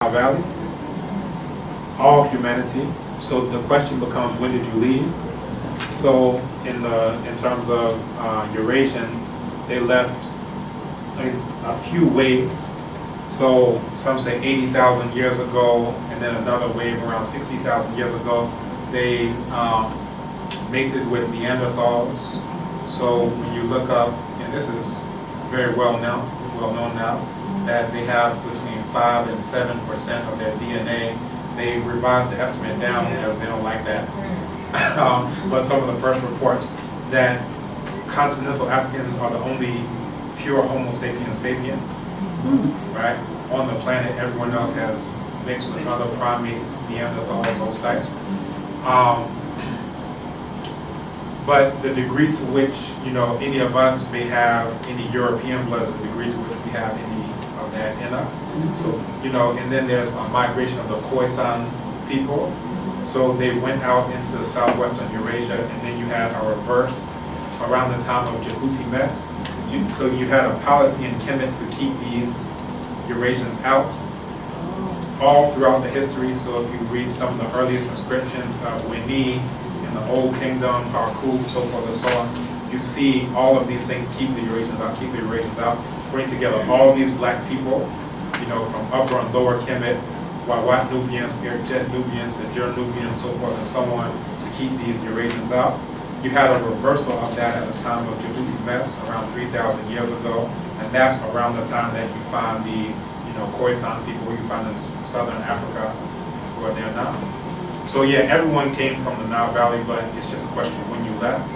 Nile Valley, all humanity. So the question becomes, when did you leave? So in terms of Eurasians, they left a few waves. So some say 80,000 years ago, and then another wave around 60,000 years ago. They mated with Neanderthals. So when you look up, and this is very well known now, that they have between 5 and 7% of their DNA. They revised the estimate down because they don't like that. But some of the first reports that continental Africans are the only pure Homo sapiens sapiens, right? On the planet, everyone else has mixed with other primates, Neanderthals, those types. But the degree to which, any of us may have any European blood is the degree to which we have any of that in us. So, and then there's a migration of the Kwasi people. So they went out into southwestern Eurasia, and then you had a reverse around the time of Hutchinson. So you had a policy in Kemet to keep these Eurasians out all throughout the history. So if you read some of the earliest inscriptions of Winnie in the Old Kingdom, Harku, so forth and so on, you see all of these things keep the Eurasians out, bring together all these black people, from upper and lower Kemet, Wawat Nubians, Irjet Nubians, Niger Nubians, so forth and so on, to keep these Eurasians out. You had a reversal of that at the time of Hutchinson, around 3,000 years ago, and that's around the time that you find these, Khoisan people you find in southern Africa who are there now. So yeah, everyone came from the Nile Valley, but it's just a question of when you left.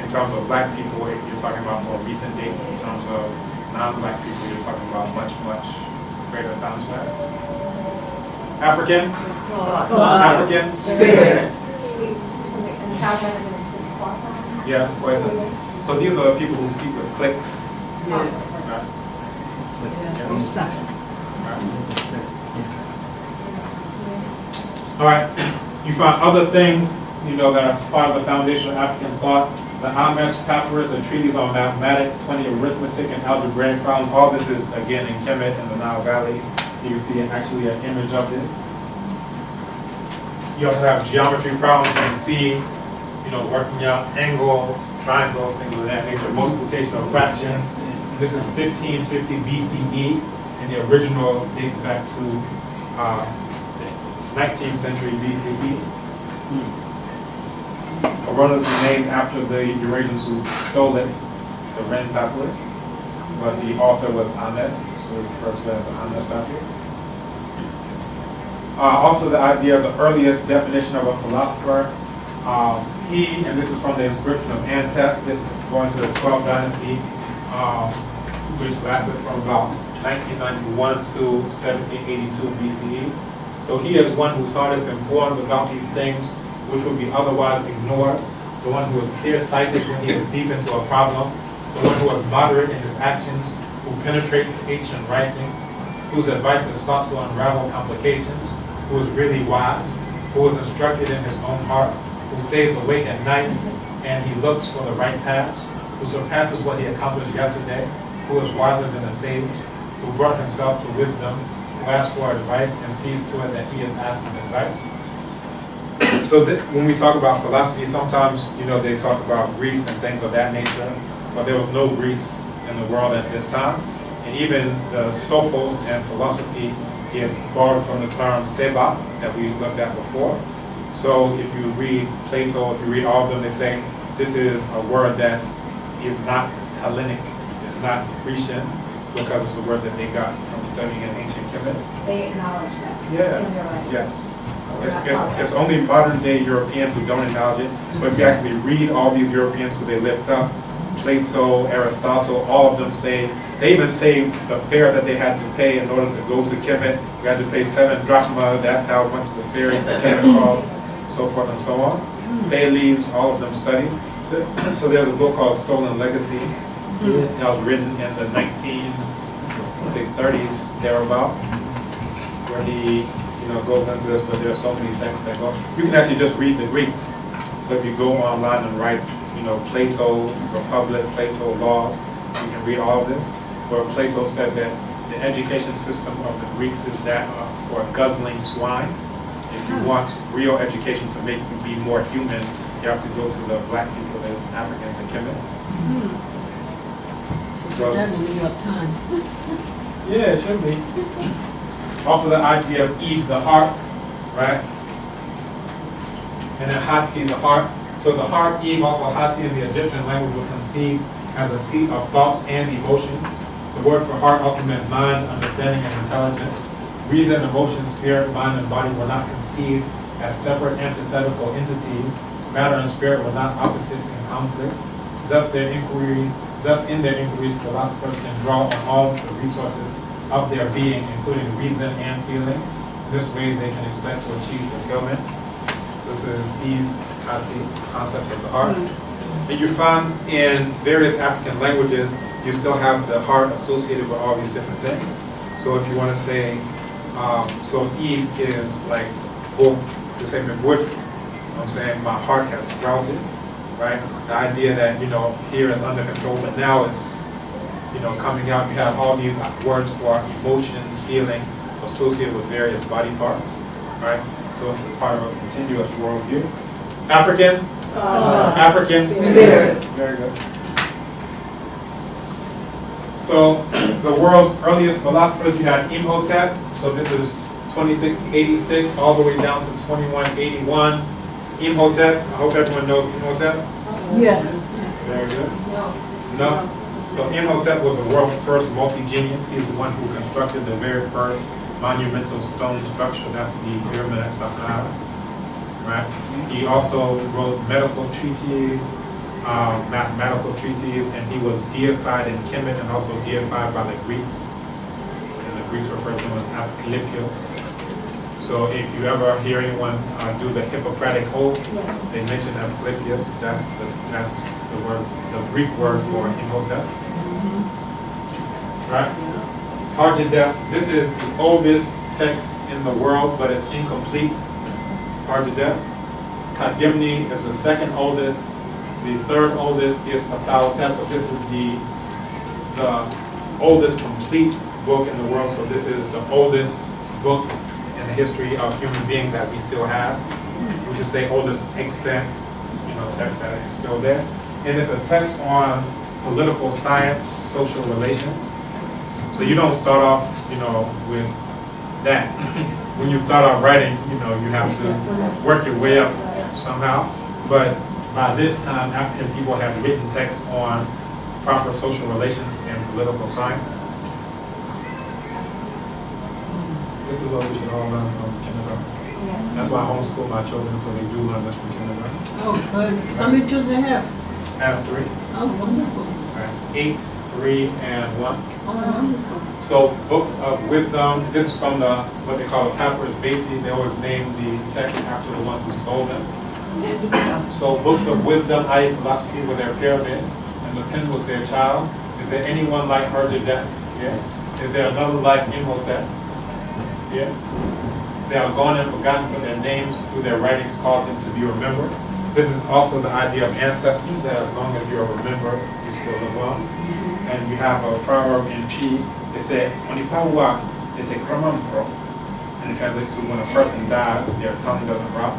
In terms of black people, if you're talking about more recent dates, in terms of non-black people, you're talking about much, much greater time spans. African? African? Yeah, Kwasi. So these are people who speak with clicks. Right? All right. You find other things, that are part of the foundation of African thought. The Ames Papyrus, a treatise on mathematics, 20 arithmetic and algebraic problems. All this is, again, in Kemet in the Nile Valley. You can see actually an image of this. You also have geometry problems you can see, working out angles, triangles, things of that nature, multiplication of fractions. This is 1550 BCE, and the original dates back to 19th century BCE. Orona's named after the Eurasians who stole it, the Ren Papyrus, but the author was Ames, so we refer to it as the Ames Papyrus. Also the idea of the earliest definition of a philosopher. And this is from the inscription of Antef, this is going to the 12th dynasty, which lasted from about 1991 to 1782 BCE. So he is one who saw this informed about these things which would be otherwise ignored, the one who was clear-sighted when he is deep into a problem, the one who was moderate in his actions, who penetrates ancient writings, whose advice is sought to unravel complications, who is really wise, who is instructed in his own heart, who stays awake at night, and he looks for the right paths, who surpasses what he accomplished yesterday, who is wiser than a sage, who brought himself to wisdom, who asks for advice and sees to it that he is asking advice. So when we talk about philosophy, sometimes, they talk about Greece and things of that nature, but there was no Greece in the world at this time. And even the sophos and philosophy is borrowed from the term seba that we looked at before. So if you read Plato, if you read all of them, they say this is a word that is not Hellenic, it's not Grecian, because it's a word that they got from studying in ancient Kemet. They acknowledge that. Yeah, yes. It's only modern day Europeans who don't acknowledge it, but if you actually read all these Europeans who they lift up, Plato, Aristotle, all of them say, they even say the fare that they had to pay in order to go to Kemet, you had to pay 7 drachma, that's how much the fare to Kemet cost, so forth and so on. Thales, all of them study. So there's a book called Stolen Legacy that was written in the 1930s, thereabout, where he goes into this, but there's so many texts that go. You can actually just read the Greeks. So if you go online and write, Plato, Republic, Plato, Laws, you can read all of this. Where Plato said that the education system of the Greeks is that for guzzling swine. If you want real education to make you be more human, you have to go to the black people, the African, the Kemet. So, That in the New York Times. yeah, it should be. Also the idea of Eve, the heart, right? And then Hati, the heart. So the heart, Eve, also Hati in the Egyptian language was conceived as a seat of thoughts and emotions. The word for heart also meant mind, understanding, and intelligence. Reason, emotion, spirit, mind, and body were not conceived as separate antithetical entities. Matter and spirit were not opposites in conflict. Thus, in their inquiries, philosophers can draw on all the resources of their being, including reason and feeling. This way, they can expect to achieve fulfillment. So this is Eve, Hati, concepts of the heart. And you find in various African languages, you still have the heart associated with all these different things. So if you want to say, so Eve is like, well, you say, with, I'm saying my heart has sprouted, right? The idea that, here is under control, but now it's, coming out. You have all these words for emotions, feelings associated with various body parts, right? So it's a part of a continuous worldview. African? African? Spirit. Very good. So the world's earliest philosophers, you had Imhotep. So this is 2686 all the way down to 2181. Imhotep, I hope everyone knows Imhotep. Yes. Very good. No? So Imhotep was the world's first multi-genius. He's the one who constructed the very first monumental stone structure. That's the pyramid at Saqqara. Right? He also wrote medical treatises, mathematical treatises, and he was deified in Kemet and also deified by the Greeks. And the Greeks refer to him as Asclepius. So if you ever hear anyone do the Hippocratic Oath, they mention Asclepius. That's the word, the Greek word for Imhotep. Right? Hajjadef. This is the oldest text in the world, but it's incomplete. Hajjadef. Kadimni is the second oldest. The third oldest is Ptahhotep, but this is the oldest complete book in the world. So this is the oldest book in the history of human beings that we still have. We should say oldest extant, text that is still there. And it's a text on political science, social relations. So you don't start off, with that. When you start off writing, you have to work your way up somehow. But by this time, African people have written texts on proper social relations and political science. This is what we should all learn from kindergarten. That's why I homeschool my children, so they do learn this from kindergarten. Oh, good. How many children do you have? I have 3. Oh, wonderful. Right. 8, 3, and 1. Oh, wonderful. So books of wisdom. This is from what they call the Papyrus Beatty. They always name the text after the ones who stole them. So books of wisdom, i.e. philosophy, were their pyramids, and the pen was their child. Is there anyone like Hajjadef? Yeah. Is there another like Imhotep? Yeah. They are gone and forgotten, for their names through their writings cause them to be remembered. This is also the idea of ancestors, that as long as you're remembered, you still live on. And you have a proverb in P. They say, "Onipawa ete kramampro," and it translates to when a person dies, their tongue doesn't rot.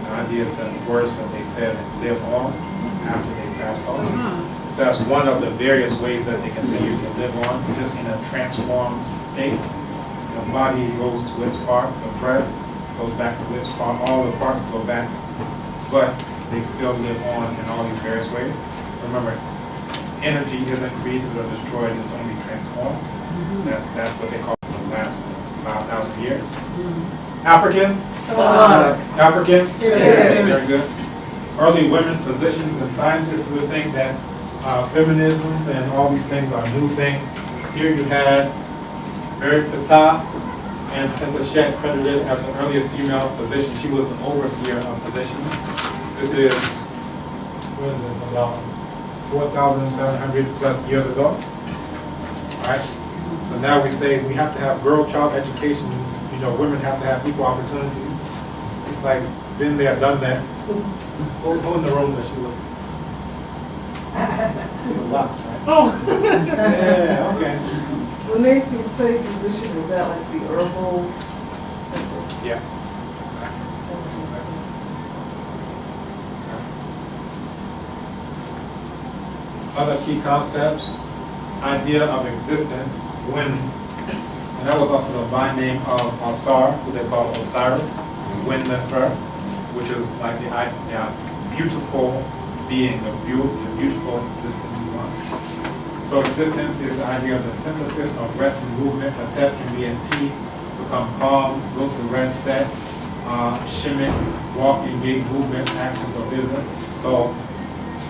The idea is that the words that they said live on after they passed on. So that's one of the various ways that they continue to live on, just in a transformed state. The body goes to its part, the breath goes back to its part, all the parts go back, but they still live on in all these various ways. Remember, energy isn't created or destroyed, it's only transformed. That's what they call the last 5,000 years. African? African? Very good. Early women physicians and scientists would think that feminism and all these things are new things. Here you had Mary Ptah and Heseshet credited as the earliest female physician. She was an overseer of physicians. This is, about 4,700 plus years ago. All right. So now we say we have to have girl-child education. Women have to have equal opportunities. It's like been there, done that. Who in the room does she look? See the lots, right? Oh. Yeah. Okay. When they say physician, is that like the herbal? Yes, exactly. Other key concepts, idea of existence, when, and that was also the divine name of Osar, who they call Osiris, wind and fur, which is like the beautiful being, the beautiful existence one. So existence is the idea of the synthesis of rest and movement. A tet can be in peace, become calm, go to rest, set, shimit, walking, gait, movement, actions, or business. So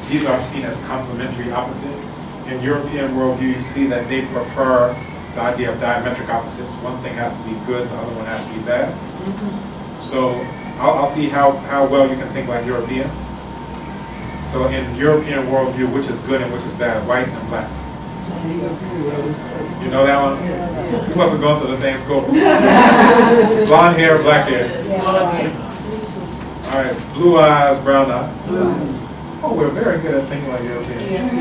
these are seen as complementary opposites. In European worldview, you see that they prefer the idea of diametric opposites. One thing has to be good, the other one has to be bad. So I'll see how well you can think like Europeans. So in European worldview, which is good and which is bad, white and black. You know that one? You must have gone to the same school. Blonde hair, black hair. All right, blue eyes, brown eyes. Oh, we're very good at thinking like Europeans. Yes,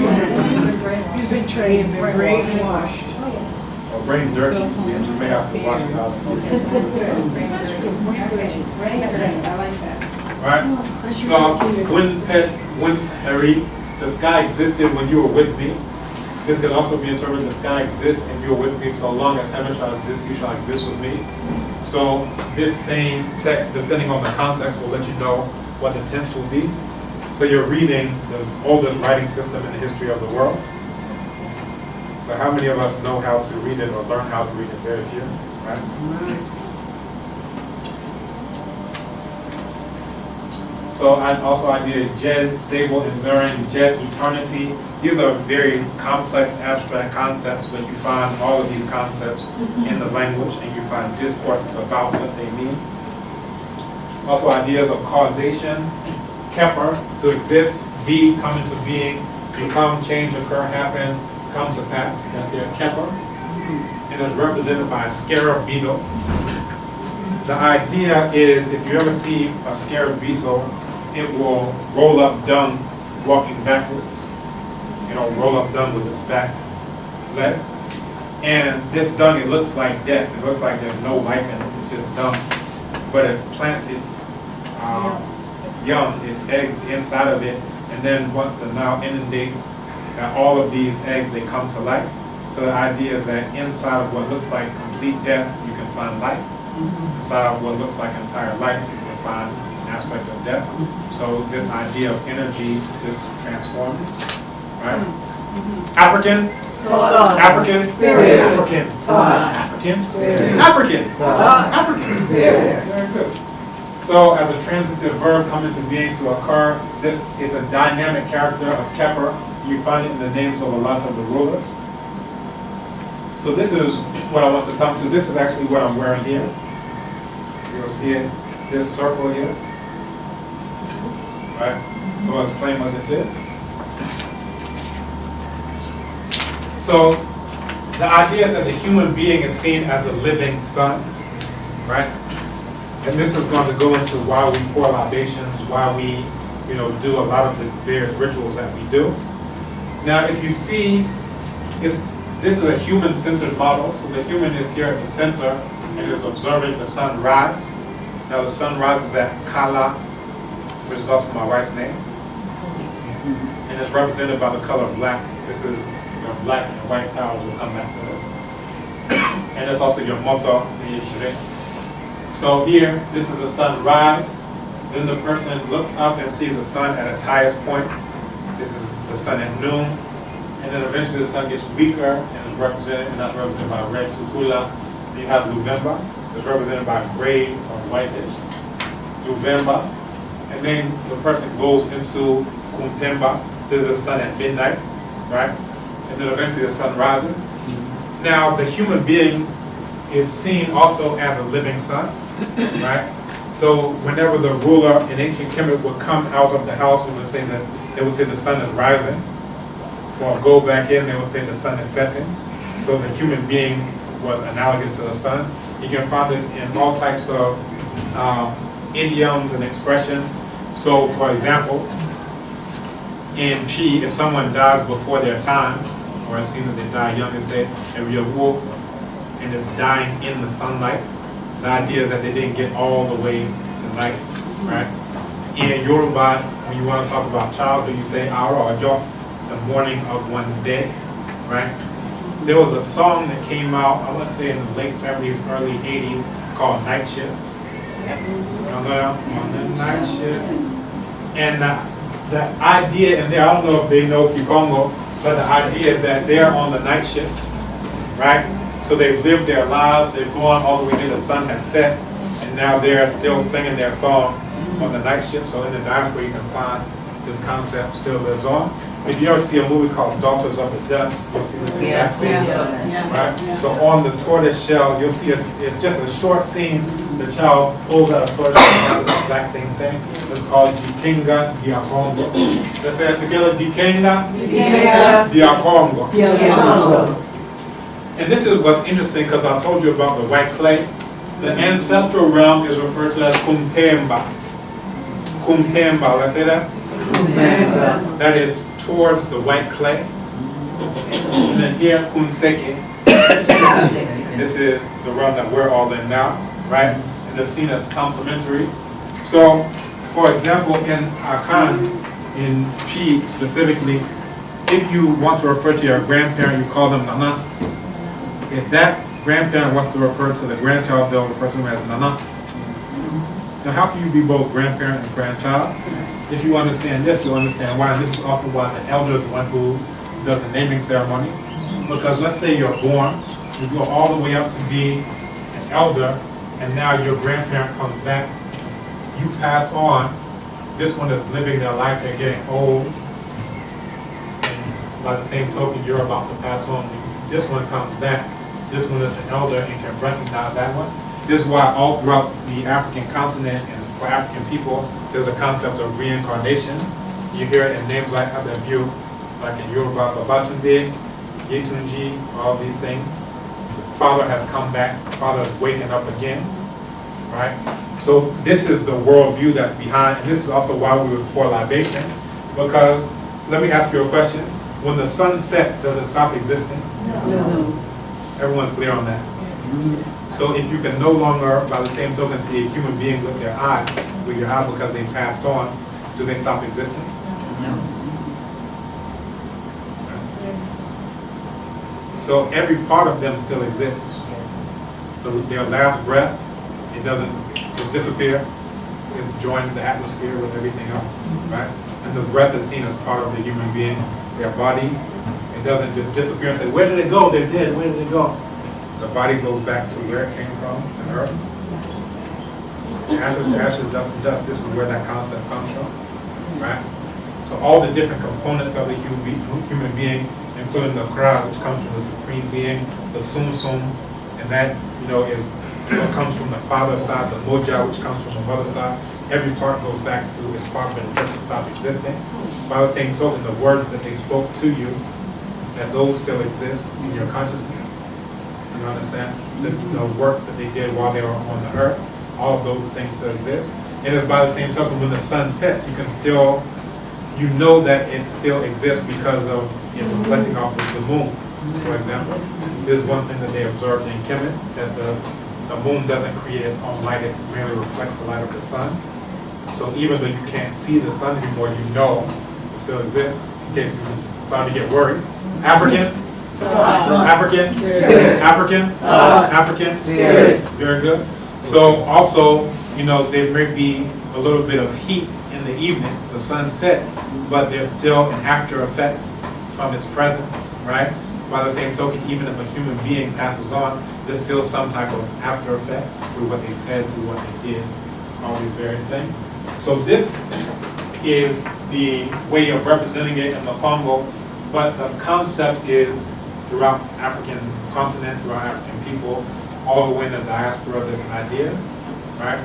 You've been trained, been brainwashed. Or brain dirty, so we may have to wash it out. I like that. Right? So, when Harry, the sky existed when you were with me. This could also be interpreted, the sky exists and you are with me, so long as heaven shall exist, you shall exist with me. So, this same text, depending on the context, will let you know what the tense will be. So you're reading the oldest writing system in the history of the world. But how many of us know how to read it or learn how to read it? Very few, right? So also idea Jed, stable, enduring, Jed, eternity. These are very complex abstract concepts, but you find all of these concepts in the language and you find discourses about what they mean. Also ideas of causation, Kepper, to exist, be, come into being, become, change, occur, happen, come to pass. That's here, Kepper. And it's represented by a scarab beetle. The idea is, if you ever see a scarab beetle, it will roll up dung walking backwards. You know, roll up dung with its back legs. And this dung, it looks like death. It looks like there's no life in it. It's just dung. But it plants its young, its eggs inside of it, and then once the Nile inundates, all of these eggs, they come to life. So the idea is that inside of what looks like complete death, you can find life. Inside of what looks like entire life, you can find an aspect of death. So this idea of energy just transforms, right? African, African, African, African, African. Very good. So as a transitive verb come into being to occur, this is a dynamic character of Kepper. You find it in the names of a lot of the rulers. So this is what I want to come to. This is actually what I'm wearing here. You'll see it, this circle here. Right? So I'll explain what this is. So the idea is that the human being is seen as a living sun, right? And this is going to go into why we pour libations, why we, do a lot of the various rituals that we do. Now, if you see, this is a human-centered model. So the human is here at the center and is observing the sun rise. Now, the sun rises at Kala, which is also my wife's name, and it's represented by the color black. This is your black and white power. We'll come back to this. And there's also your moto and your shire. So here, this is the sun rise. Then the person looks up and sees the sun at its highest point. This is the sun at noon. And then eventually the sun gets weaker and is represented, and that's represented by red tukula. Then you have Luvemba, that's represented by gray or whitish. Luvemba. And then the person goes into Kumpemba. This is the sun at midnight, right? And then eventually the sun rises. Now the human being is seen also as a living sun, right? So whenever the ruler in ancient Kemet would come out of the house and would say that, they would say the sun is rising, or go back in, they would say the sun is setting. So the human being was analogous to the sun. You can find this in all types of idioms and expressions. So for example, in Chi, if someone dies before their time, or as soon as they die young. They say if you awoke and it's dying in the sunlight, the idea is that they didn't get all the way to light, right? In Yoruba, when you want to talk about childhood, you say Aro Ojo, the morning of one's day, right? There was a song that came out, I want to say in the late 70s, early 80s, called Night Shift. On the night shift. And the idea, and I don't know if they know Kikongo, but the idea is that they're on the night shift, right? So they've lived their lives, they've gone all the way to the sun has set, and now they're still singing their song on the night shift. So in the diaspora you can find this concept still lives on. If you ever see a movie called Daughters of the Dust, you'll see the exact same thing, right? So on the tortoise shell, you'll see it's just a short scene. The child pulls out a tortoise and does the exact same thing. It's called Dikenga Diakongo. Let's say it together, Dikenga Diakongo. And this is what's interesting because I told you about the white clay. The ancestral realm is referred to as Kumpemba. Kumpemba, let's say that? Kumpemba. That is towards the white clay. And then here, Kunseke. This is the realm that we're all in now, right? And they're seen as complementary. So, for example, in Akan, in Chi specifically, if you want to refer to your grandparent, you call them Nana. If that grandparent wants to refer to the grandchild, they'll refer to them as Nana. Now, how can you be both grandparent and grandchild? If you understand this, you'll understand why. And this is also why the elder is the one who does the naming ceremony. Because let's say you're born, you go all the way up to be an elder, and now your grandparent comes back. You pass on. This one is living their life, they're getting old. And by the same token, you're about to pass on. This one comes back. This one is an elder and can recognize that one. This is why all throughout the African continent and for African people, there's a concept of reincarnation. You hear it in names like Adabiu, like in Yoruba, Babatunde, Yetunji, all these things. Father has come back. Father is waking up again, right? So this is the worldview that's behind, and this is also why we would pour libation, because, let me ask you a question. When the sun sets, does it stop existing? No. Everyone's clear on that? So if you can no longer, by the same token, see a human being with your eye because they passed on, do they stop existing? No. So every part of them still exists. So their last breath, it doesn't just disappear. It joins the atmosphere with everything else, right? And the breath is seen as part of the human being. Their body, it doesn't just disappear and say, where did it go? They're dead. Where did it go? The body goes back to where it came from, the earth. Ashes to ashes, dust to dust. This is where that concept comes from, right? So all the different components of the human being, including the Kra, which comes from the supreme being, the Sum Sum, and that is what comes from the father's side, the Moja, which comes from the mother's side. Every part goes back to its part, but it doesn't stop existing. By the same token, the words that they spoke to you, that those still exist in your consciousness. You understand? The works that they did while they were on the earth, all of those things still exist. And it's by the same token, when the sun sets, you can still, that it still exists because of it reflecting off of the moon, for example. There's one thing that they observed in Kemet, that the moon doesn't create its own light, it merely reflects the light of the sun. So even though you can't see the sun anymore, it still exists, in case you're starting to get worried. African? African? African? African? Very good. So also, there may be a little bit of heat in the evening, the sunset, but there's still an after effect from its presence, right? By the same token, even if a human being passes on, there's still some type of after effect through what they said, through what they did, all these various things. So this is the way of representing it in the Congo, but the concept is throughout African continent, throughout African people, all the way in the diaspora, this idea, right?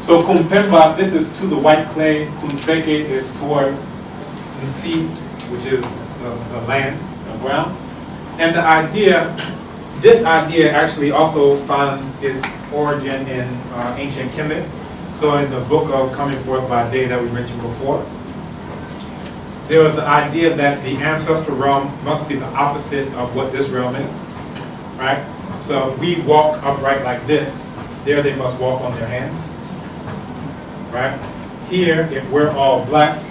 So Kumpemba, this is to the white clay. Kunseke is towards the sea, which is the land, the ground. And the idea, this idea actually also finds its origin in ancient Kemet. So in the book of Coming Forth by Day that we mentioned before. there was the idea that the ancestral realm must be the opposite of what this realm is, right? So if we walk upright like this, there they must walk on their hands, right? Here, if we're all black,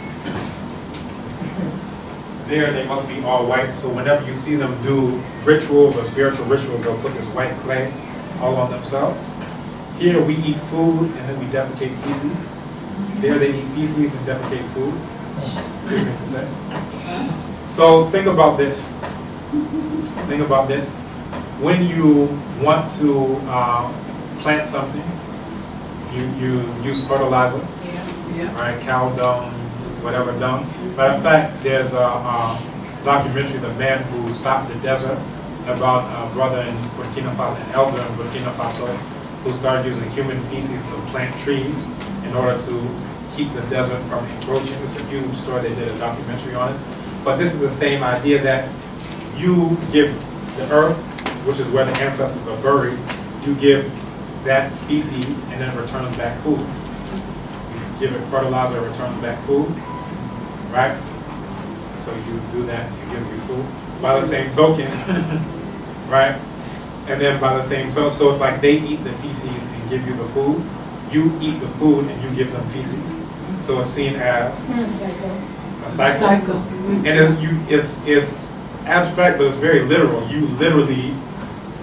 there they must be all white. So whenever you see them do rituals or spiritual rituals, they'll put this white clay all on themselves. Here we eat food and then we defecate feces. There they eat feces and defecate food. Good thing to say. So think about this. Think about this. When you want to plant something, you use fertilizer, right? Cow dung, whatever dung. Matter of fact, there's a documentary, The Man Who Stopped the Desert, about a brother in Burkina Faso, an elder in Burkina Faso, who started using human feces to plant trees in order to keep the desert from encroaching. It's a huge story. They did a documentary on it. But this is the same idea that you give the earth, which is where the ancestors are buried, you give that feces and then returns back food. You give it fertilizer, returns back food, right? So you do that, it gives you food. By the same token, right? And then by the same token, so it's like they eat the feces and give you the food. You eat the food and you give them feces. So it's seen as a cycle. And then it's abstract, but it's very literal. You literally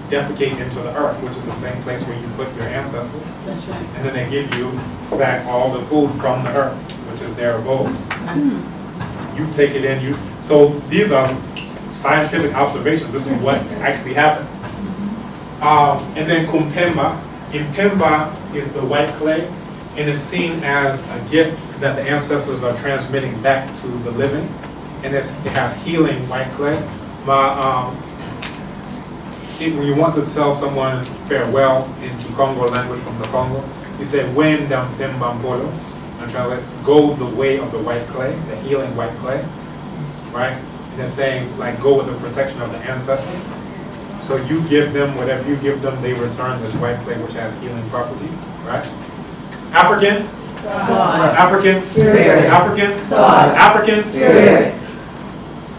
defecate into the earth, which is the same place where you put your ancestors. That's right. And then they give you back all the food from the earth, which is their abode. You take it in, so these are scientific observations. This is what actually happens. And then Kumpemba. Impemba is the white clay, and is seen as a gift that the ancestors are transmitting back to the living. And it has healing white clay. When you want to tell someone farewell in Kikongo language from the Congo, you say, Wen dam Pembambolo, and translates, go the way of the white clay, the healing white clay, right? And it's saying, like, go with the protection of the ancestors. So you give them, whatever you give them, they return this white clay, which has healing properties, right? African? Thought. African? Spirit. African? Thought. African? Spirit.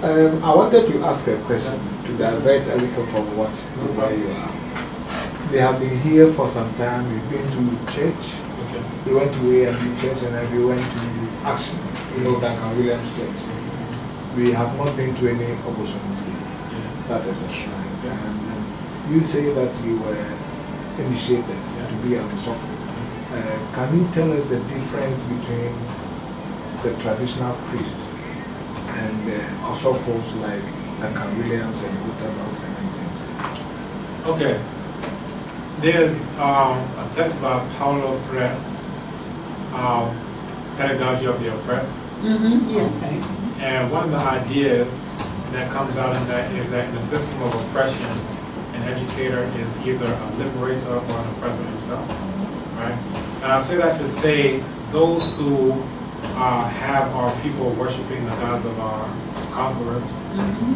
I wanted to ask a question to divert a little from where you are. They have been here for some time. We've been to church. Okay. We went to A&B church and then we went to Action, Duncan Williams Church. We have not been to any Obosom. That is a shrine. And you say that you were initiated to be an Osofo. Can you tell us the difference between the traditional priests and Osofos like Duncan Williams and Hutchinson and things? Okay. There's a text by Paulo Freire, Pedagogy of the Oppressed. Yes. And one of the ideas that comes out in that is that in the system of oppression, an educator is either a liberator or an oppressor himself, right? And I say that to say those who have our people worshiping the gods of our conquerors,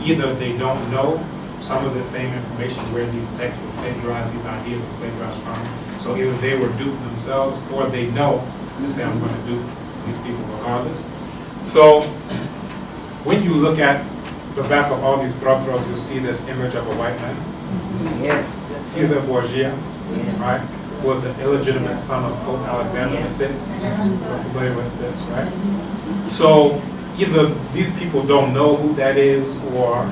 either they don't know some of the same information where these texts were plagiarized, these ideas were plagiarized from. So either they were duped themselves or they know to say, I'm going to dupe these people regardless. So when you look at the back of all these throats, you'll see this image of a white man. Yes. Caesar Borgia, right, was an illegitimate son of Pope Alexander VI. We're familiar with this, right? So either these people don't know who that is, or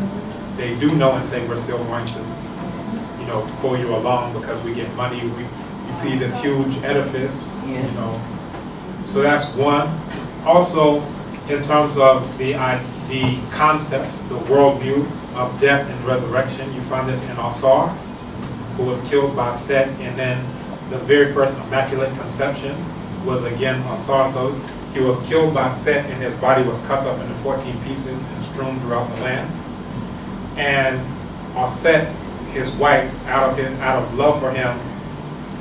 they do know and say we're still going to, pull you along because we get money. You see this huge edifice, So that's one. Also, in terms of the concepts, the worldview of death and resurrection, you find this in Asar, who was killed by Set, and then the very first Immaculate Conception was again Asar. So he was killed by Set, and his body was cut up into 14 pieces and strewn throughout the land. And Set, his wife, out of love for him,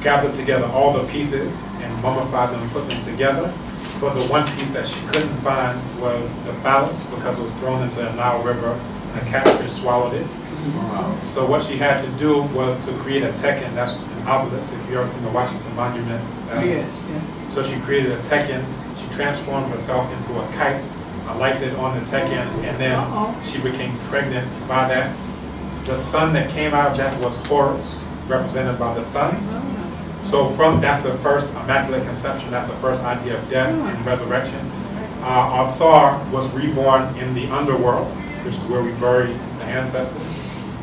gathered together all the pieces and mummified them and put them together. But the one piece that she couldn't find was the phallus, because it was thrown into the Nile River and a catfish swallowed it. Wow. So what she had to do was to create a tekken. That's an obelisk. If you've ever seen the Washington Monument, Yes. so she created a tekken. She transformed herself into a kite alighted on the Tekken, and then she became pregnant by that. The son that came out of that was Horus, represented by the sun. So that's the first immaculate conception. That's the first idea of death and resurrection. Asar was reborn in the underworld, which is where we bury the ancestors,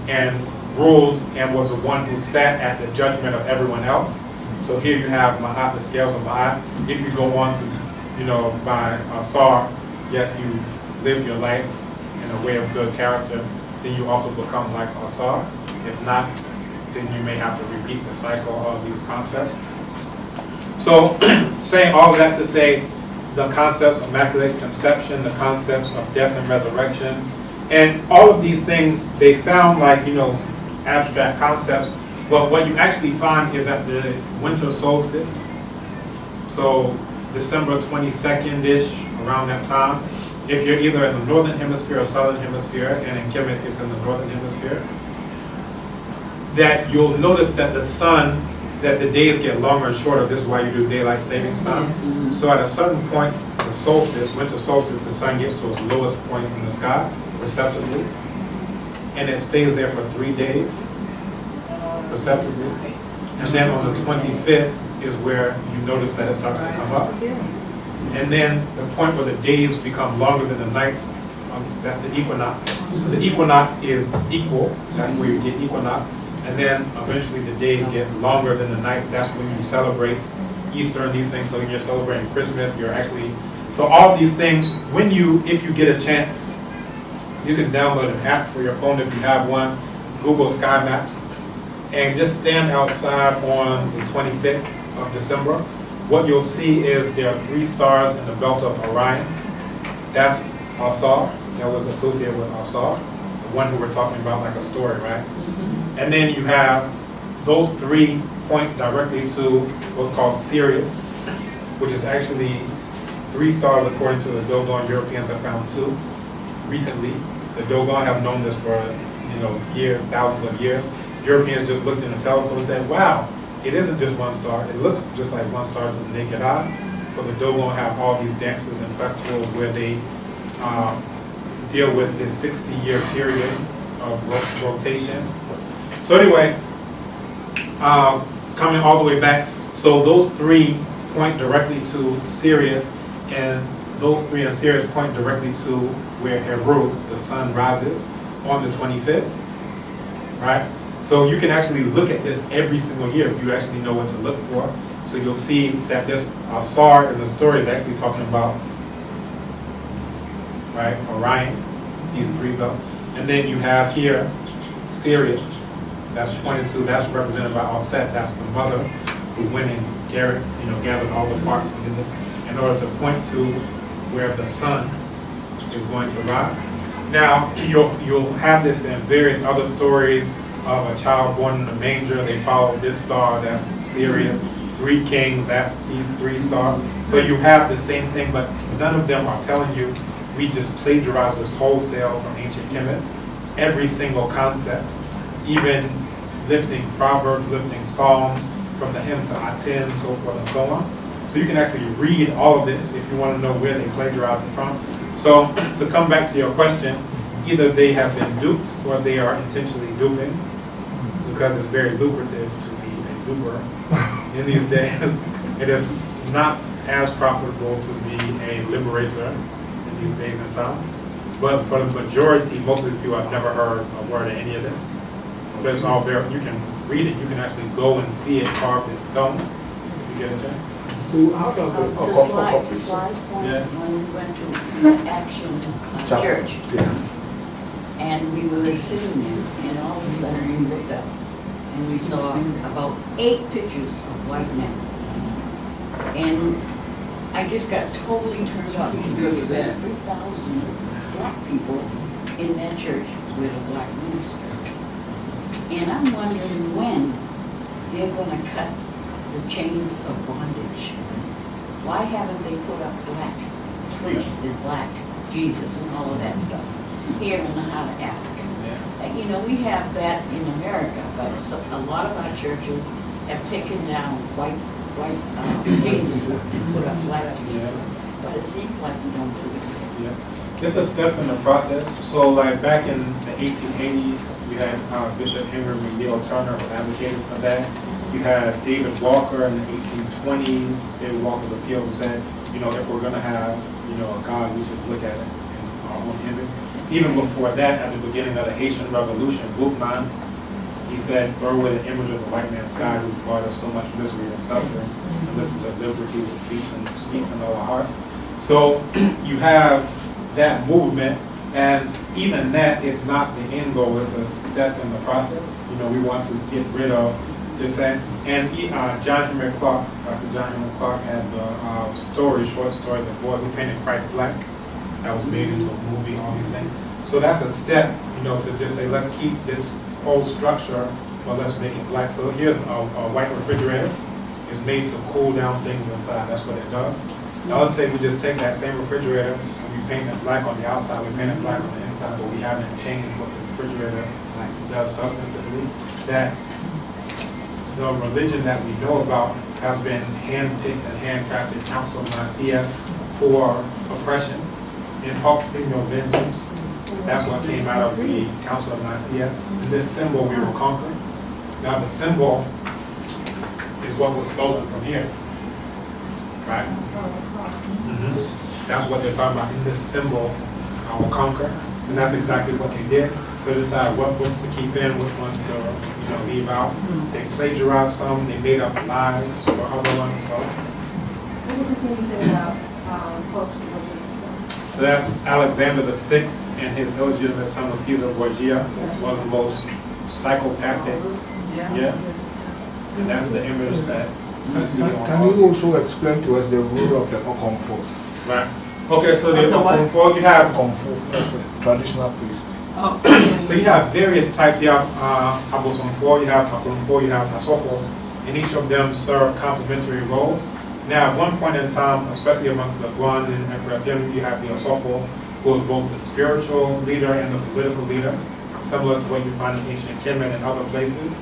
and ruled and was the one who sat at the judgment of everyone else. So here you have Ma'at, the scales of Ma'at. If you go on to, by Asar, yes, you've lived your life in a way of good character, then you also become like Asar. If not, then you may have to repeat the cycle of these concepts. So saying all of that to say, the concepts of immaculate conception, the concepts of death and resurrection, and all of these things, they sound like, abstract concepts, but what you actually find is at the winter solstice, so December 22nd-ish, around that time, if you're either in the northern hemisphere or southern hemisphere, and in Kemet it's in the northern hemisphere, that you'll notice that the sun, that the days get longer and shorter. This is why you do daylight savings time. So at a certain point, the solstice, winter solstice, the sun gets to its lowest point in the sky, perceptibly, and it stays there for 3 days, perceptibly. And then on the 25th is where you notice that it starts to come up. And then the point where the days become longer than the nights, that's the equinox. So the equinox is equal, that's where you get equinox. And then eventually the days get longer than the nights. That's when you celebrate Easter and these things. So when you're celebrating Christmas, you're actually, so all of these things, if you get a chance, you can download an app for your phone if you have one, Google Sky Maps, and just stand outside on the 25th of December. What you'll see is there are 3 stars in the belt of Orion. That's Asar, that was associated with Asar, the one who we're talking about like a story, right? And then you have those 3 point directly to what's called Sirius, which is actually 3 stars according to the Dogon. Europeans have found 2 recently. The Dogon have known this for years, thousands of years. Europeans just looked in the telescope and said, wow, it isn't just 1 star. It looks just like 1 star to the naked eye. But the Dogon have all these dances and festivals where they deal with this 60-year period of rotation. So anyway, coming all the way back, so those 3 point directly to Sirius, and those 3 in Sirius point directly to where Heru, the sun, rises on the 25th, right? So you can actually look at this every single year if you actually know what to look for. So you'll see that this Asar in the story is actually talking about, right, Orion, these 3 belts. And then you have here Sirius. That's pointed to, that's represented by Alset, that's the mother who went and gathered all the parts and did this in order to point to where the sun is going to rise. Now, you'll have this in various other stories of a child born in a manger. They follow this star, that's Sirius. 3 kings, that's these 3 stars. So you have the same thing, but none of them are telling you, we just plagiarize this wholesale from ancient Kemet. Every single concept, even lifting Proverbs, lifting Psalms, from the hymn to Aten, so forth and so on. So you can actually read all of this if you want to know where they plagiarized it from. So to come back to your question, either they have been duped or they are intentionally duping, because it's very lucrative to be a duper in these days. It is not as profitable to be a liberator in these days and times. But for the majority, most of these people have never heard a word of any of this. But it's all very, you can read it, you can actually go and see it carved in stone if you get a chance. So how does the To Sly's point, Yeah. when we went to Action Church, Yeah. and we were sitting there, and all of a sudden we looked up, and we saw about 8 pictures of white men. And I just got totally turned on because we had 3,000 black people in that church with a black minister. And I'm wondering when they're going to cut the chains of bondage. Why haven't they put up black priests and black Jesus and all of that stuff here in the heart of Africa? And, we have that in America, but a lot of our churches have taken down white Jesuses and put up black Jesuses. But it seems like we don't do it. Yeah. It's a step in the process. So like back in the 1880s, you had Bishop Henry McNeil Turner was advocating for that. You had David Walker in the 1820s. David Walker's appeal said, you know, if we're going to have, you know, a God, we should look at it in our own image. Even before that, at the beginning of the Haitian Revolution, Boukman, he said, throw away the image of the white man's God who brought us so much misery and suffering, and listen to liberty with peace in all our hearts. So you have that movement, and even that is not the end goal, it's a step in the process. You know, we want to get rid of this, and John Henry Clark, Dr. John Henry Clark had the short story, The Boy Who Painted Christ Black, that was made into a movie, all these things. So that's a step, you know, to just say, let's keep this whole structure, but let's make it black. So here's a white refrigerator. It's made to cool down things inside, that's what it does. Now let's say we just take that same refrigerator and we paint it black on the outside, we paint it black on the inside, but we haven't changed what the refrigerator does substantively. That the religion that we know about has been hand-picked and handcrafted, Council of Nicaea, for oppression, in hoc signo vengeance. That's what came out of the Council of Nicaea. And this symbol we will conquer. Now the symbol is what was stolen from here, right? That's what they're talking about. In this symbol, I will conquer. And that's exactly what they did. So they decided what books to keep in, which ones to, you know, leave out. They plagiarized some, they made up lies for other ones. So. What was the thing you said about folks? So that's Alexander VI and his illegitimate son was Caesar Borgia, one of the most psychopathic. Yeah. And that's the image that you see on Can you also explain to us the role of the Okomfos? Right. Okay, so the Okomfo, you have Okomfo as a traditional priest. So you have various types. You have Abosomfo, you have Akomfo, you have Asofo, and each of them serve complementary roles. Now, at one point in time, especially amongst the Guan and Ephraim, you have the Asofo, who is both the spiritual leader and the political leader, similar to what you find in ancient Kemet and other places.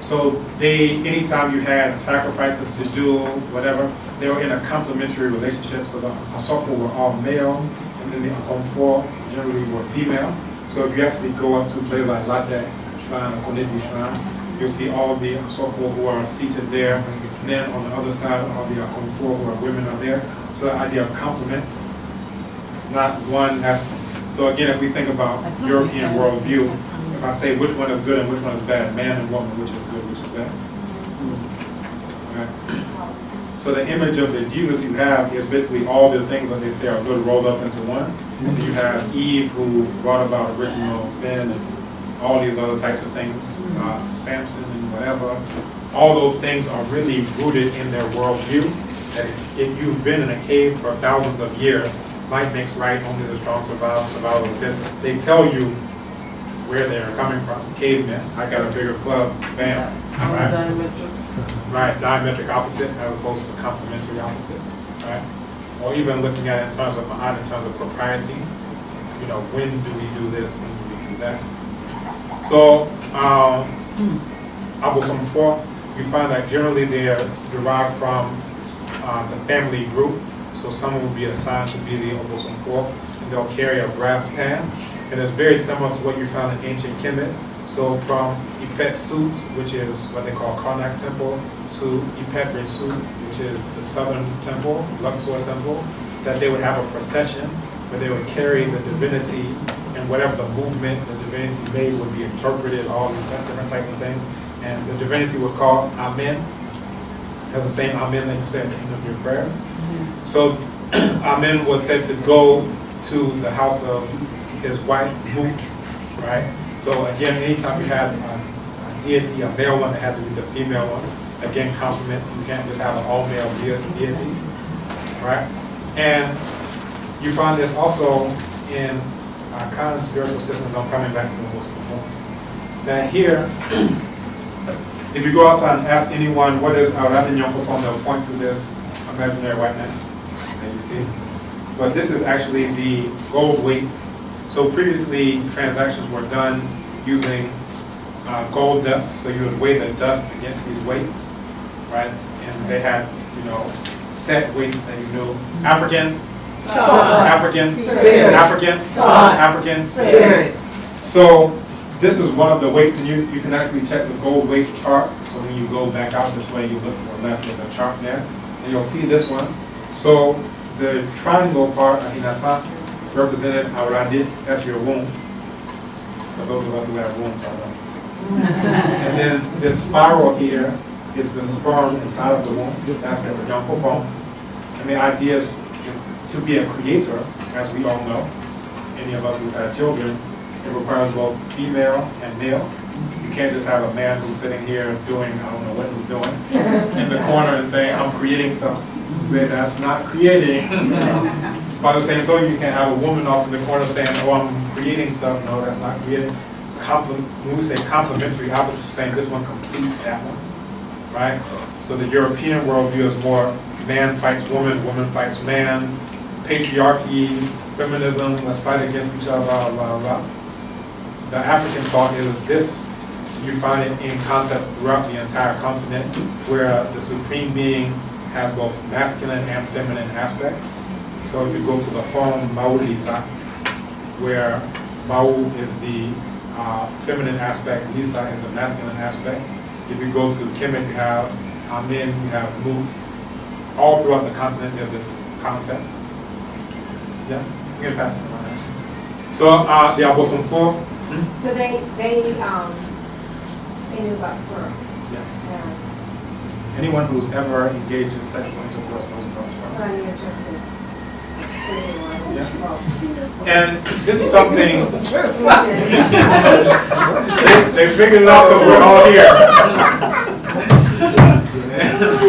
So anytime you had sacrifices to do, whatever, they were in a complementary relationship. So the Asofo were all male, and then the Akomfo generally were female. So if you actually go up to places like Latte Shrine or Koniti Shrine, you'll see all the Asofo who are seated there. And then on the other side, all the Akomfo who are women are there. So the idea of complements, not one has. So again, if we think about European worldview, if I say which one is good and which one is bad, man and woman, which is good, which is bad. Okay. So the image of the Jesus you have is basically all the things that they say are good rolled up into one. And you have Eve who brought about original sin and all these other types of things, Samson and whatever. All those things are really rooted in their worldview. That if you've been in a cave for thousands of years, might makes right, only the strong survive, survival of the fittest. They tell you where they're coming from. Cavemen, I got a bigger club, bam. Right, diametric opposites as opposed to complementary opposites, right? Or even looking at it in terms of Ma'at, in terms of propriety. You know, when do we do this, when do we do that? So, Abosomfo, you find that generally they are derived from the family group. So someone will be assigned to be the Abosomfo, and they'll carry a brass pan. And it's very similar to what you found in ancient Kemet. So from Ipet Sut, which is what they call Karnak Temple, to Ipet Resut, which is the southern temple, Luxor Temple, that they would have a procession where they would carry the divinity, and whatever the movement the divinity made would be interpreted, all these different types of things. And the divinity was called Amen. It has the same Amen that you say at the end of your prayers. So Amen was said to go to the house of his wife, Mut, right? So again, anytime you have a deity, a male one, it had to be the female one. Again, compliments. You can't just have an all-male deity, right? And you find this also in common spiritual systems. I'm coming back to the most important. That here, if you go outside and ask anyone what is Aratin Yonkopon, they'll point to this imaginary white man that you see. But this is actually the gold weight. So previously, transactions were done using gold dust. So you would weigh the dust against these weights, right? And they had, you know, set weights that you knew. African, African, Spirit. African, Thought. African, Spirit. So this is one of the weights, and you can actually check the gold weight chart. So when you go back out this way, you look to the left, there's a chart there, and you'll see this one. So the triangle part, Ahinasa, represented Aradi, that's your womb. For those of us who have wombs, I know. And then this spiral here is the sperm inside of the womb. That's the young bone. And the idea is to be a creator, as we all know. Any of us who've had children, it requires both female and male. You can't just have a man who's sitting here doing, I don't know what he's doing, in the corner and saying, I'm creating stuff. But that's not creating. By the same token, you can't have a woman off in the corner saying, oh, I'm creating stuff. No, that's not creating. When we say complementary opposites, saying this one completes that one, right? So the European worldview is more man fights woman, woman fights man, patriarchy, feminism, let's fight against each other, blah, blah, blah. The African thought is this. You find it in concepts throughout the entire continent, where the supreme being has both masculine and feminine aspects. So if you go to the home Maulisa, where Mau is the feminine aspect, Lisa is the masculine aspect. If you go to Kemet, you have Amin, you have Mut. All throughout the continent, there's this concept. Yeah, you can pass it around. So the Abosom 4. So they knew about sperm. Yes. Yeah. Anyone who's ever engaged in sexual intercourse knows about sperm. But I mean, in terms of And this is something they figured it out because we're all here.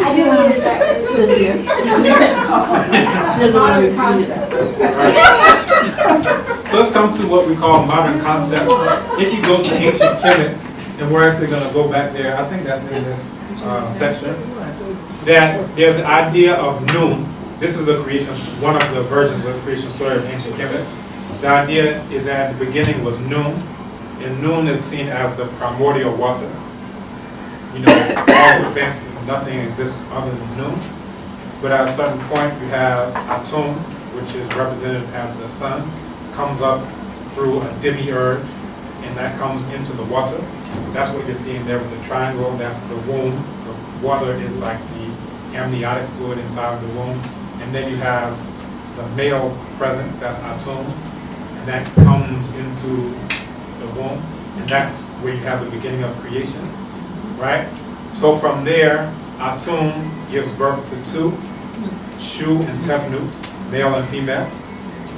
I didn't get it back. So let's come to what we call modern concepts. If you go to ancient Kemet, and we're actually going to go back there, I think that's in this section, that there's the idea of Noon. This is the creation, one of the versions of the creation story of ancient Kemet. The idea is that at the beginning was Noon, and Noon is seen as the primordial water. You know, all expanse, nothing exists other than Noon. But at a certain point, you have Atum, which is represented as the sun, comes up through a demiurge, and that comes into the water. That's what you're seeing there with the triangle. That's the womb. The water is like the amniotic fluid inside of the womb. And then you have the male presence, that's Atum, and that comes into the womb. And that's where you have the beginning of creation, right? So from there, Atum gives birth to two, Shu and Tefnut, male and female.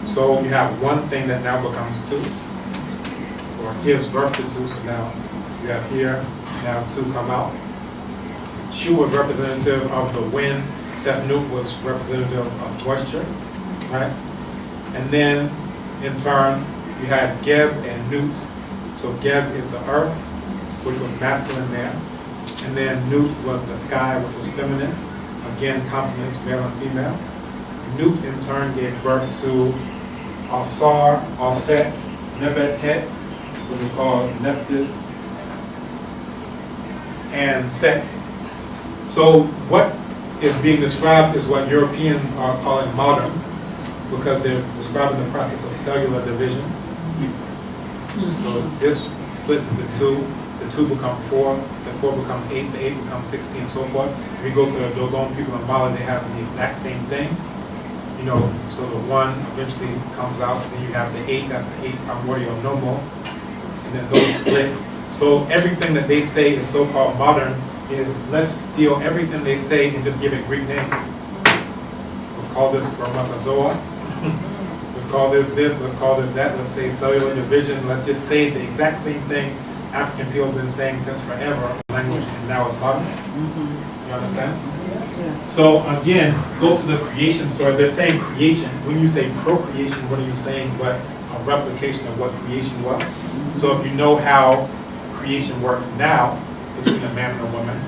So you have one thing that now becomes two, or gives birth to two. So now you have here, now two come out. Shu was representative of the wind. Tefnut was representative of moisture, right? And then, in turn, you had Geb and Nut. So Geb is the earth, which was masculine there. And then Nut was the sky, which was feminine. Again, complements male and female. Nut, in turn, gave birth to Alsar, Alset, Nebet-Het, what we call Nephthys, and Set. So what is being described is what Europeans are calling modern, because they're describing the process of cellular division. So this splits into two, the two become four, the four become eight, the eight becomes 16, and so forth. If you go to the Dogon people in Mali, they have the exact same thing. You know, so the one eventually comes out, then you have the eight, that's the eight primordial nomo, and then those split. So everything that they say is so-called modern is let's steal everything they say and just give it Greek names. Let's call this spermatozoa. Let's call this this, let's call this that, let's say cellular division, let's just say the exact same thing African people have been saying since forever, language, and now it's modern. You understand? So again, go to the creation stories. They're saying creation. When you say procreation, what are you saying but a replication of what creation was? So if you know how creation works now, between a man and a woman,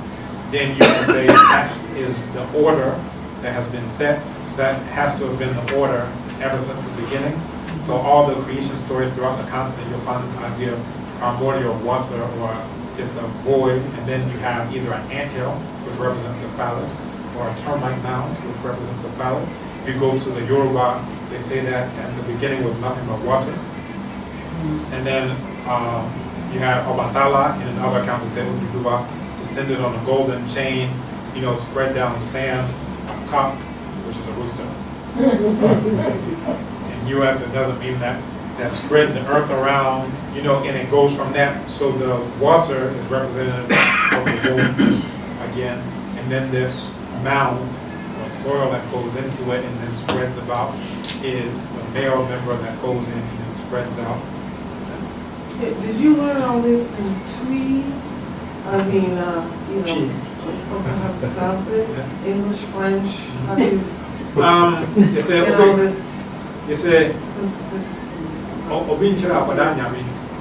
then you can say that is the order that has been set. So that has to have been the order ever since the beginning. So all the creation stories throughout the continent, you'll find this idea of primordial water or just a void, and then you have either an anthill, which represents the phallus, or a termite mound, which represents the phallus, If you go to the Yoruba, they say that at the beginning was nothing but water. And then you had Obatala, and in other accounts it said Ududuwa descended on a golden chain, spread down sand, a cock, which is a rooster. In U.S. it doesn't mean that spread the earth around, and it goes from that. So the water is representative of the womb again, and then this mound or soil that goes into it and then spreads about is the male member that goes in and then spreads out. Did you learn all this in Twi? I mean, supposed to have to pronounce it, English, French, how do you You say, get all this synthesis, synthesis?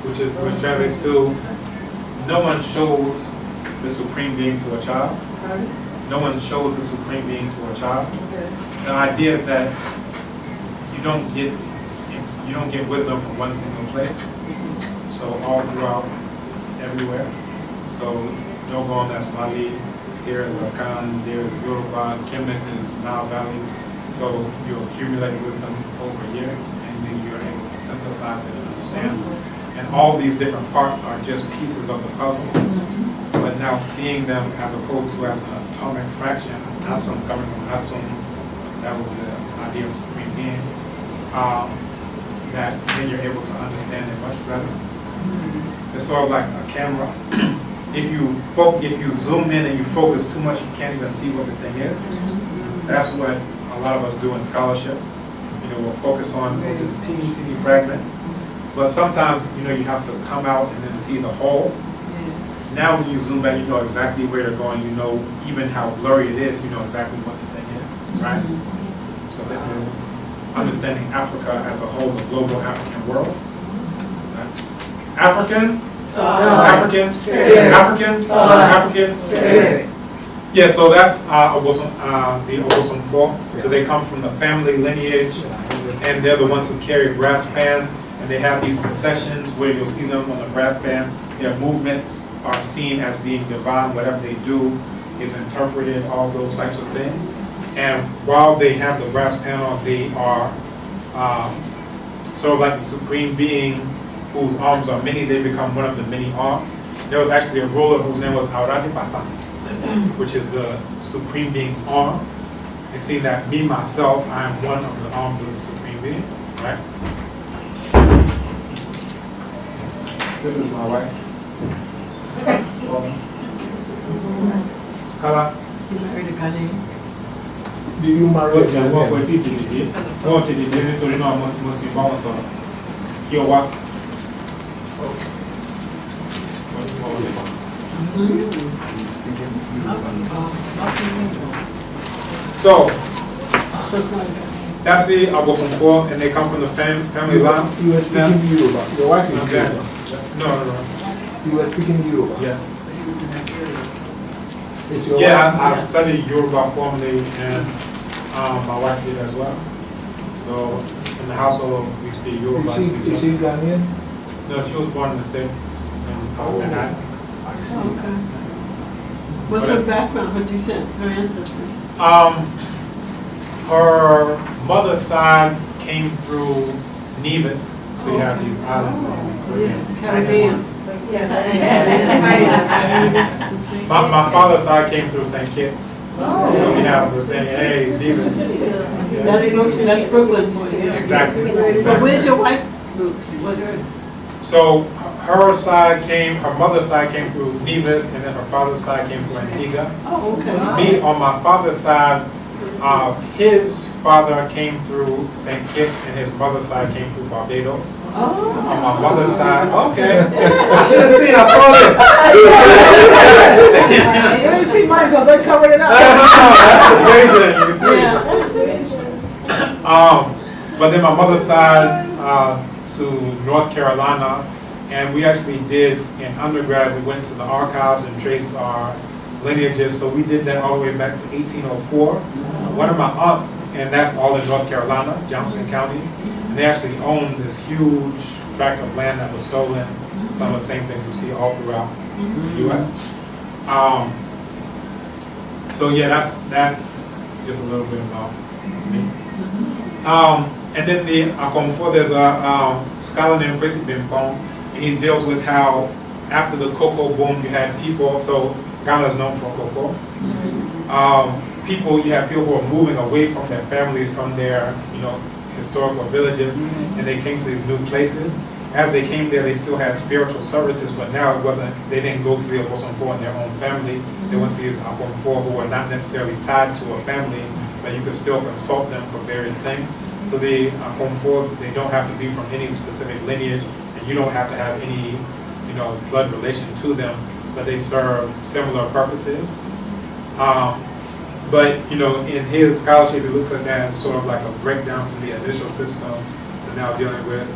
which translates to no one shows the supreme being to a child. Pardon? No one shows the supreme being to a child. Okay. The idea is that you don't get wisdom from one single place. So all throughout, everywhere. So Dogon, that's Mali. Here is Akan. There is Yoruba. Kemet is Nile Valley. So you accumulate wisdom over years, and then you're able to synthesize it and understand. And all these different parts are just pieces of the puzzle. But now seeing them as opposed to as an atomic fraction, atom coming from atom, that was the idea of supreme being, that then you're able to understand it much better. It's sort of like a camera. If you zoom in and you focus too much, you can't even see what the thing is. That's what a lot of us do in scholarship. We'll focus on this teeny fragment. But sometimes, you have to come out and then see the whole. Now when you zoom back, you know exactly where you're going. You know even how blurry it is. You know exactly what the thing is, right? So this is understanding Africa as a whole, the global African world. Right? African, African, African, African. Yeah, so that's the Obosom 4. So they come from the family lineage, and they're the ones who carry brass bands, and they have these processions where you'll see them on the brass band. Their movements are seen as being divine. Whatever they do is interpreted, all those types of things. And while they have the brass panel, they are sort of like the supreme being whose arms are many. They become one of the many arms. There was actually a ruler whose name was Aurati Pasan, which is the supreme being's arm. You see that me, myself, I am one of the arms of the supreme being, right? This is my wife. Kala. You married a Ghanaian? Did you marry a Ghanaian? So, that's the Abosom 4, and they come from the family line. You were speaking Yoruba. Your wife is Yoruba. No. You were speaking Yoruba. Yes. Is your Yeah, I wife? studied Yoruba formally, and my wife did as well. So, in the household, we speak Yoruba. Is she Ghanaian? No, she was born in the States. And I see. Okay. What's her background, her descent, her ancestors? Her mother's side came through Nevis, so you have these islands in Caribbean. My father's side came through St. Kitts. So we have the thing, hey, Nevis. That's Brooklyn for you. Exactly. But where's your wife's roots? What are So her mother's side came through Nevis, and then her father's side came through Antigua. Oh, okay. Me, on my father's side, his father came through St. Kitts, and his mother's side came through Barbados. Oh. On my mother's side, okay. I should have seen, I saw this. You didn't see mine because I covered it up. But then my mother's side to North Carolina, and we actually did in undergrad, we went to the archives and traced our lineages. So we did that all the way back to 1804. One of my aunts, and that's all in North Carolina, Johnston County, and they actually owned this huge tract of land that was stolen. Some of the same things we see all throughout the U.S. So yeah, that's just a little bit about me. And then the Akomfo, there's a scholar named Kwasi, and he deals with how after the cocoa boom, you had people, so Ghana is known for cocoa. You have people who are moving away from their families, from their, historical villages, and they came to these new places. As they came there, they still had spiritual services, but now they didn't go to the Akomfo in their own family. They went to these Akomfo who were not necessarily tied to a family, but you could still consult them for various things. So the Akomfo, they don't have to be from any specific lineage, and you don't have to have any, blood relation to them, but they serve similar purposes. But in his scholarship, he looks at that as sort of like a breakdown from the initial system to now dealing with,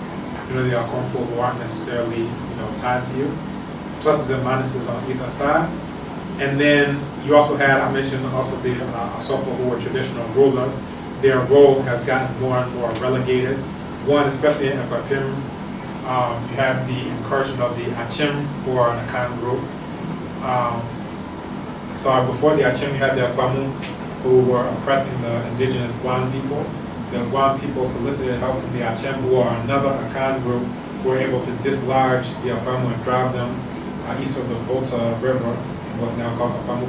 the Akomfo who aren't necessarily, tied to you. Pluses and minuses on either side. And then you also had, I mentioned also the Asofo who were traditional rulers. Their role has gotten more and more relegated. One, especially in Ekwapim, you have the incursion of the Achim, who are an Akan group. So before the Achim, you had the Akwamu, who were oppressing the indigenous Guan people. The Guan people solicited help from the Achim, who are another Akan group, who were able to dislodge the Akwamu and drive them east of the Volta River, what's now called Akwamu.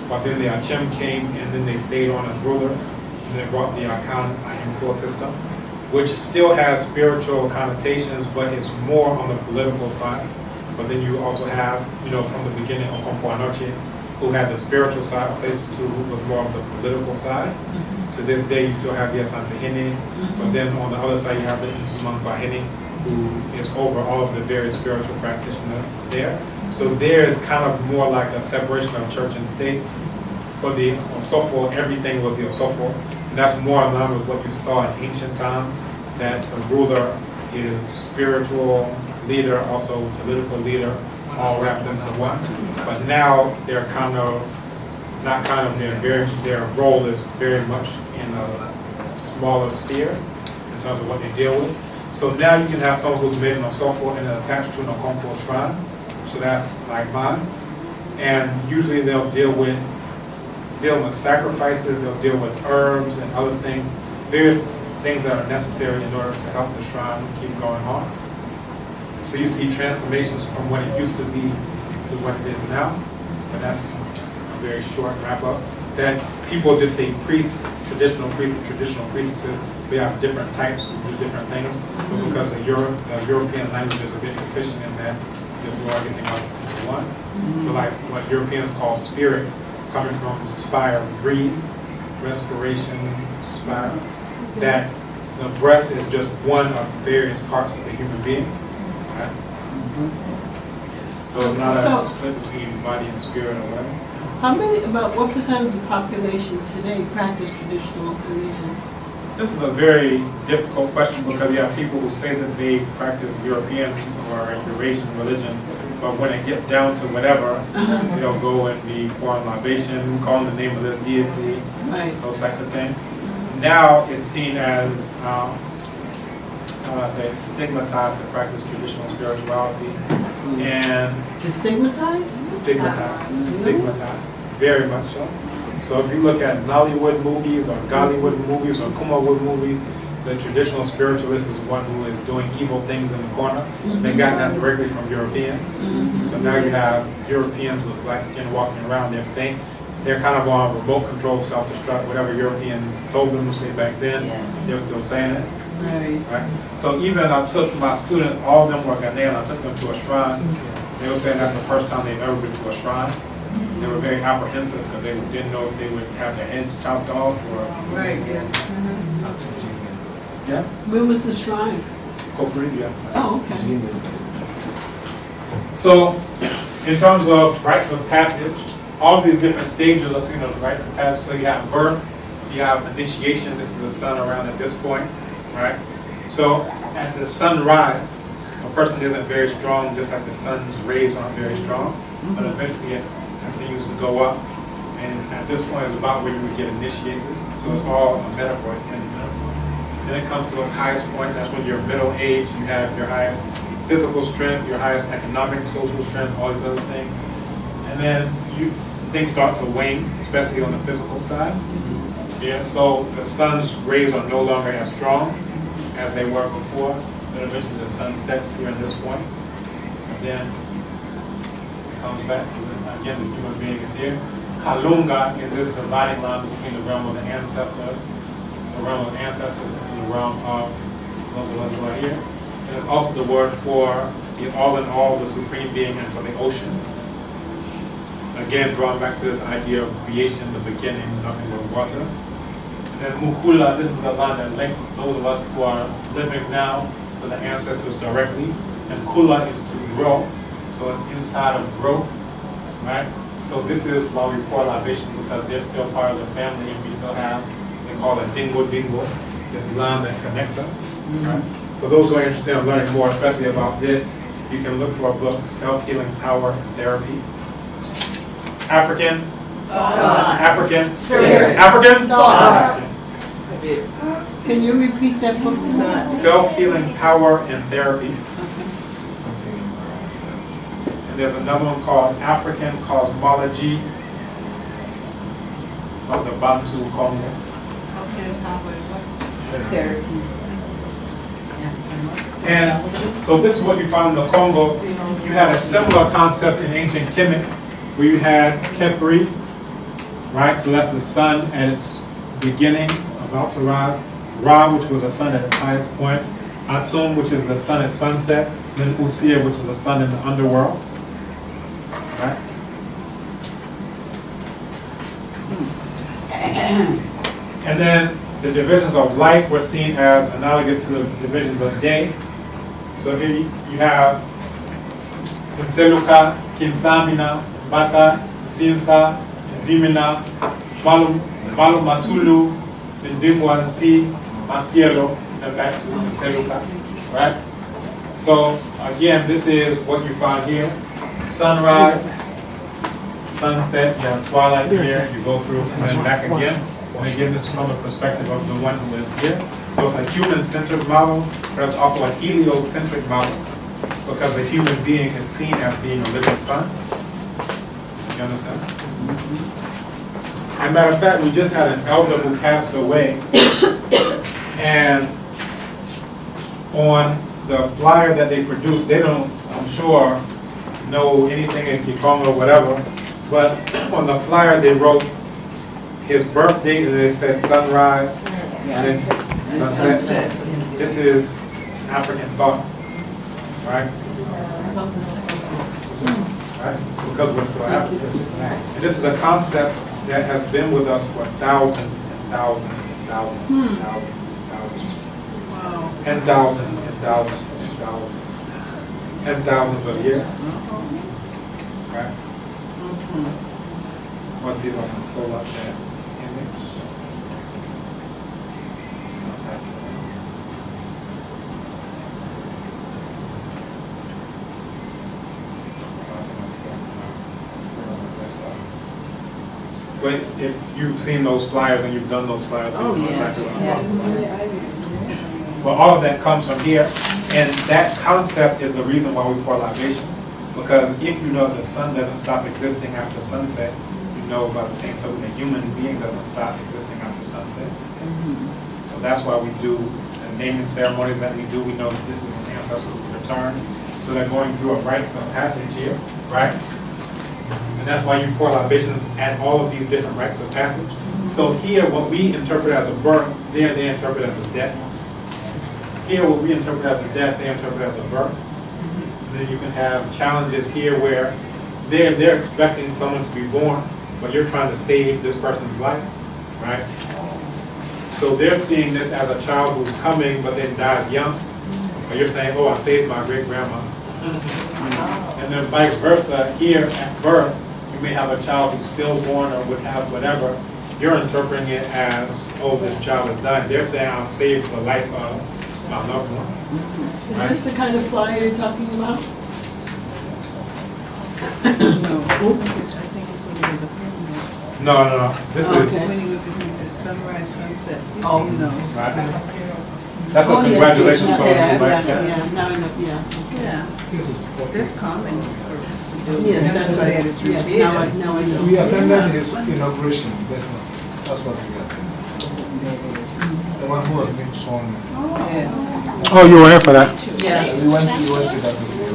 But then the Achim came, and then they stayed on as rulers, and they brought the Akan Info system, which still has spiritual connotations, but it's more on the political side. But then you also have, from the beginning, Okomfo Anoche, who had the spiritual side, who was more of the political side. To this day, you still have the Asantehene, but then on the other side, you have the Nsumang Bahene, who is over all of the various spiritual practitioners there. So there is kind of more like a separation of church and state. For the Osofo, everything was the Osofo. And that's more in line with what you saw in ancient times, that the ruler is spiritual leader, also political leader, all wrapped into one. But now they're their role is very much in a smaller sphere in terms of what they deal with. So now you can have someone who's made an Osofo and attached to an Okomfo shrine. So that's like mine. And usually they'll deal with sacrifices, they'll deal with herbs and other things, various things that are necessary in order to help the shrine keep going on. So you see transformations from what it used to be to what it is now, but that's a very short wrap up. That people just say priests, traditional priests and traditional priestesses, we have different types who do different things, but because the European language is a bit deficient in that, you have to throw everything up into one. So like what Europeans call spirit, coming from spire, breathe, respiration, spire, that the breath is just one of various parts of the human being. Right? So it's not a split between body and spirit or whatever. About what percentage of the population today practice traditional religion? This is a very difficult question because you have people who say that they practice European or Eurasian religion, but when it gets down to whatever, they'll go and be pouring libation, calling the name of this deity, those types of things. Now it's seen as, it's stigmatized to practice traditional spirituality. And Stigmatized? Stigmatized, very much so. So if you look at Nollywood movies or Gollywood movies or Kumawood movies, the traditional spiritualist is one who is doing evil things in the corner. They got that directly from Europeans. So now you have Europeans with black skin walking around. They're kind of on remote control, self-destruct, whatever Europeans told them to say back then, they're still saying it. Right? So even I took my students, all of them were Ghanaian, I took them to a shrine. They were saying that's the first time they've ever been to a shrine. They were very apprehensive because they didn't know if they would have their heads chopped off or... Yeah? Where was the shrine? Kofri, yeah. Oh, okay. So, in terms of rites of passage, all of these different stages are seen as rites of passage. So you have birth, you have initiation, this is the sun around at this point, right? So, at the sunrise, a person isn't very strong, just like the sun's rays aren't very strong, but eventually it continues to go up. And at this point is about where you would get initiated. So it's all a metaphor, it's ending up. Then it comes to its highest point, that's when you're middle age, you have your highest physical strength, your highest economic, social strength, all these other things. And then things start to wane, especially on the physical side. Yeah, so the sun's rays are no longer as strong as they were before. Then eventually the sun sets here at this point, and then it comes back. So then again, the human being is here. Kalunga is this dividing line between the realm of the ancestors, and the realm of those of us who are here. And it's also the word for the all in all, the supreme being, and for the ocean. Again, drawing back to this idea of creation, the beginning, nothing but water. And then Mukula, this is the line that links those of us who are living now to the ancestors directly. And Kula is to grow, so it's inside of growth, right? So this is why we pour libation, because they're still part of the family, and we still have, they call it dingo, this line that connects us, right? For those who are interested in learning more, especially about this, you can look for a book, Self-Healing Power and Therapy. African, African, Spirit. African, Thought. Can you repeat that book? Self-Healing Power and Therapy. And there's another one called African Cosmology of the Bantu Congo. And so this is what you found in the Congo. You had a similar concept in ancient Kemet, where you had Kepri, right? So that's the sun at its beginning, about to rise. Ra, which was the sun at its highest point. Atum, which is the sun at sunset. Then Usia, which is the sun in the underworld. Right? And then the divisions of light were seen as analogous to the divisions of day. So here you have Seluka, Kinsamina, Bata, Sinsa, Dimina, Malu Matulu, Ndimwansi, Mafielo, and back to Seluka. Right? So again, this is what you find here. Sunrise, sunset, you have twilight here, you go through and then back again. And again, this is from the perspective of the one who is here. So it's a human-centered model, but it's also a heliocentric model, because the human being is seen as being a living sun. You understand? As a matter of fact, we just had an elder who passed away, and on the flyer that they produced, they don't, I'm sure, know anything in Kikongo or whatever, but on the flyer they wrote his birth date and they said sunrise, and then sunset. This is African thought, right? Right? Because we're still Africans. And this is a concept that has been with us for thousands and thousands and thousands and thousands and thousands. Wow. And thousands and thousands and thousands and thousands of years. Right? Let's see if I can pull up that image. But if you've seen those flyers and you've done those flyers, so you know exactly what I'm talking about. Well, all of that comes from here, and that concept is the reason why we pour libations. Because if you know the sun doesn't stop existing after sunset, you know about the same token, the human being doesn't stop existing after sunset. So that's why we do the naming ceremonies that we do. We know that this is an ancestral return. So they're going through a rites of passage here, right? And that's why you pour libations at all of these different rites of passage. So here, what we interpret as a birth, there they interpret as a death. Here, what we interpret as a death, they interpret as a birth. Then you can have challenges here where they're expecting someone to be born, but you're trying to save this person's life, right? So they're seeing this as a child who's coming, but then dies young. But you're saying, oh, I saved my great-grandma. And then vice versa, here at birth, you may have a child who's stillborn or would have whatever. You're interpreting it as, oh, this child is dying. They're saying, I've saved the life of my loved one. Is this the kind of flyer you're talking about? No. This is, Sunrise, sunset. Oh, You know. right? That's a congratulations yeah, photo, right? yeah, now I know, yeah. Yeah, This is what that's common. Yes, that's right. It's Yes, revered. now I know. we attended his inauguration. That's what we attended. The one who was being sworn. Oh, you were here for that? Yeah. We went to that meeting.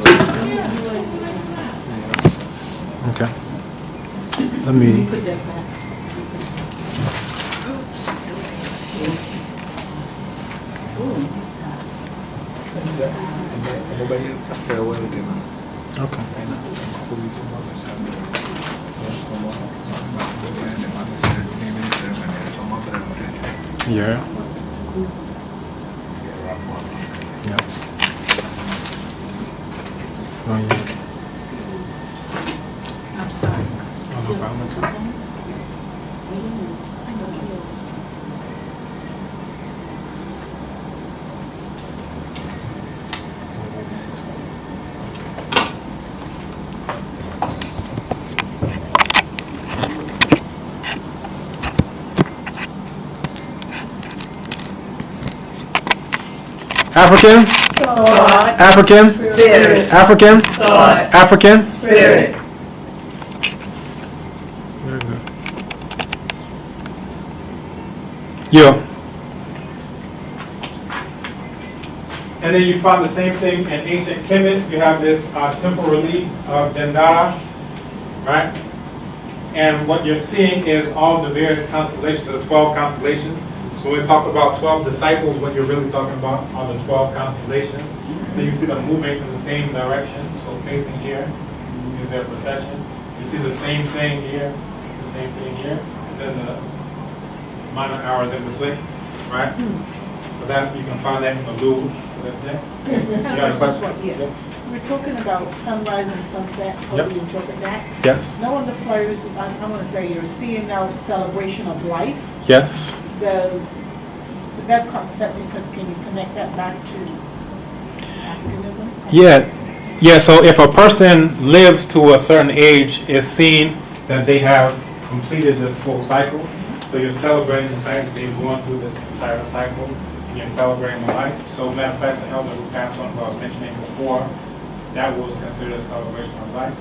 Okay. Let me. Put that back. Nobody farewell with him. Okay. Yeah. Yeah. Oh, yeah. I'm sorry. Oh, no problem. African? African? Spirit. African? Thought. African? Spirit. Very good. Yeah. And then you find the same thing in ancient Kemet. You have this temple relief of Dendara, right? And what you're seeing is all the various constellations, the 12 constellations. So when we talk about 12 disciples, what you're really talking about are the 12 constellations. Then you see them moving in the same direction. So facing here is their procession. You see the same thing here, the same thing here, and then the minor hours in between, right? So that you can find that in the Louvre to this day. You got a question? Yes. We're talking about sunrise and sunset, how Yep. do you interpret that? Yes. Now on the flyers, I'm gonna say you're seeing now celebration of life. Yes. Does that concept, can you connect that back to Africanism? Yeah. Yeah, so if a person lives to a certain age, it's seen that they have completed this full cycle. So you're celebrating the fact that they've gone through this entire cycle, and you're celebrating the life. So matter of fact, the elder who passed on, who I was mentioning before, that was considered a celebration of life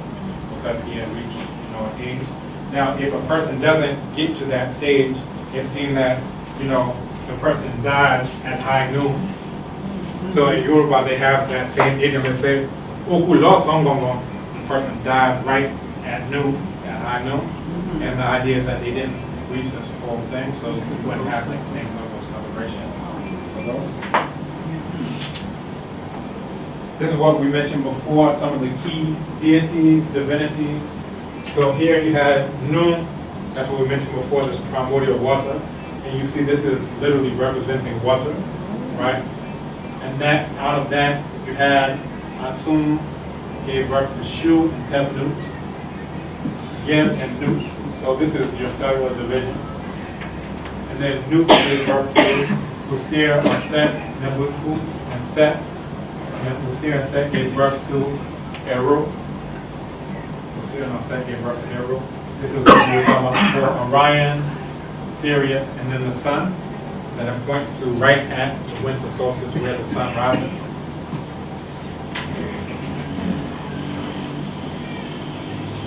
because he had reached, an age. Now, if a person doesn't get to that stage, it's seen that, the person dies at high noon. So in Yoruba, they have that same idiom that says, "Okulo songongo." The person died right at noon, at high noon. And the idea is that they didn't reach this full thing, so we wouldn't have the same level of celebration for those. This is what we mentioned before, some of the key deities, divinities. So here you had Nun, that's what we mentioned before, this primordial water. And you see this is literally representing water, right? And that, out of that, you had Atum gave birth to Shu and Tebnut, Gim and Nut. So this is your cellular division. And then Nut gave birth to Usir, Set, Nebutut, and Set. And Usir and Set gave birth to Eru. Usir and Set gave birth to Eru. This is what we were talking about before. Orion, Sirius, and then the sun. That it points to right at the winter solstice where the sun rises.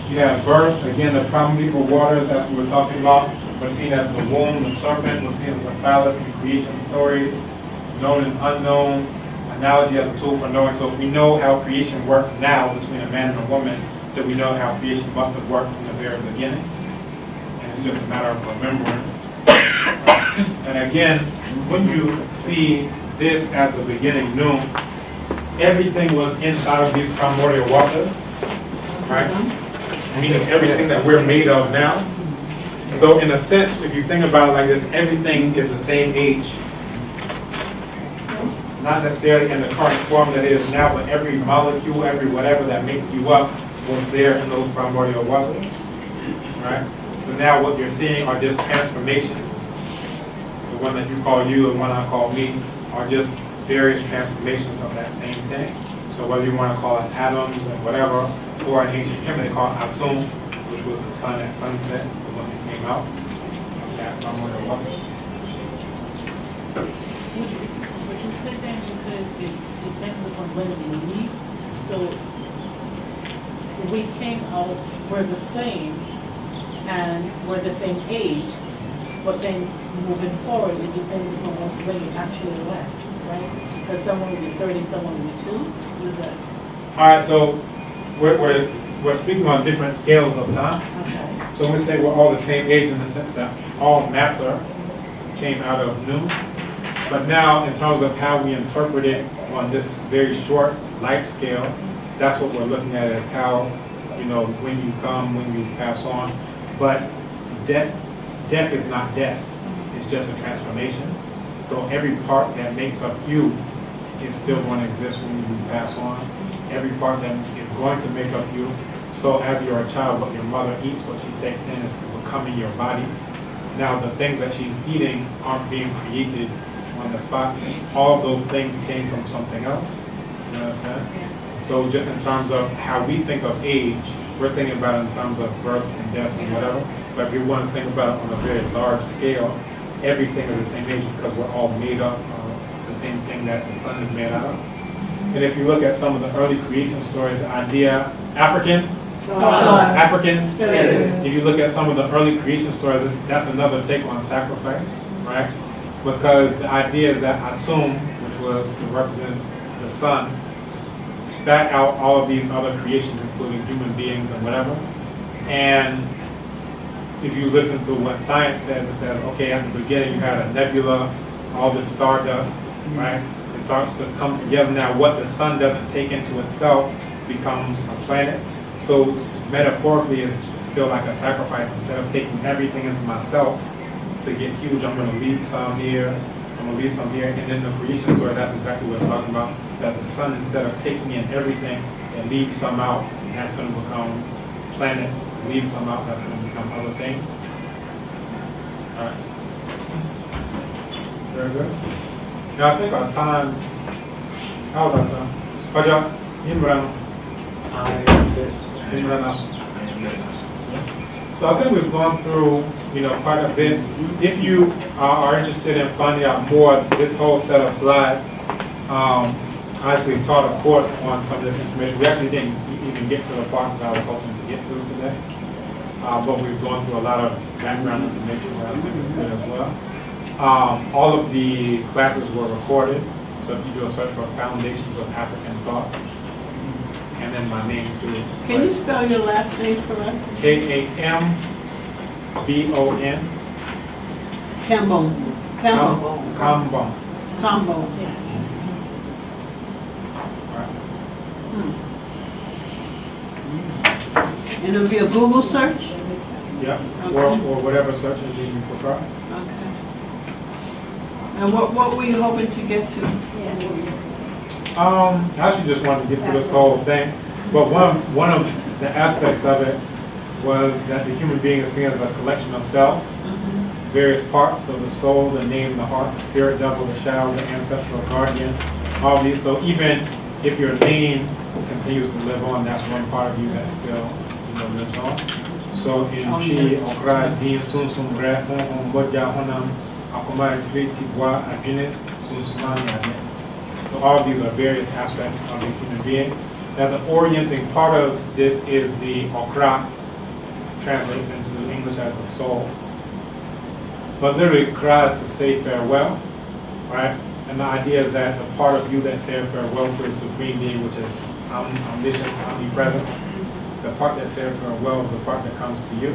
You have birth, again, the primeval waters, as we were talking about, were seen as the womb, the serpent, was seen as a phallus in creation stories, known and unknown, analogy as a tool for knowing. So if we know how creation works now between a man and a woman, then we know how creation must have worked from the very beginning. And it's just a matter of remembering. And again, when you see this as the beginning noon, everything was inside of these primordial waters, right? Meaning everything that we're made of now. So in a sense, if you think about it like this, everything is the same age. Not necessarily in the current form that it is now, but every molecule, every whatever that makes you up was there in those primordial waters, right? So now what you're seeing are just transformations. The one that you call you and one I call me are just various transformations of that same thing. So whether you want to call it atoms and whatever, or in ancient Kemet they call it Atum, which was the sun at sunset, the one that came out of that primordial water. But you said that, you said it depends upon when we meet. So we came out, we're the same, and we're the same age, but then moving forward, it depends upon when you actually left, right? Because someone will be 30, someone will be 2, is that, All right, so we're speaking on different scales of time. okay. So we say we're all the same age in the sense that all matter came out of noon. But now, in terms of how we interpret it on this very short life scale, that's what we're looking at as how, when you come, when you pass on. But death is not death. It's just a transformation. So every part that makes up you is still going to exist when you pass on. Every part that is going to make up you. So as you're a child, what your mother eats, what she takes in is becoming your body. Now the things that she's eating aren't being created on the spot. All of those things came from something else. You know what I'm saying? So just in terms of how we think of age, we're thinking about it in terms of births and deaths and whatever. But if you want to think about it on a very large scale, everything is the same age because we're all made up of the same thing that the sun is made out of. And if you look at some of the early creation stories, the idea, Africans, if you look at some of the early creation stories, that's another take on sacrifice, right? Because the idea is that Atum, which was to represent the sun, spat out all of these other creations, including human beings and whatever. And if you listen to what science says, it says, okay, at the beginning you had a nebula, all this stardust, right? It starts to come together. Now what the sun doesn't take into itself becomes a planet. So metaphorically, it's still like a sacrifice. Instead of taking everything into myself to get huge, I'm going to leave some here, I'm going to leave some here. And then the creation story, that's exactly what it's talking about. That the sun, instead of taking in everything, it leaves some out. And that's going to become planets. Leave some out, that's going to become other things. All right. Very good. Now I think our time, how about that? Kaja, Imran. So I think we've gone through, quite a bit. If you are interested in finding out more, this whole set of slides, I actually taught a course on some of this information. We actually didn't even get to the part that I was hoping to get to today, but we've gone through a lot of background information that I think is good as well. All of the classes were recorded, so if you do a search for Foundations of African Thought, and then my name too. Can you spell your last name for us? Kambon. Kambon. Kambon. Kambon. Yeah. And it'll be a Google search? Yeah, Okay. or whatever search engine you prefer. Okay. And what were you hoping to get to? I actually just wanted to get through this whole thing, but one of the aspects of it was that the human being is seen as a collection of cells, various parts of the soul, the name, the heart, the spirit, devil, the shadow, the ancestral guardian, all these. So even if your name continues to live on, that's one part of you that still lives on. So in Chi, Okra, Din, Sun Sun Bre, Hon, Bodja, Honam, Akomari, Fliti, Bois, Adjunit, Sun Sumani, Adjunit. So all of these are various aspects of the human being. Now the orienting part of this is the Okra, translates into English as the soul. But literally, Kra is to say farewell, right? And the idea is that the part of you that said farewell to the Supreme Being, which is omniscience, omnipresence, the part that said farewell is the part that comes to you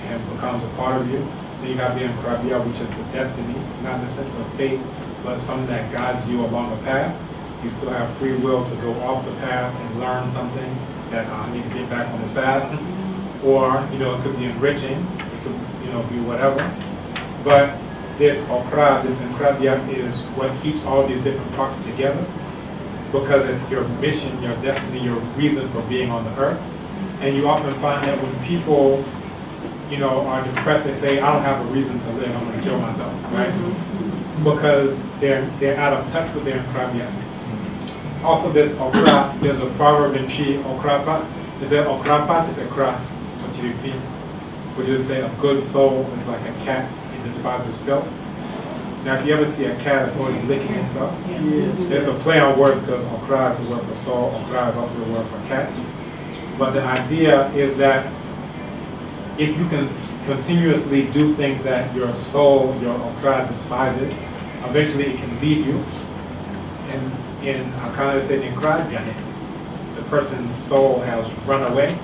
and becomes a part of you. Then you got the Nkrabia, which is the destiny, not in the sense of fate, but something that guides you along a path. You still have free will to go off the path and learn something that I need to get back on this path. Or, it could be enriching, it could, be whatever. But this Okra, this Nkrabia is what keeps all these different parts together, because it's your mission, your destiny, your reason for being on the earth. And you often find that when people, are depressed, they say, I don't have a reason to live, I'm going to kill myself, right? Because they're out of touch with their Nkrabia. Also this Okra, there's a proverb in Chi, Okrapat. They say Okrapat is a kra, which is say a good soul is like a cat, it despises filth. Now if you ever see a cat that's always licking itself, there's a play on words because Okra is a word for soul, Okra is also a word for cat. But the idea is that if you can continuously do things that your soul, your okra despises, eventually it can leave you. And in Akana said in Krajan, the person's soul has run away,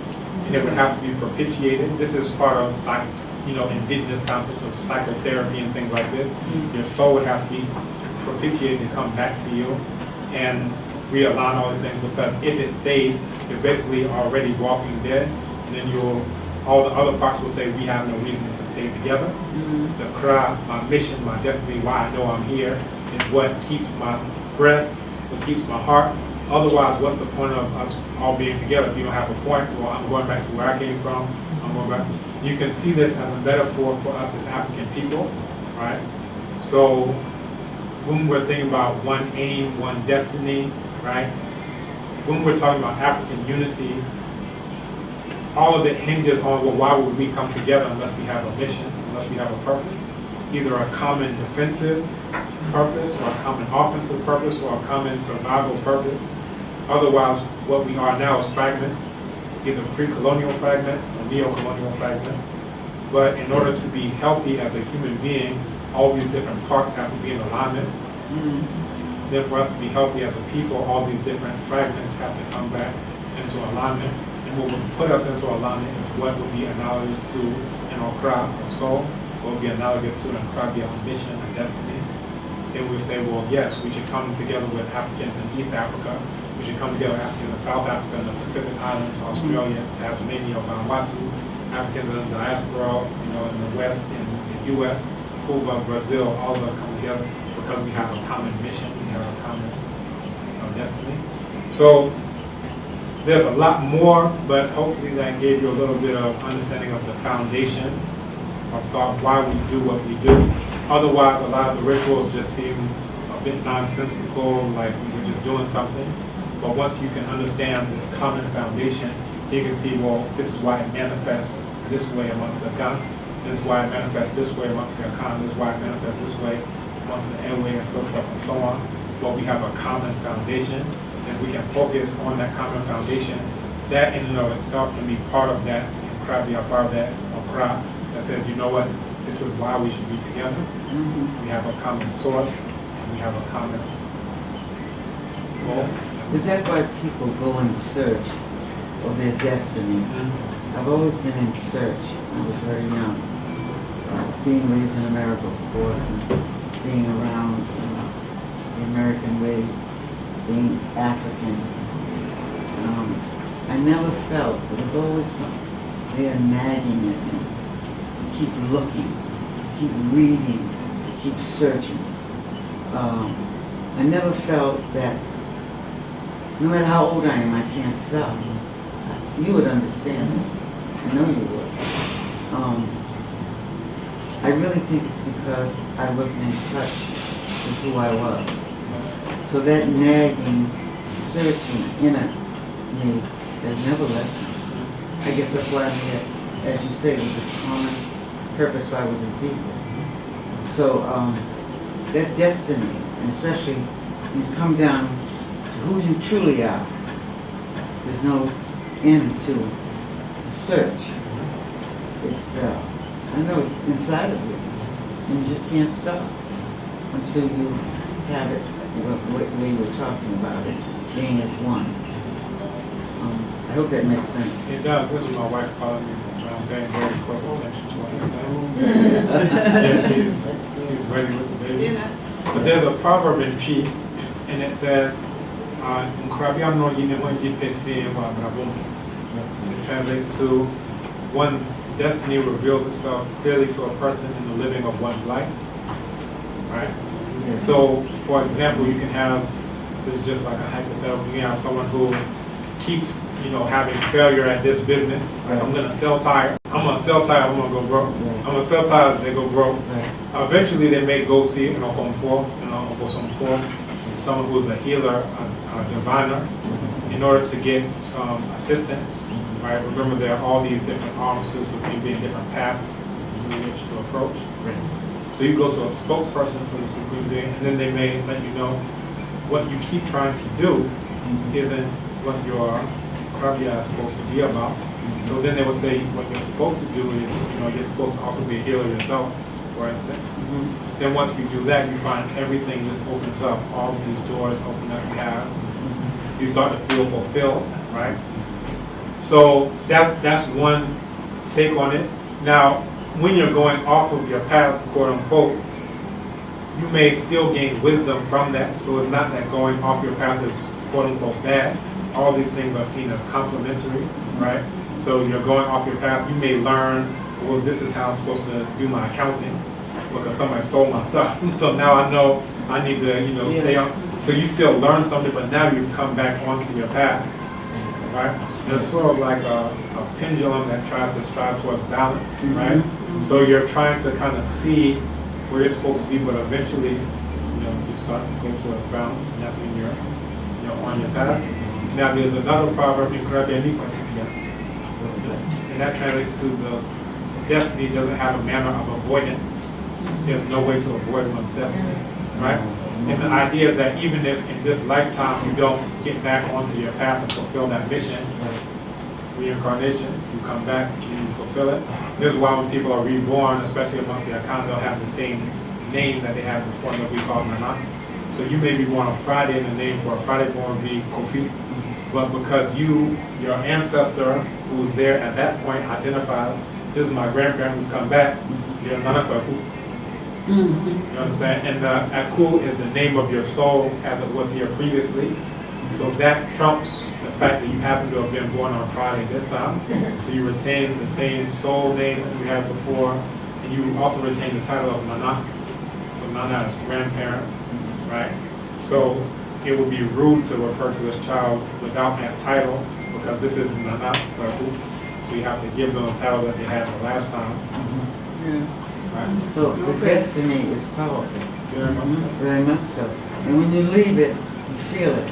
and it would have to be propitiated. This is part of indigenous concepts of psychotherapy and things like this. Your soul would have to be propitiated to come back to you and realign all these things, because if it stays, you're basically already walking dead, and then all the other parts will say, we have no reason to stay together. The Kra, my mission, my destiny, why I know I'm here, is what keeps my breath, what keeps my heart. Otherwise, what's the point of us all being together if you don't have a point? Well, I'm going back to where I came from. I'm going back. You can see this as a metaphor for us as African people, right? So when we're thinking about one aim, one destiny, right? When we're talking about African unity, all of it hinges on, well, why would we come together unless we have a mission, unless we have a purpose? Either a common defensive purpose, or a common offensive purpose, or a common survival purpose. Otherwise, what we are now is fragments, either pre-colonial fragments or neo-colonial fragments. But in order to be healthy as a human being, all these different parts have to be in alignment. Then for us to be healthy as a people, all these different fragments have to come back into alignment. And what will put us into alignment is what will be analogous to an okra, a soul, what will be analogous to an okra, a mission, a destiny. Then we'll say, well, yes, we should come together with Africans in East Africa. We should come together with Africans in South Africa, in the Pacific Islands, Australia, Tasmania, Vanuatu, Africans in the diaspora, in the West, in the U.S., Cuba, Brazil, all of us come together because we have a common mission, we have a common destiny. So there's a lot more, but hopefully that gave you a little bit of understanding of the foundation of thought, why we do what we do. Otherwise, a lot of the rituals just seem a bit nonsensical, like we were just doing something. But once you can understand this common foundation, you can see, well, this is why it manifests this way amongst the Kan. This is why it manifests this way amongst the Akan. This is why it manifests this way amongst the Ewe, and so forth and so on. But we have a common foundation, and we can focus on that common foundation. That in and of itself can be part of that, part of that okra, that says, you know what, this is why we should be together. We have a common source, and we have a common goal. Is that why people go in search of their destiny? I've always been in search. I was very young. Being raised in America, of course, and being around the American way, being African. I never felt, there was always something there nagging at me to keep looking, to keep reading, to keep searching. I never felt that no matter how old I am, I can't stop. You would understand it. I know you would. I really think it's because I wasn't in touch with who I was. So that nagging, searching inner me has never left me. I guess that's why I'm here, as you say, with this common purpose by within people. So that destiny, and especially when you come down to who you truly are, there's no end to the search. It's, I know it's inside of you, and you just can't stop until you have it, the way you were talking about it, being as one. I hope that makes sense. It does. This is my wife calling me. I'm paying very close attention to what you're saying. Yeah, she's ready with the baby. But there's a proverb in Chi, and it says, it translates to, one's destiny reveals itself clearly to a person in the living of one's life. Right? So, for example, you can have, this is just like a hypothetical, you can have someone who keeps, having failure at this business. Like, I'm gonna sell tires. I'm gonna sell tires. I'm gonna go broke. I'm gonna sell tires. They go broke. Eventually, they may go see someone who's a healer, a diviner, in order to get some assistance. Right? Remember, there are all these different arms to being different paths through which to approach. So you go to a spokesperson for the Supreme Being, and then they may let you know what you keep trying to do isn't what your Krabya is supposed to be about. So then they would say, what you're supposed to do is, you're supposed to also be a healer yourself, for instance. Then once you do that, you find everything just opens up. All of these doors open up you have. You start to feel fulfilled, right? So that's one take on it. Now, when you're going off of your path, quote unquote, you may still gain wisdom from that. So it's not that going off your path is quote unquote bad. All these things are seen as complementary, right? So you're going off your path, you may learn, well, this is how I'm supposed to do my accounting because somebody stole my stuff. So now I know I need to, stay on. So you still learn something, but now you've come back onto your path, right? And it's sort of like a pendulum that tries to strive towards balance, right? So you're trying to kind of see where you're supposed to be, but eventually, you start to go towards balance, and that's when you're on your path. Now there's another proverb in and that translates to the destiny doesn't have a manner of avoidance. There's no way to avoid one's destiny, right? And the idea is that even if in this lifetime you don't get back onto your path and fulfill that mission, reincarnation, you come back, you fulfill it. This is why when people are reborn, especially amongst the Afrikan, they'll have the same name that they had before, that we call Nana. So you may be born on Friday and the name for a Friday born would be Kofi. But because your ancestor who was there at that point identifies, this is my grandparent who's come back, you're Nana Kwaku. You understand? And Aku is the name of your soul as it was here previously. So that trumps the fact that you happen to have been born on Friday this time. So you retain the same soul name that you had before, and you also retain the title of Nana. So Nana is grandparent, right? So it would be rude to refer to this child without that title because this is Nana Kwaku. So you have to give them a title that they had the last time. Right? So the destiny is powerful. Very much so. Very much so. And when you leave it, you feel it.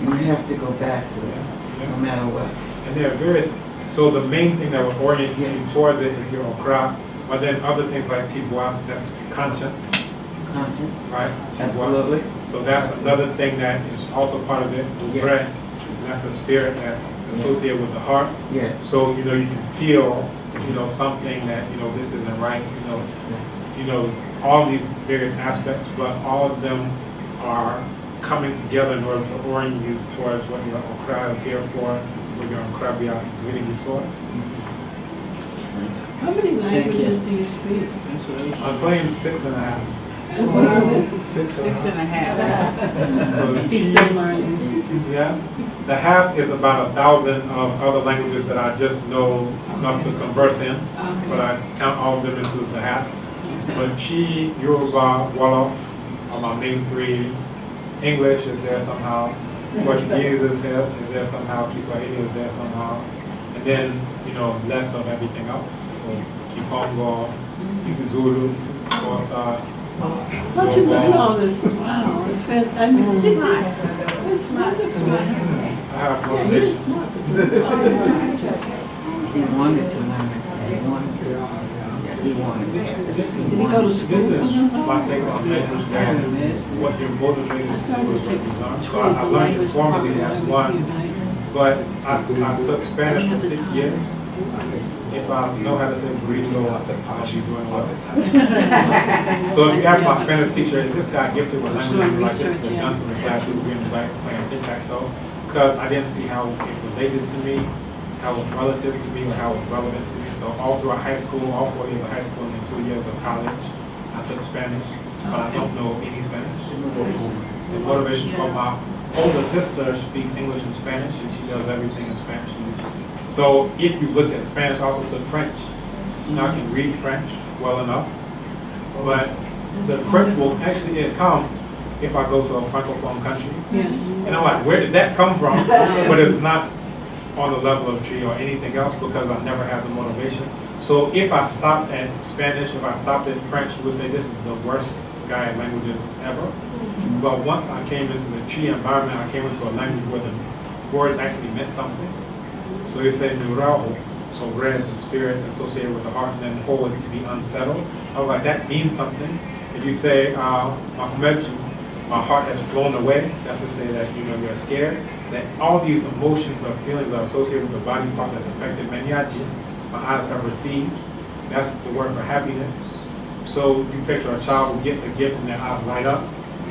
And you have to go back to it, no matter what. And there are various, so the main thing that will orient you towards it is your okra, but then other things like tibwa, that's conscience. Conscience. Right? Tibwa. Absolutely. So that's another thing that is also part of it, bread. That's a spirit that's associated with the heart. Yes. So, you can feel, something that, this isn't right, all these various aspects, but all of them are coming together in order to orient you towards what your okra is here for, what your okra be leading you toward. How many languages do you speak? I'm playing 6.5. What are they? 6.5. So He's still learning. yeah. The half is about 1,000 of other languages that I just know enough to converse in, but I count all of them into the half. But Chi, Yoruba, Wolof are my main three. English is there somehow. Portuguese is there somehow. Kiswahili is there somehow. And then, less of everything else. So Kambon, isiZulu, Kwasi. How'd you learn all this? Wow, it's been, it's smart. I have Yeah, motivation. you're smart. He wanted to learn it. He wanted to. He wanted it. Did he go to school? This is my take on language, that what you're motivated to do is what you learn. So I learned it formally as one, but I took Spanish for 6 years. If I know how to say burrito, I'll be doing well. So if you ask my Spanish teacher, is this guy gifted with language? Like this is the dunce in the class, we were being playing tic-tac-toe. Because I didn't see how it related to me, how it was relative to me, or how it was relevant to me. So all throughout high school, all 4 years of high school and then 2 years of college, I took Spanish, but I don't know any Spanish. The motivation for my older sister speaks English and Spanish, and she does everything in Spanish. So if you look at Spanish, I also took French. Now I can read French well enough, but the French will actually, it comes if I go to a Francophone country. And I'm like, where did that come from? But it's not on the level of tree or anything else because I never had the motivation. So if I stopped at Spanish, if I stopped at French, you would say this is the worst guy at languages ever. But once I came into the tree environment, I came into a language where the words actually meant something. So they say neurao, so re is the spirit associated with the heart, and then ho is to be unsettled. I was like, that means something. If you say Mahmetu, my heart has flown away. That's to say that, you know, you're scared. That all these emotions or feelings are associated with the body part that's affected. Manyaji, my eyes have received. That's the word for happiness. So you picture a child who gets a gift and their eyes light up.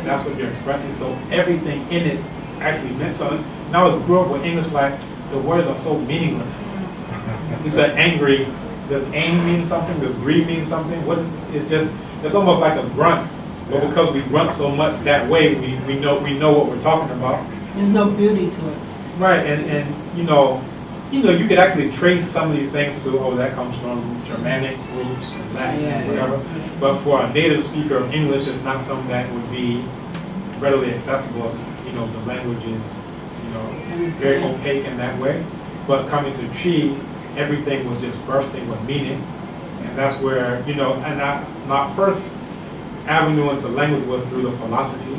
That's what you're expressing. So everything in it actually meant something. And I was grew up with English like the words are so meaningless. You said angry. Does aim mean something? Does greed mean something? What is it's just it's almost like a grunt. But because we grunt so much that way, we know what we're talking about. There's no beauty to it. Right, and you know, you could actually trace some of these things to, oh, that comes from Germanic roots and Latin and whatever. But for a native speaker of English, it's not something that would be readily accessible. As, you know, the language is, you know, very opaque in that way. But coming to Chi, everything was just bursting with meaning, and that's where, you know, and my first avenue into language was through the philosophy.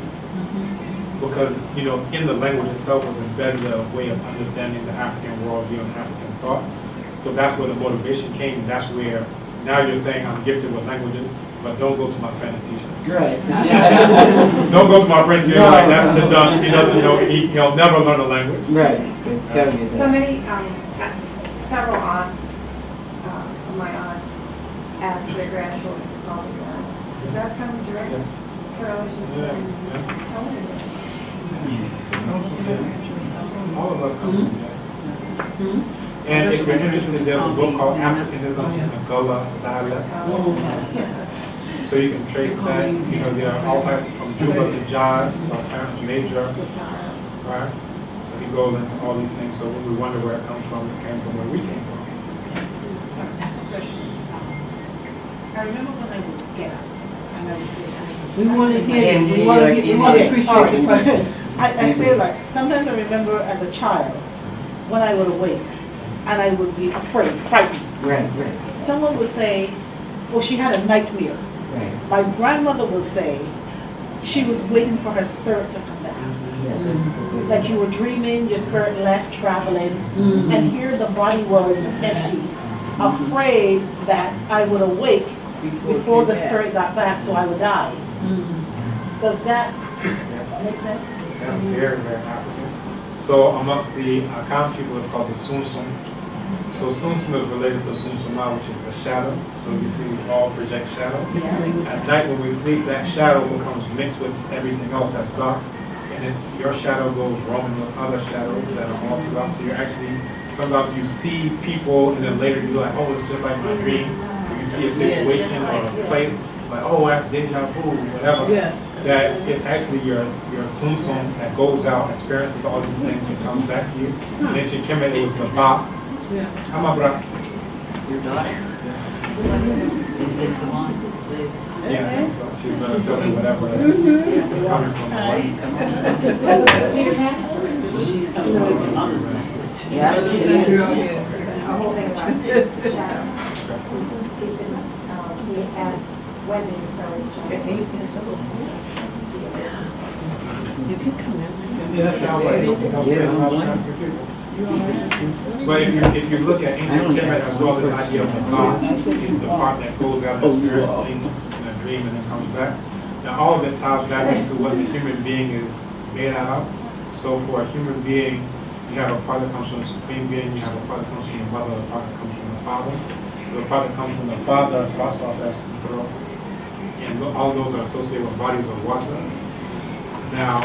Because, you know, in the language itself was embedded a way of understanding the African worldview and African thought. So that's where the motivation came. And that's where now you're saying I'm gifted with languages, but don't go to my Spanish teacher. Right. Don't go to my French teacher, like that's the dunce. He doesn't know, he'll never learn a language. Right. Tell you that. Somebody, several aunts, of my aunts, asked their grandchildren to call me God. Does that come direct correlation? Yeah. All of us come from that. And if you're interested, there's a book called Africanism in the Gullah dialect. So you can trace that. You know, there are all types from Juba to Jod, our parents major, right? So he goes into all these things. So when we wonder where it comes from, it came from where we came from. I remember when I would get up, and I would say, We want to hear you. We want to appreciate the question. I say like, sometimes I remember as a child, when I would awake, and I would be afraid, frightened. Right. Someone would say, well, she had a nightmare. Right. My grandmother would say, she was waiting for her spirit to come back. Like you were dreaming, your spirit left, traveling, and here the body was empty, afraid that I would awake before the spirit got back, so I would die. Does that make sense? That's very, very African. So amongst the Akan people, it's called the Sunsum. So Sunsum is related to Sunsuma, which is a shadow. So you see, we all project shadows. At night when we sleep, that shadow becomes mixed with everything else that's dark. And then your shadow goes roaming with other shadows that are all throughout. So you're actually, sometimes you see people, and then later you're like, oh, it's just like my dream. Or you see a situation or a place, like, oh, that's deja vu, whatever. That it's actually your Sunsum that goes out, experiences all these things, and comes back to you. And then she came in, it was the Ba. I'm a brother. Your daughter? She said, come on, say it. Yeah, so she's going to tell me whatever is coming from the light. She's coming from her mother's message. Yeah. A whole thing about shadow. He asked when did he sell his shadow? You can come in. Yeah, that sounds like something else pretty much. But if you look at ancient Kemet as well, this idea of the God is the part that goes out and experiences things in a dream and then comes back. Now all of it ties back into what the human being is made out of. So for a human being, you have a part that comes from the Supreme Being, you have a part that comes from the mother, a part that comes from the father. So the part that comes from the father starts off as the throat. And all those are associated with bodies of water. Now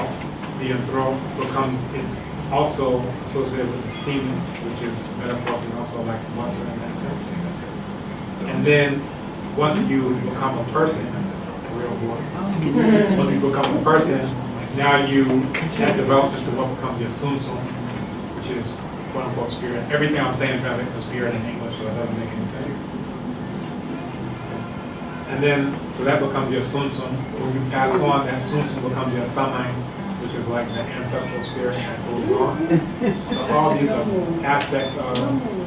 the throat becomes, it's also associated with the semen, which is metaphorically also like water in that sense. And then once you become a person, a real boy, once you become a person, now that develops into what becomes your Sunsum, which is quote unquote spirit. Everything I'm saying translates to spirit in English, so it doesn't make any sense. And then, so that becomes your Sunsum. When you pass on, that Sunsum becomes your Samai, which is like the ancestral spirit that goes on. So all these are aspects of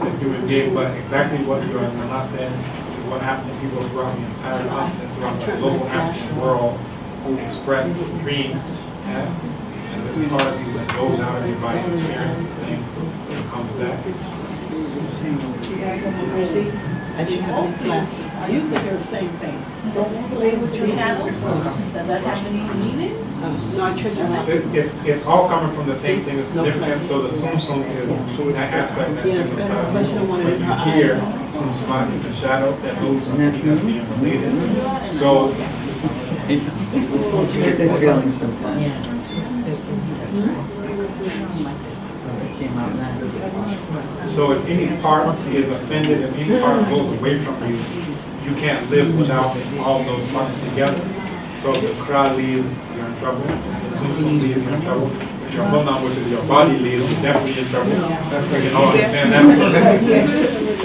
the human being, but exactly what your Nana said is what African people throughout the entire continent, throughout the global African world, who express dreams as it's part of you that goes out of your body, experiences things, and comes back. I should have these classes. I used to hear the same thing. Don't play with your shadows. Does that have any meaning? No, I tried to. It's all coming from the same thing, it's significant, so the sum sum is that aspect that Yes, is but inside. question one When in you her hear eyes. sum sum is the shadow that moves on the being related. So Don't you get that feeling sometimes? It came out nice. So if any part is offended, if any part goes away from you, you can't live without all those parts together. So if the crowd leaves, you're in trouble. If Susan leaves, you're in trouble. If your Mona, which is your body, leaves, you're definitely in trouble. We can all understand that.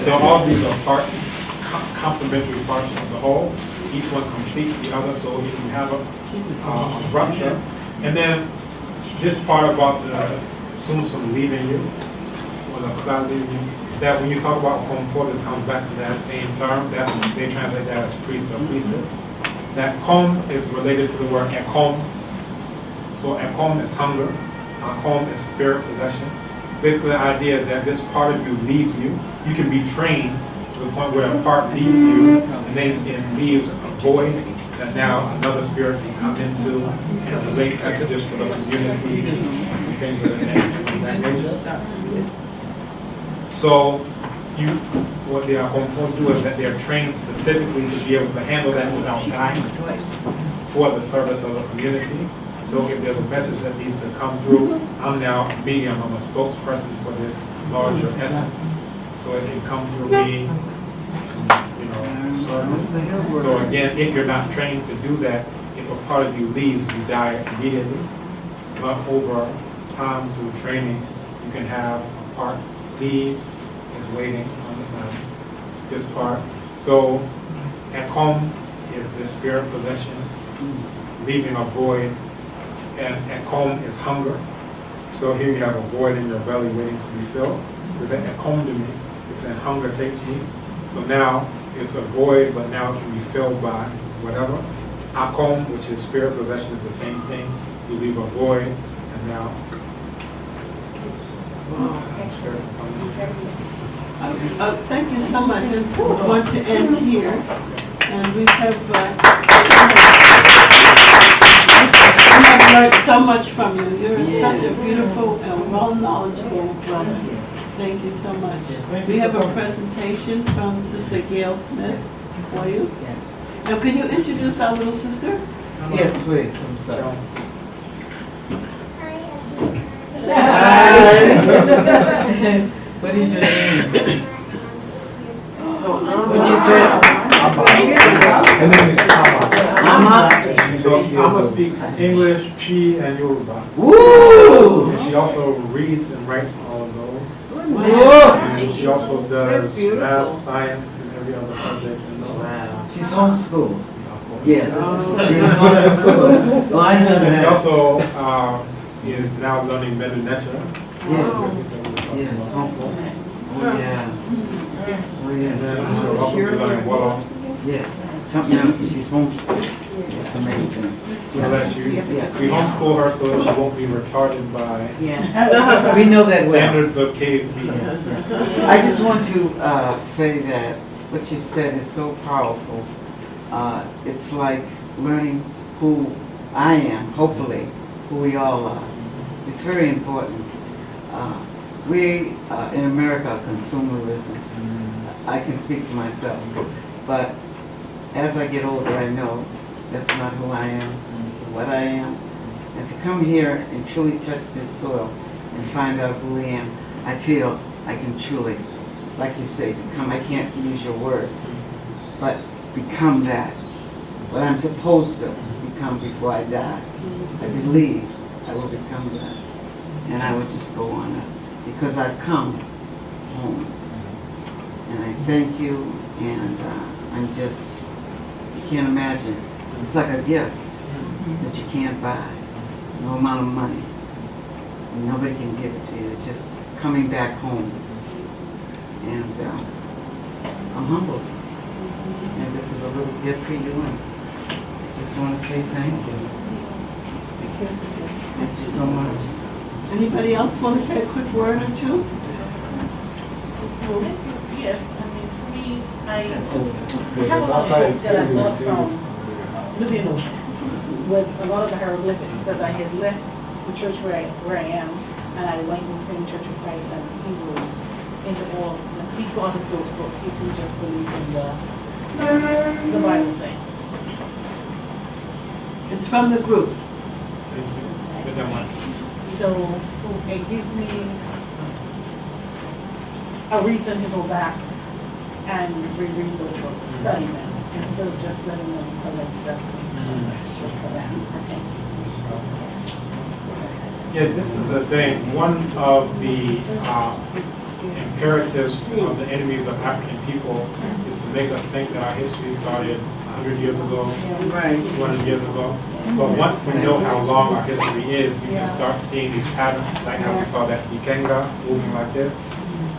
So all these are parts, complementary parts of the whole. Each one completes the other, so you can have a rupture. And then this part about the Susan leaving you, or the cloud leaving you, that when you talk about Kom, this comes back to that same term. That's what they translate that as priest or priestess. That Kom is related to the word Ekom. So Ekom is hunger. Akom is spirit possession. Basically, the idea is that this part of you leaves you. You can be trained to the point where a part leaves you, and then it leaves a void that now another spirit can come into and relate messages for the community and things of that nature. So what they are going to do is that they are trained specifically to be able to handle that without dying for the service of the community. So if there's a message that needs to come through, I'm now a medium, I'm a spokesperson for this larger essence. So it can come through me, service. So again, if you're not trained to do that, if a part of you leaves, you die immediately. But over time through training, you can have a part leave, is waiting on the side, this part. So Ekom is the spirit possession, leaving a void, and Ekom is hunger. So here you have a void in your belly waiting to be filled. It's an Ekom to me, it's an hunger takes me. So now it's a void, but now it can be filled by whatever. Akom, which is spirit possession, is the same thing. You leave a void, and now spirit comes. Thank you so much. And I want to end here. And we have learned so much from you. You're such a beautiful and well-knowledgeable brother. Thank you so much. We have a presentation from Sister Gail Smith for you. Now, can you introduce our little sister? Yes, please. I'm sorry. What is your name? What did you say? Her name is Amma. So Amma speaks English, Chi, and Yoruba. Woo! And she also reads and writes all of those. Woo! And she also does math, science, and every other subject in those. Wow. She's homeschooled. Yes. She's homeschooled. Oh, I know And she that. also is now learning Mennonite. Yes, homeschooled. Oh, yeah. Oh, And yes. then she'll also be learning Wolof. Yeah. Something else, she's homeschooled. It's the main thing. So that we homeschool her so that she won't be retarded by Yes. We know that well. standards of KP. I just want to say that what you said is so powerful. It's like learning who I am, hopefully, who we all are. It's very important. We in America are consumerism. I can speak for myself, but as I get older, I know that's not who I am, what I am. And to come here and truly touch this soil and find out who I am, I feel I can truly, like you say, become, I can't use your words, but become that. What I'm supposed to become before I die. I believe I will become that. And I will just go on up. Because I've come home. And I thank you, and I'm just, you can't imagine. It's like a gift that you can't buy. No amount of money. And nobody can give it to you. It's just coming back home. And I'm humbled. And this is a little gift for you, and I just want to say thank you. Thank you so much. Anybody else want to say a quick word or two? Yes, I mean, for me, I have a lot of books that I bought from Living with a lot of the hieroglyphics, because I had left the church where I am, and I went with him Church of Christ, and he was into all, he bought us those books. He just believed in the Bible thing. It's from the group. Good one. So it gives me a reason to go back and reread those books, study them, instead of just letting them collect dust for that. Okay. Yeah, this is the thing. One of the imperatives of the enemies of African people is to make us think that our history started 100 years ago, Right. 200 years ago. But once we know how long our history is, you can start seeing these patterns, like how we saw that Ikenga moving like this.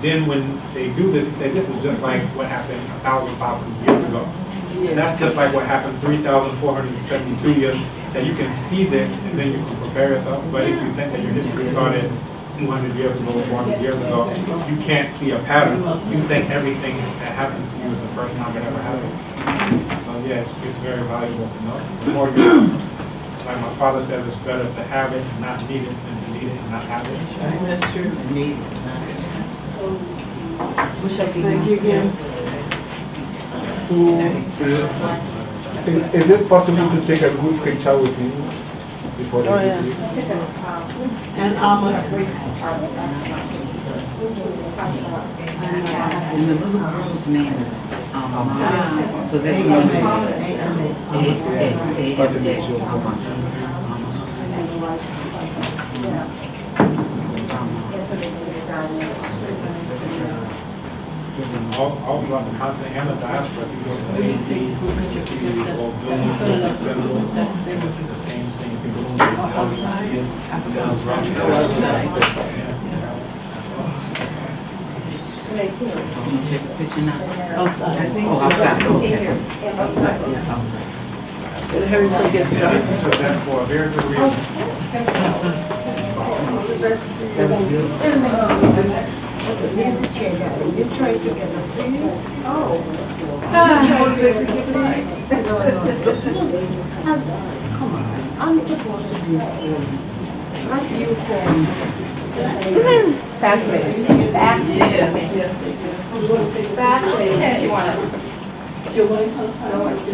Then when they do this, you say, this is just like what happened 1,500 years ago. And that's just like what happened 3,472 years, that you can see this and then you can prepare yourself. But if you think that your history started 200 years ago, 400 years ago, you can't see a pattern. You think everything that happens to you is the first time it ever happened. So yeah, it's very valuable to know. The more you know, like my father said, it's better to have it and not need it than to need it and not have it. That's true. Need it. Thank you again. So, is it possible to take a good picture with me before the video? And And the little girl's name is so that's Such a big show. All throughout the continent and the diaspora, if you go to the AZ, you see these old buildings, symbols, and this is the same thing. If you go to the AZ, you see it. take a picture now. outside. Oh, outside, okay. Outside, yeah, outside. But everything gets Yeah, done. they took that for a very good reason. That was beautiful. Leave the chair down. You try to get a please. Oh. Come on. I'm supposed to be not you Fascinating. Fascinating. Fascinating. You want it? You want it? No, it's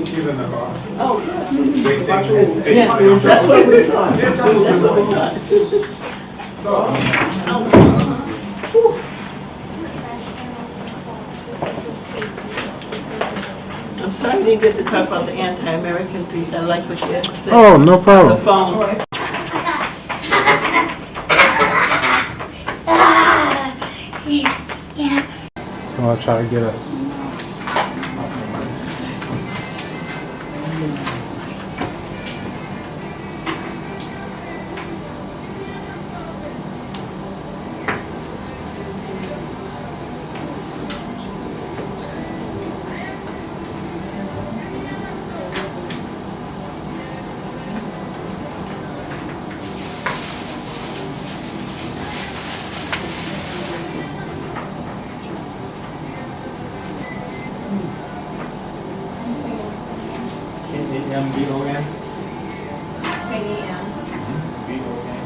She's in the car. Oh, Waiting. yeah, that's what we thought. I'm sorry I didn't get to talk about the anti-American piece. I like what you had to say. Oh, no The problem. phone. I'll try to get us. B-O-N? B-O-N.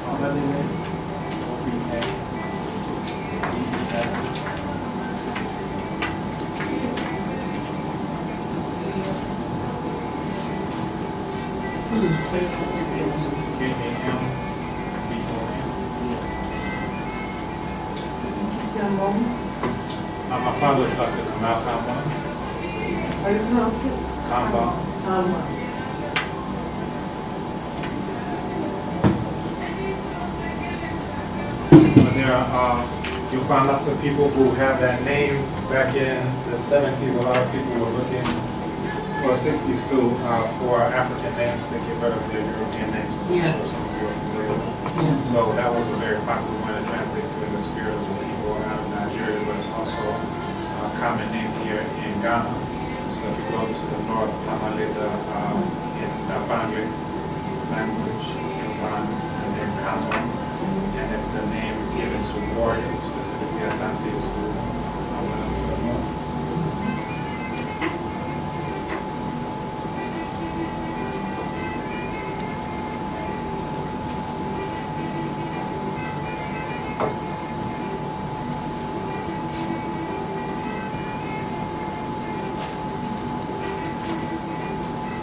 Another name? My father's Dr. Kambon. Are you pronouncing? Kambon. But there are, you'll find lots of people who have that name. Back in the 70s, a lot of people were looking, or 60s too, for African names to get rid of their European names. Yeah. So some of you are familiar with. Yeah. So that was a very popular one. It translates to the spirit of the people out of Nigeria, but it's also a common name here in Ghana. So if you go to the north, Pamaleda, in Bangui, language, you'll find the name Kambon, and it's the name given to warriors, specifically Asante's who went up to the north.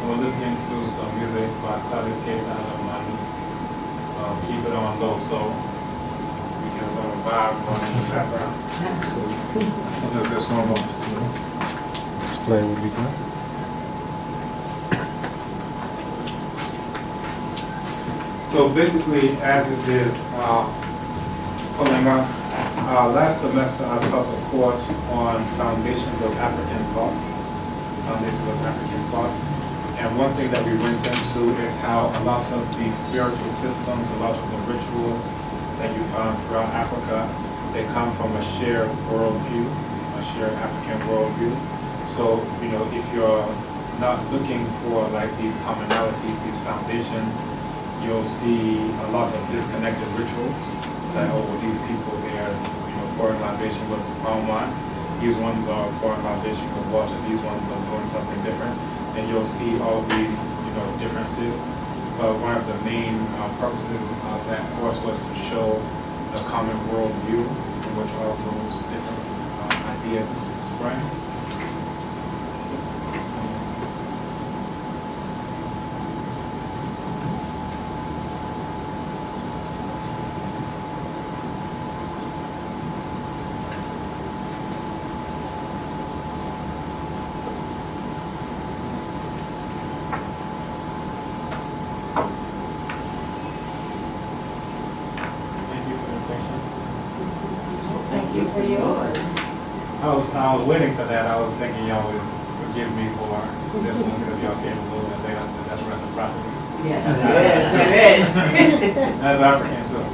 We're listening to some music by Sally Keita and Mani. So keep it on low so we get a little vibe going in the background. As soon as this one wants to display will be good. So basically, as this is pulling up, last semester I taught a course on foundations of African thought. Foundations of African thought. And one thing that we went into is how a lot of the spiritual systems, a lot of the rituals that you find throughout Africa, they come from a shared worldview, a shared African worldview. So, you know, if you're not looking for like these commonalities, these foundations, you'll see a lot of disconnected rituals that, oh, well, these people, they're, you know, pouring libation with palm wine. These ones are pouring libation with water. These ones are doing something different. And you'll see all these, you know, differences. But one of the main purposes of that course was to show the common worldview from which all those different ideas sprang. For yours. I was waiting for that. I was thinking y'all would forgive me for this one because y'all came a little bit later. That's reciprocity. Yes, it is. That's African too.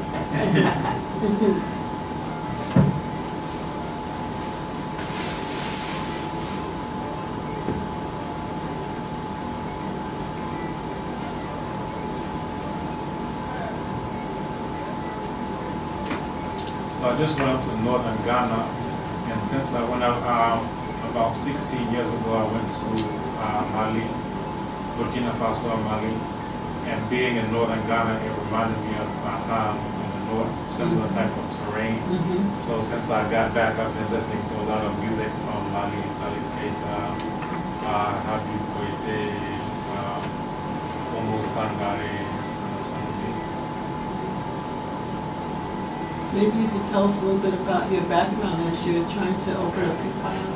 So I just went up to northern Ghana, and since I went up about 16 years ago, I went to Mali, Burkina Faso and Mali, and being in northern Ghana, it reminded me of my time in the north, similar type of terrain. So since I got back, I've been listening to a lot of music from Mali, Salif Keita, Habib Koite, Omo Sangare. Maybe you could tell us a little bit about your background as you're trying to open up your file.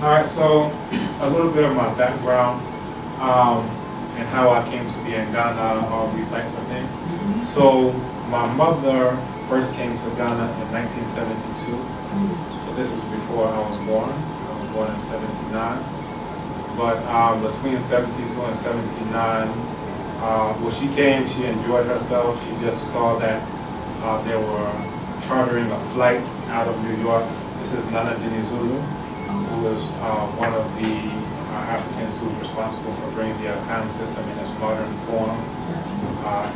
All right, so a little bit of my background and how I came to be in Ghana, all these types of things. So my mother first came to Ghana in 1972. So this is before I was born. I was born in 79. But between 72 and 79, when she came, she enjoyed herself. She just saw that there were chartering a flight out of New York. This is Nana Dinizulu, who was one of the Africans who was responsible for bringing the Afrikan system in its modern form,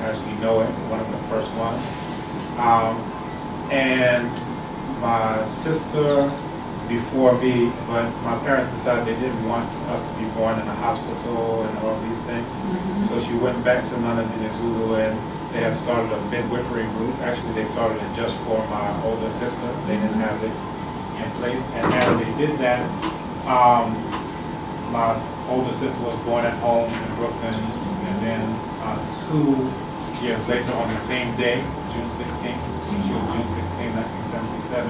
as we know it, one of the first ones. And my sister before me, but my parents decided they didn't want us to be born in a hospital and all these things. So she went back to Nana Dinizulu, and they had started a midwifery group. Actually, they started it just for my older sister. They didn't have it in place. And as they did that, my older sister was born at home in Brooklyn. And then 2 years later, on the same day, June 16th, she was June 16, 1977.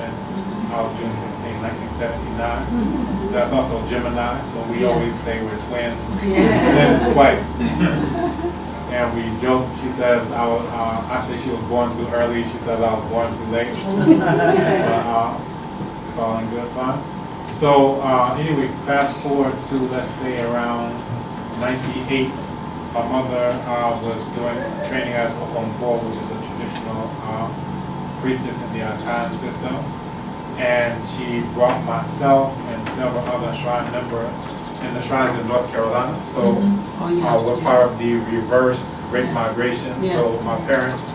I was June 16, 1979. That's also Gemini, so we always say we're twins. Twins twice. And we joke, she says, I say she was born too early, she says I was born too late. But it's all in good fun. So anyway, fast forward to, let's say, around 98, my mother was doing training as a Okomfo, which is a traditional priestess in the Afrikan system. And she brought myself and several other shrine members and the shrines in North Carolina. So Oh, yeah. we're part of the reverse Great Migration. So Yes. my parents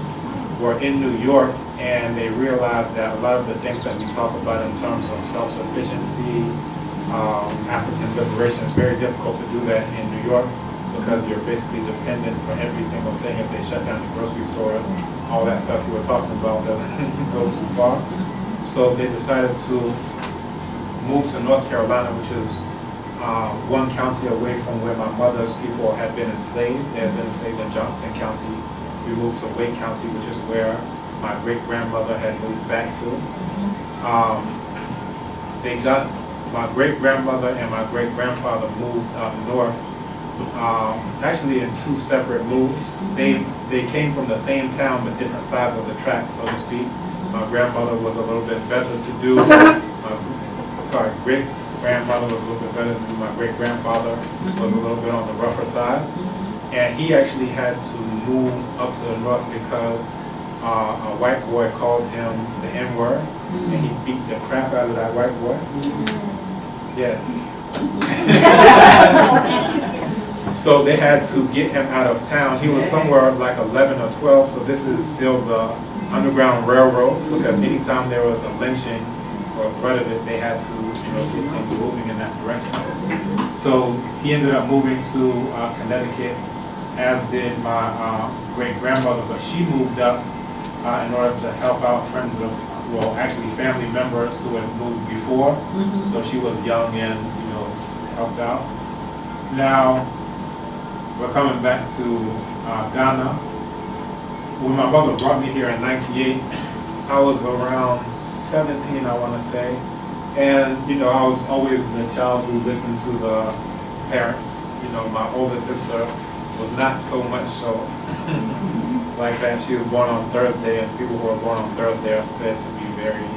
were in New York, and they realized that a lot of the things that we talk about in terms of self-sufficiency, African liberation, is very difficult to do that in New York because you're basically dependent for every single thing. If they shut down the grocery stores, all that stuff you were talking about doesn't go too far. So they decided to move to North Carolina, which is one county away from where my mother's people had been enslaved. They had been enslaved in Johnston County. We moved to Wake County, which is where my great-grandmother had moved back to. They got, my great-grandmother and my great-grandfather moved up north, actually in two separate moves. They came from the same town but different sides of the track, so to speak. My grandmother was a little bit better to do. My great-grandmother was a little bit better to do. My great-grandfather was a little bit on the rougher side. And he actually had to move up to the north because a white boy called him the N-word, and he beat the crap out of that white boy. Yes. So they had to get him out of town. He was somewhere like 11 or 12, so this is still the Underground Railroad, because anytime there was a lynching or a threat of it, they had to, get things moving in that direction. So he ended up moving to Connecticut, as did my great-grandmother, but she moved up in order to help out friends of, well, actually family members who had moved before. So she was young and, helped out. Now, we're coming back to Ghana. When my mother brought me here in '98, I was around 17, I want to say. And, I was always the child who listened to the parents. My older sister was not so much so like that. She was born on Thursday, and people who are born on Thursday are said to be very,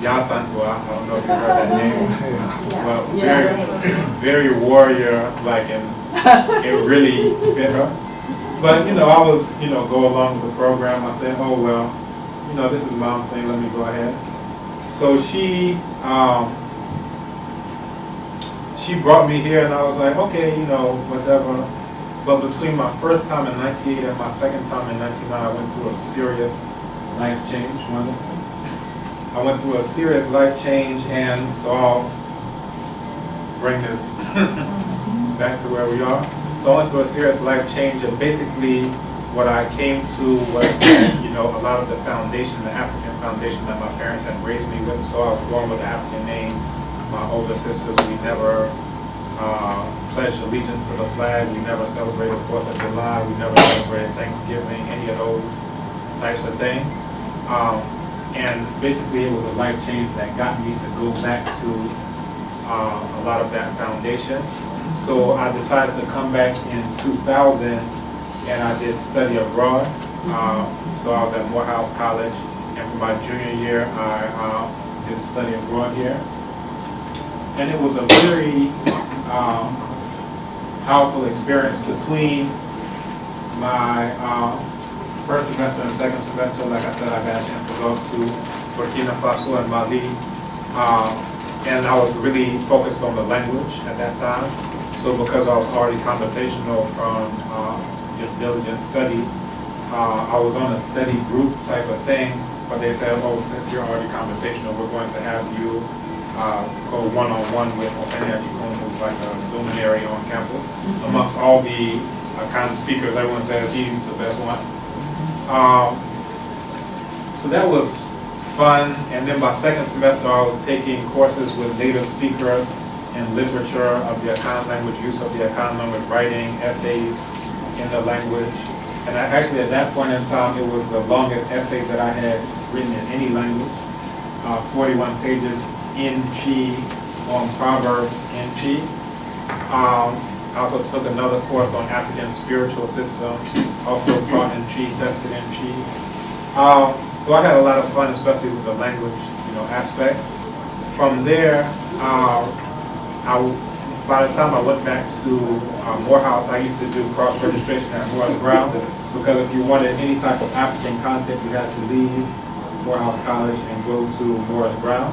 Yasantua, I don't know if you heard that name, but very warrior-like, and it really fit her. But, I was, go along with the program. I said, oh, well, this is Mom's thing, let me go ahead. So she brought me here, and I was like, okay, whatever. But between my first time in '98 and my second time in '99, I went through a serious life change. I went through a serious life change, and so I'll bring this back to where we are. So I went through a serious life change, and basically what I came to was that, a lot of the foundation, the African foundation that my parents had raised me with. So I was born with an African name. My older sisters, we never pledged allegiance to the flag. We never celebrated 4th of July. We never celebrated Thanksgiving, any of those types of things. And basically it was a life change that got me to go back to a lot of that foundation. So I decided to come back in 2000, and I did study abroad. So I was at Morehouse College, and for my junior year, I did study abroad here. And it was a very powerful experience between my first semester and second semester. Like I said, I got a chance to go to Burkina Faso and Mali. And I was really focused on the language at that time. So because I was already conversational from just diligent study, I was on a study group type of thing, but they said, oh, since you're already conversational, we're going to have you go one-on-one with Openia Chikun, who's like a luminary on campus. Amongst all the kind of speakers, everyone says he's the best one. So that was fun. And then my second semester, I was taking courses with native speakers in literature of the Akan language, use of the Akan language, writing essays in the language. And actually at that point in time, it was the longest essay that I had written in any language, 41 pages in Chi on Proverbs in Chi. I also took another course on African spiritual systems, also taught in Chi, tested in Chi. So I had a lot of fun, especially with the language, aspect. From there, by the time I went back to Morehouse, I used to do cross-registration at Morris Brown, because if you wanted any type of African content, you had to leave Morehouse College and go to Morris Brown.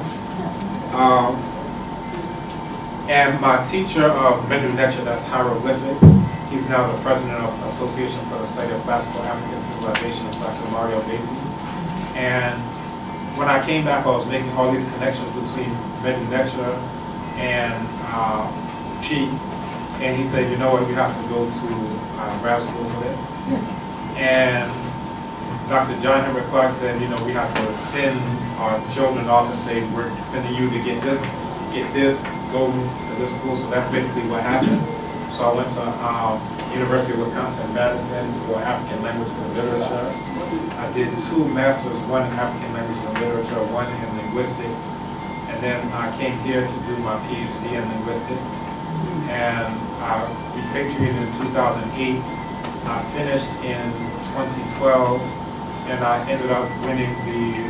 And my teacher of Mendu Necha, that's hieroglyphics, he's now the president of Association for the Study of Classical African Civilizations, Dr. Mario Beatty. And when I came back, I was making all these connections between Mendu Necha and Chi. And he said, you know what, you have to go to grad school for this. And Dr. John Henry Clark said, you know, we have to send our children off and say, we're sending you to get this, go to this school. So that's basically what happened. So I went to University of Wisconsin-Madison for African language and literature. I did 2 masters, one in African language and literature, one in linguistics. And then I came here to do my PhD in linguistics. And I repatriated in 2008. I finished in 2012, and I ended up winning the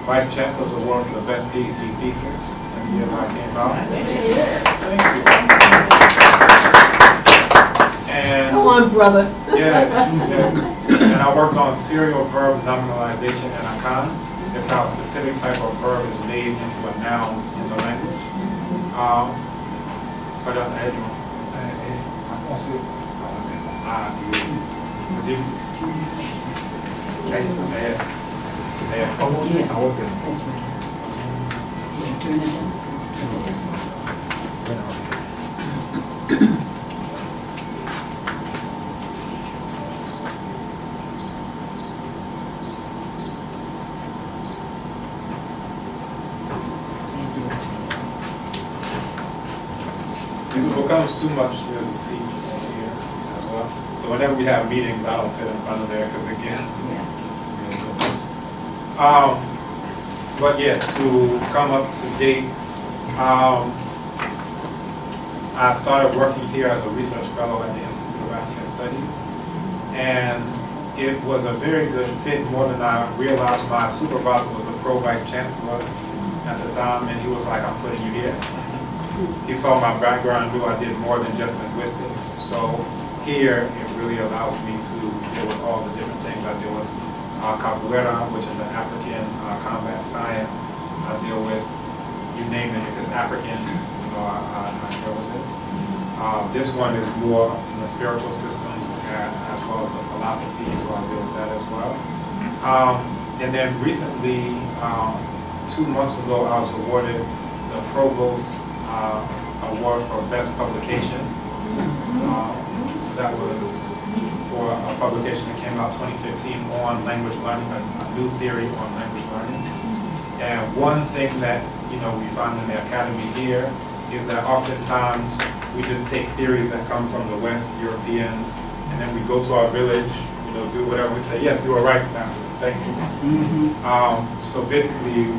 Vice Chancellor's Award for the best PhD thesis in the year that I came out. Thank you. And Come on, brother. yes. And I worked on serial verb nominalization and Akan. It's how a specific type of verb is made into a noun in the language. But almost Yeah. our game. That's right. Yeah, turn it down. If it becomes too much, there's a seat here as well. So whenever we have meetings, I don't sit in front of there because it gets. But yeah, to come up to date, I started working here as a research fellow at the Institute of African Studies, and it was a very good fit, more than I realized. My supervisor was the pro-vice chancellor at the time, and he was like, I'm putting you here. He saw my background, knew I did more than just linguistics. So here, it really allows me to deal with all the different things I deal with. Capoeira, which is the African combat science. I deal with, you name it, if it's African, you know, I deal with it. This one is more in the spiritual systems as well as the philosophy, so I deal with that as well. And then recently, 2 months ago, I was awarded the Provost Award for Best Publication. So that was for a publication that came out 2015 on language learning, a new theory on language learning. And one thing that we find in the academy here is that oftentimes we just take theories that come from the West, Europeans, and then we go to our village, do whatever we say. Yes, you are right, Master. Thank you. So basically,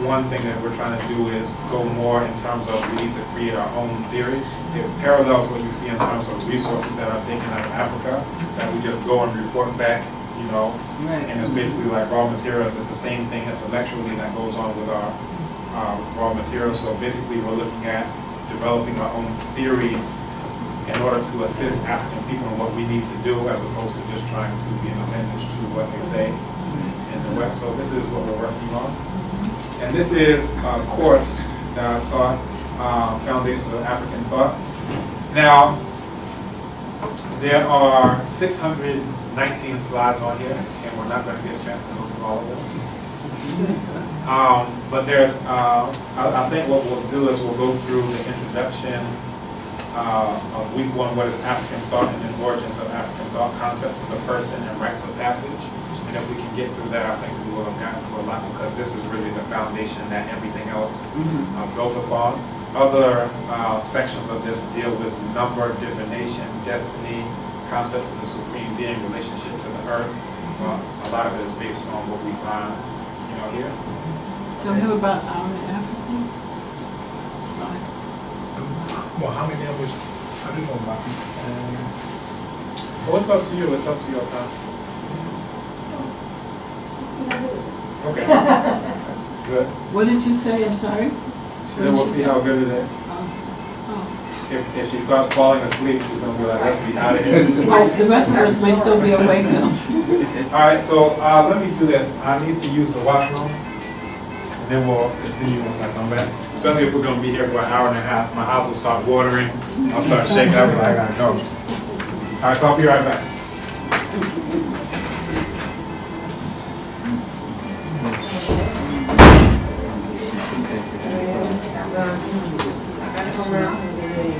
one thing that we're trying to do is go more in terms of we need to create our own theory. It parallels what you see in terms of resources that are taken out of Africa, that we just go and report back, and it's basically like raw materials. It's the same thing intellectually that goes on with our raw materials. So basically we're looking at developing our own theories in order to assist African people in what we need to do, as opposed to just trying to be an appendage to what they say in the West. So this is what we're working on. And this is a course that I taught, Foundations of African Thought. Now, there are 619 slides on here, and we're not going to get a chance to go through all of them. But there's, I think what we'll do is we'll go through the introduction of week 1, what is African thought, and then origins of African thought, concepts of the person, and rites of passage. And if we can get through that, I think we will have gotten through a lot, because this is really the foundation that everything else built upon. Other sections of this deal with number, divination, destiny, concepts of the supreme being, relationship to the earth. A lot of it is based on what we find, here. So we have about an hour and a half. Well, how many hours? I don't know about it. Well, it's up to you. It's up to your time. Okay. Good. What did you say? I'm sorry? Then we'll see how good it is. Oh. If she starts falling asleep, she's going to be like, let's be out of here. Well, the rest of us may still be awake though. All right, so let me do this. I need to use the washroom, and then we'll continue once I come back. especially if we're gonna be here for an hour and a half, my house will start watering, I'll start shaking, I'll be like, I gotta go. All right, so I'll be right back. Come around today.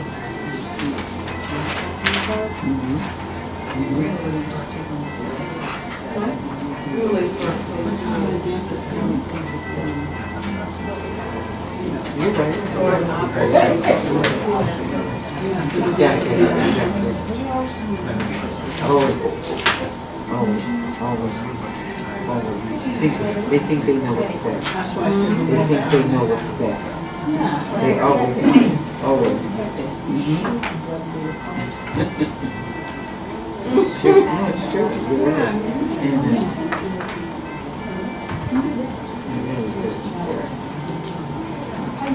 Really first. You're right. Exactly. Always. They think they know what's best. That's why I said. They think they know what's best. They always. It's true. No, it's true. You're right. And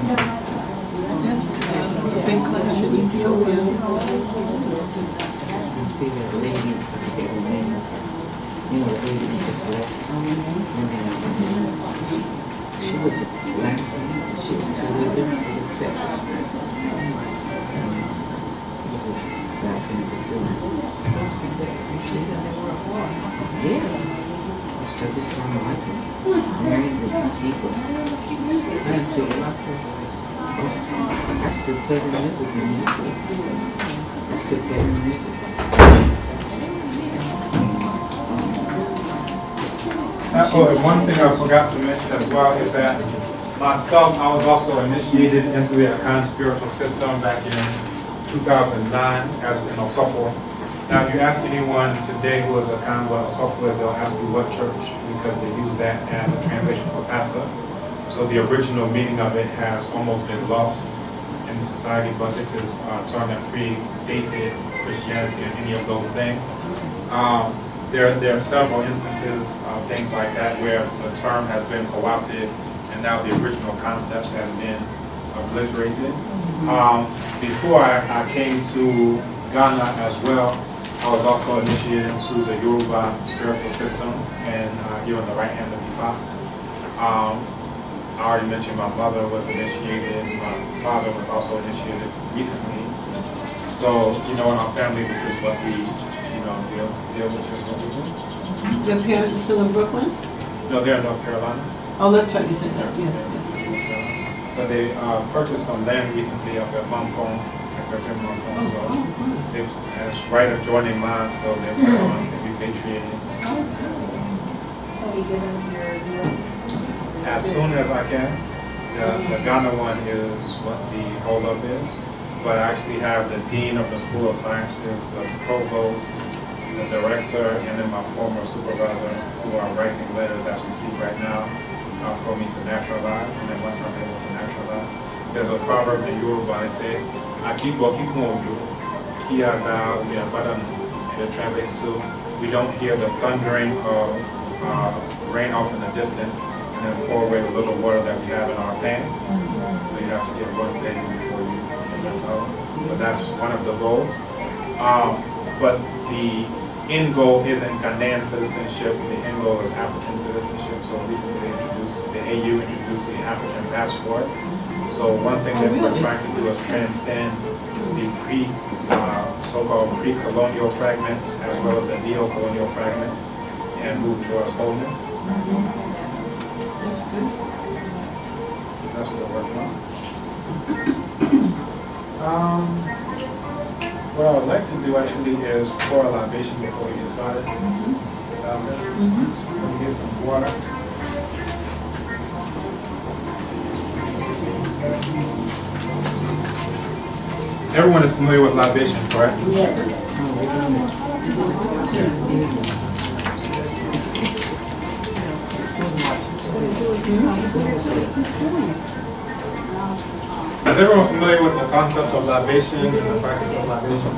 It was a big clash in Ethiopia. you see that lady, her name, you know, the lady who was black. She was a black lady. She was totally different. Yes. Studied from Michael. Married with people. I still play the music in YouTube. I still play the music. Oh, and one thing I forgot to mention as well is that myself, I was also initiated into the Afrikan spiritual system back in 2009 as an Osofo. Now, if you ask anyone today who is a Kambon Osofo, they'll ask you what church, because they use that as a translation for pastor. So the original meaning of it has almost been lost in society, but this is a term that predated Christianity and any of those things. There are several instances of things like that where the term has been co-opted and now the original concept has been obliterated. Before I came to Ghana as well, I was also initiated into the Yoruba spiritual system, and here on the right hand of Ifa. I already mentioned my mother was initiated, my father was also initiated recently. So, you know, in our family, this is what we, you know, deal with what we do. Your parents are still in Brooklyn? No, they're in North Carolina. Oh, that's right, you said that, yes. But they purchased some land recently up at Moncton, so it's right adjoining mine, so they're going to be repatriated. So you give them your US? As soon as I can. The Ghana one is what the holdup is, but I actually have the Dean of the School of Sciences, the Provost, the Director, and then my former supervisor who are writing letters as we speak right now for me to naturalize, and then once I'm able to naturalize. There's a proverb in Yoruba, they say, Akibo Kikunju, Kia Now, and it translates to, we don't hear the thundering of rain off in the distance, and then pour away the little water that we have in our pan. So you have to get one thing before you know. But that's one of the goals. But the end goal isn't Ghanaian citizenship, the end goal is African citizenship. So recently they introduced, the AU introduced the African passport. So one thing that we're trying to do is transcend the so-called pre-colonial fragments as well as the neo-colonial fragments and move towards wholeness. That's what we're working on. What I would like to do actually is pour a libation before we get started. Let me get some water. Everyone is familiar with libation, correct? Yes. Is everyone familiar with the concept of libation and the practice of libation?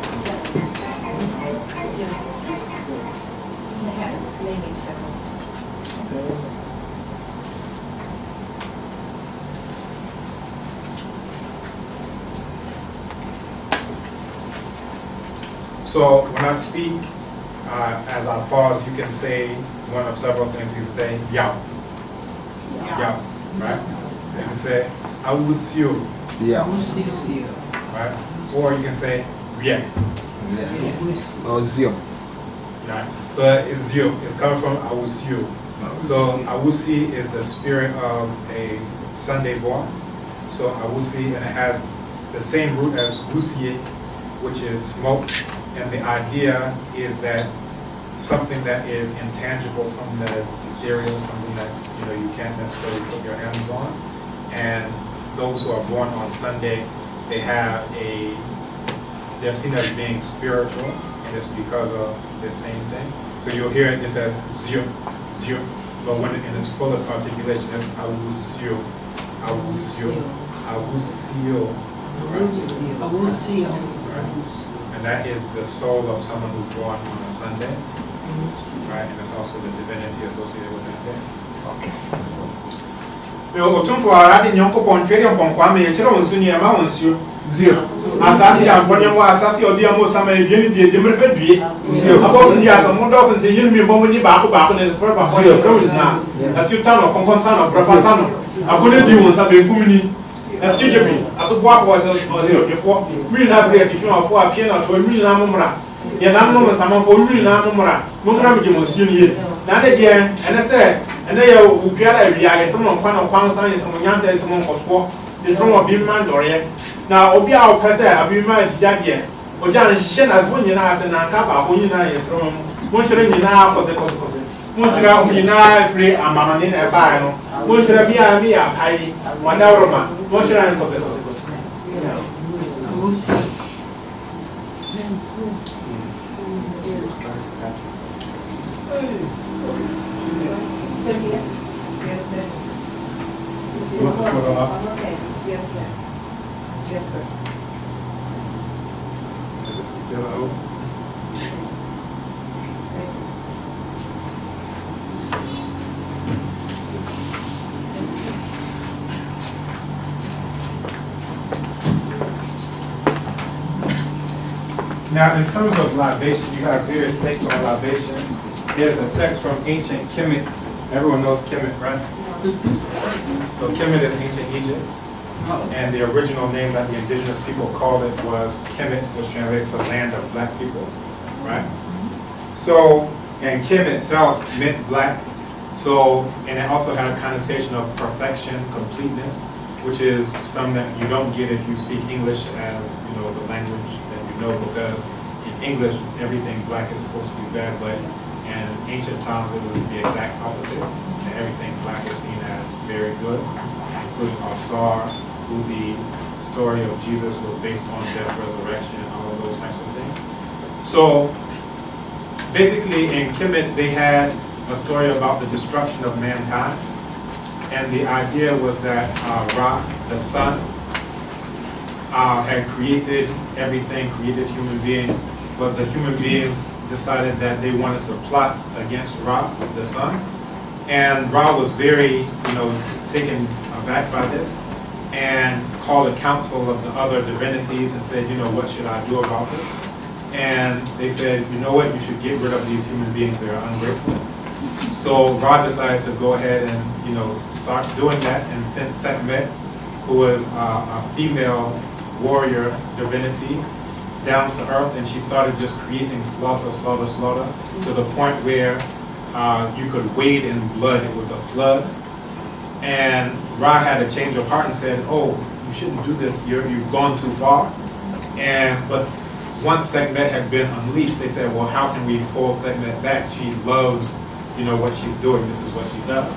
So when I speak, as I pause, you can say one of several things. You can say, "Yao." Yao, right? You can say, awusio, Yeah. right? Or you can say yeah. Yeah. Or Zio. Right. So it's zio. It's coming from awusio. So awusi is the spirit of a Sunday born. So awusi, and it has the same root as wusie, which is smoke. And the idea is that something that is intangible, something that is ethereal, something that you can't necessarily put your hands on. And those who are born on Sunday, they're seen as being spiritual, and it's because of the same thing. So you'll hear it just as zio, zio, but when in its fullest articulation, it's awusio, awusio, awusio. Right? And that is the soul of someone who's born on a Sunday, right? And it's also the divinity associated with that day. Okay. Otumfo arade nyonko pontwede mponkwa me yechira wonsu ni ama wonsu Zio. asasi ambonye mo asasi odi amo sama edie ni die mrefe due abo ndi asamo do so nte yin mi bo ni ba ko ne for ba ko na as you turn on konkon turn on proper turn akone di won sa be fumini as you jebi aso bo akwa so zio defo mi na free edition of for apia na to mi na momra ye na no sama fo mi na momra mi je mo su ni na de die ene se ene ye ukriara ewia ye so mo kwa na kwan san ye so mo nyansa ye so mo nkoso ye so mo bi man dore na obi a opese abi man jijage o jan hye na zo nyina ase na nka ba ho nyina ye so mo hire nyina akose mo hire ho nyina free amama ne na ba no mo hire bia mi ya kai wanda roma mo hire nkose Yes, sir. Is this still open? Now, in terms of libation, you have various takes on libation. There's a text from ancient Kemet. Everyone knows Kemet, right? So Kemet is ancient Egypt. And the original name that the indigenous people called it was Kemet, which translates to land of black people, right? So, and Kim itself meant black. So, and it also had a connotation of perfection, completeness, which is something that you don't get if you speak English as, the language that you know, because in English, everything black is supposed to be bad, but in ancient times, it was the exact opposite. And everything black is seen as very good, including Asar, who the story of Jesus was based on, death, resurrection, and all of those types of things. So basically in Kemet, they had a story about the destruction of mankind. And the idea was that Ra, the sun, had created everything, created human beings, but the human beings decided that they wanted to plot against Ra, the sun. And Ra was very, taken aback by this, and called a council of the other divinities and said, what should I do about this? And they said, you know what, you should get rid of these human beings that are ungrateful. So Ra decided to go ahead and, start doing that, and sent Sekhmet, who was a female warrior divinity, down to earth, and she started just creating slaughter, to the point where you could wade in blood. It was a flood. And Ra had a change of heart and said, oh, you shouldn't do this, you've gone too far. But once Sekhmet had been unleashed, they said, well, how can we pull Sekhmet back? She loves, what she's doing, this is what she does.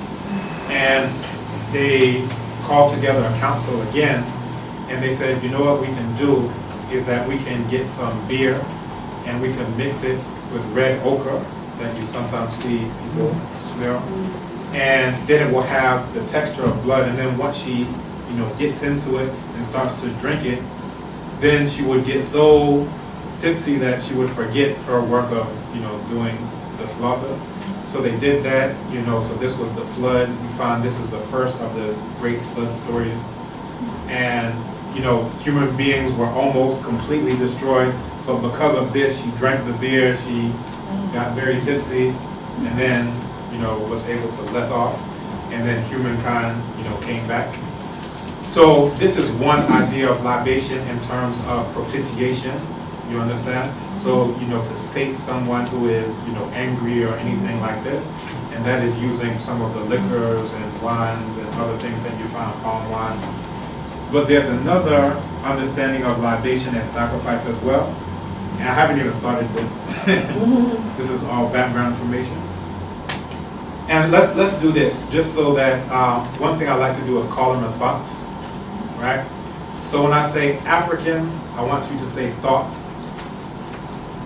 And they called together a council again, and they said, what we can do is that we can get some beer, and we can mix it with red ochre that you sometimes see people smell. And then it will have the texture of blood. And then once she, gets into it and starts to drink it, then she would get so tipsy that she would forget her work of, doing the slaughter. So they did that, so this was the flood. You find this is the first of the great flood stories. And, human beings were almost completely destroyed. But because of this, she drank the beer, she got very tipsy, and then, was able to let off, and then humankind, came back. So this is one idea of libation in terms of propitiation. You understand? So, to sate someone who is, angry or anything like this. And that is using some of the liquors and wines and other things that you find, palm wine. But there's another understanding of libation and sacrifice as well. And I haven't even started this. This is all background information. And let's do this, just so that one thing I like to do is call and response, right? So when I say African, I want you to say thought.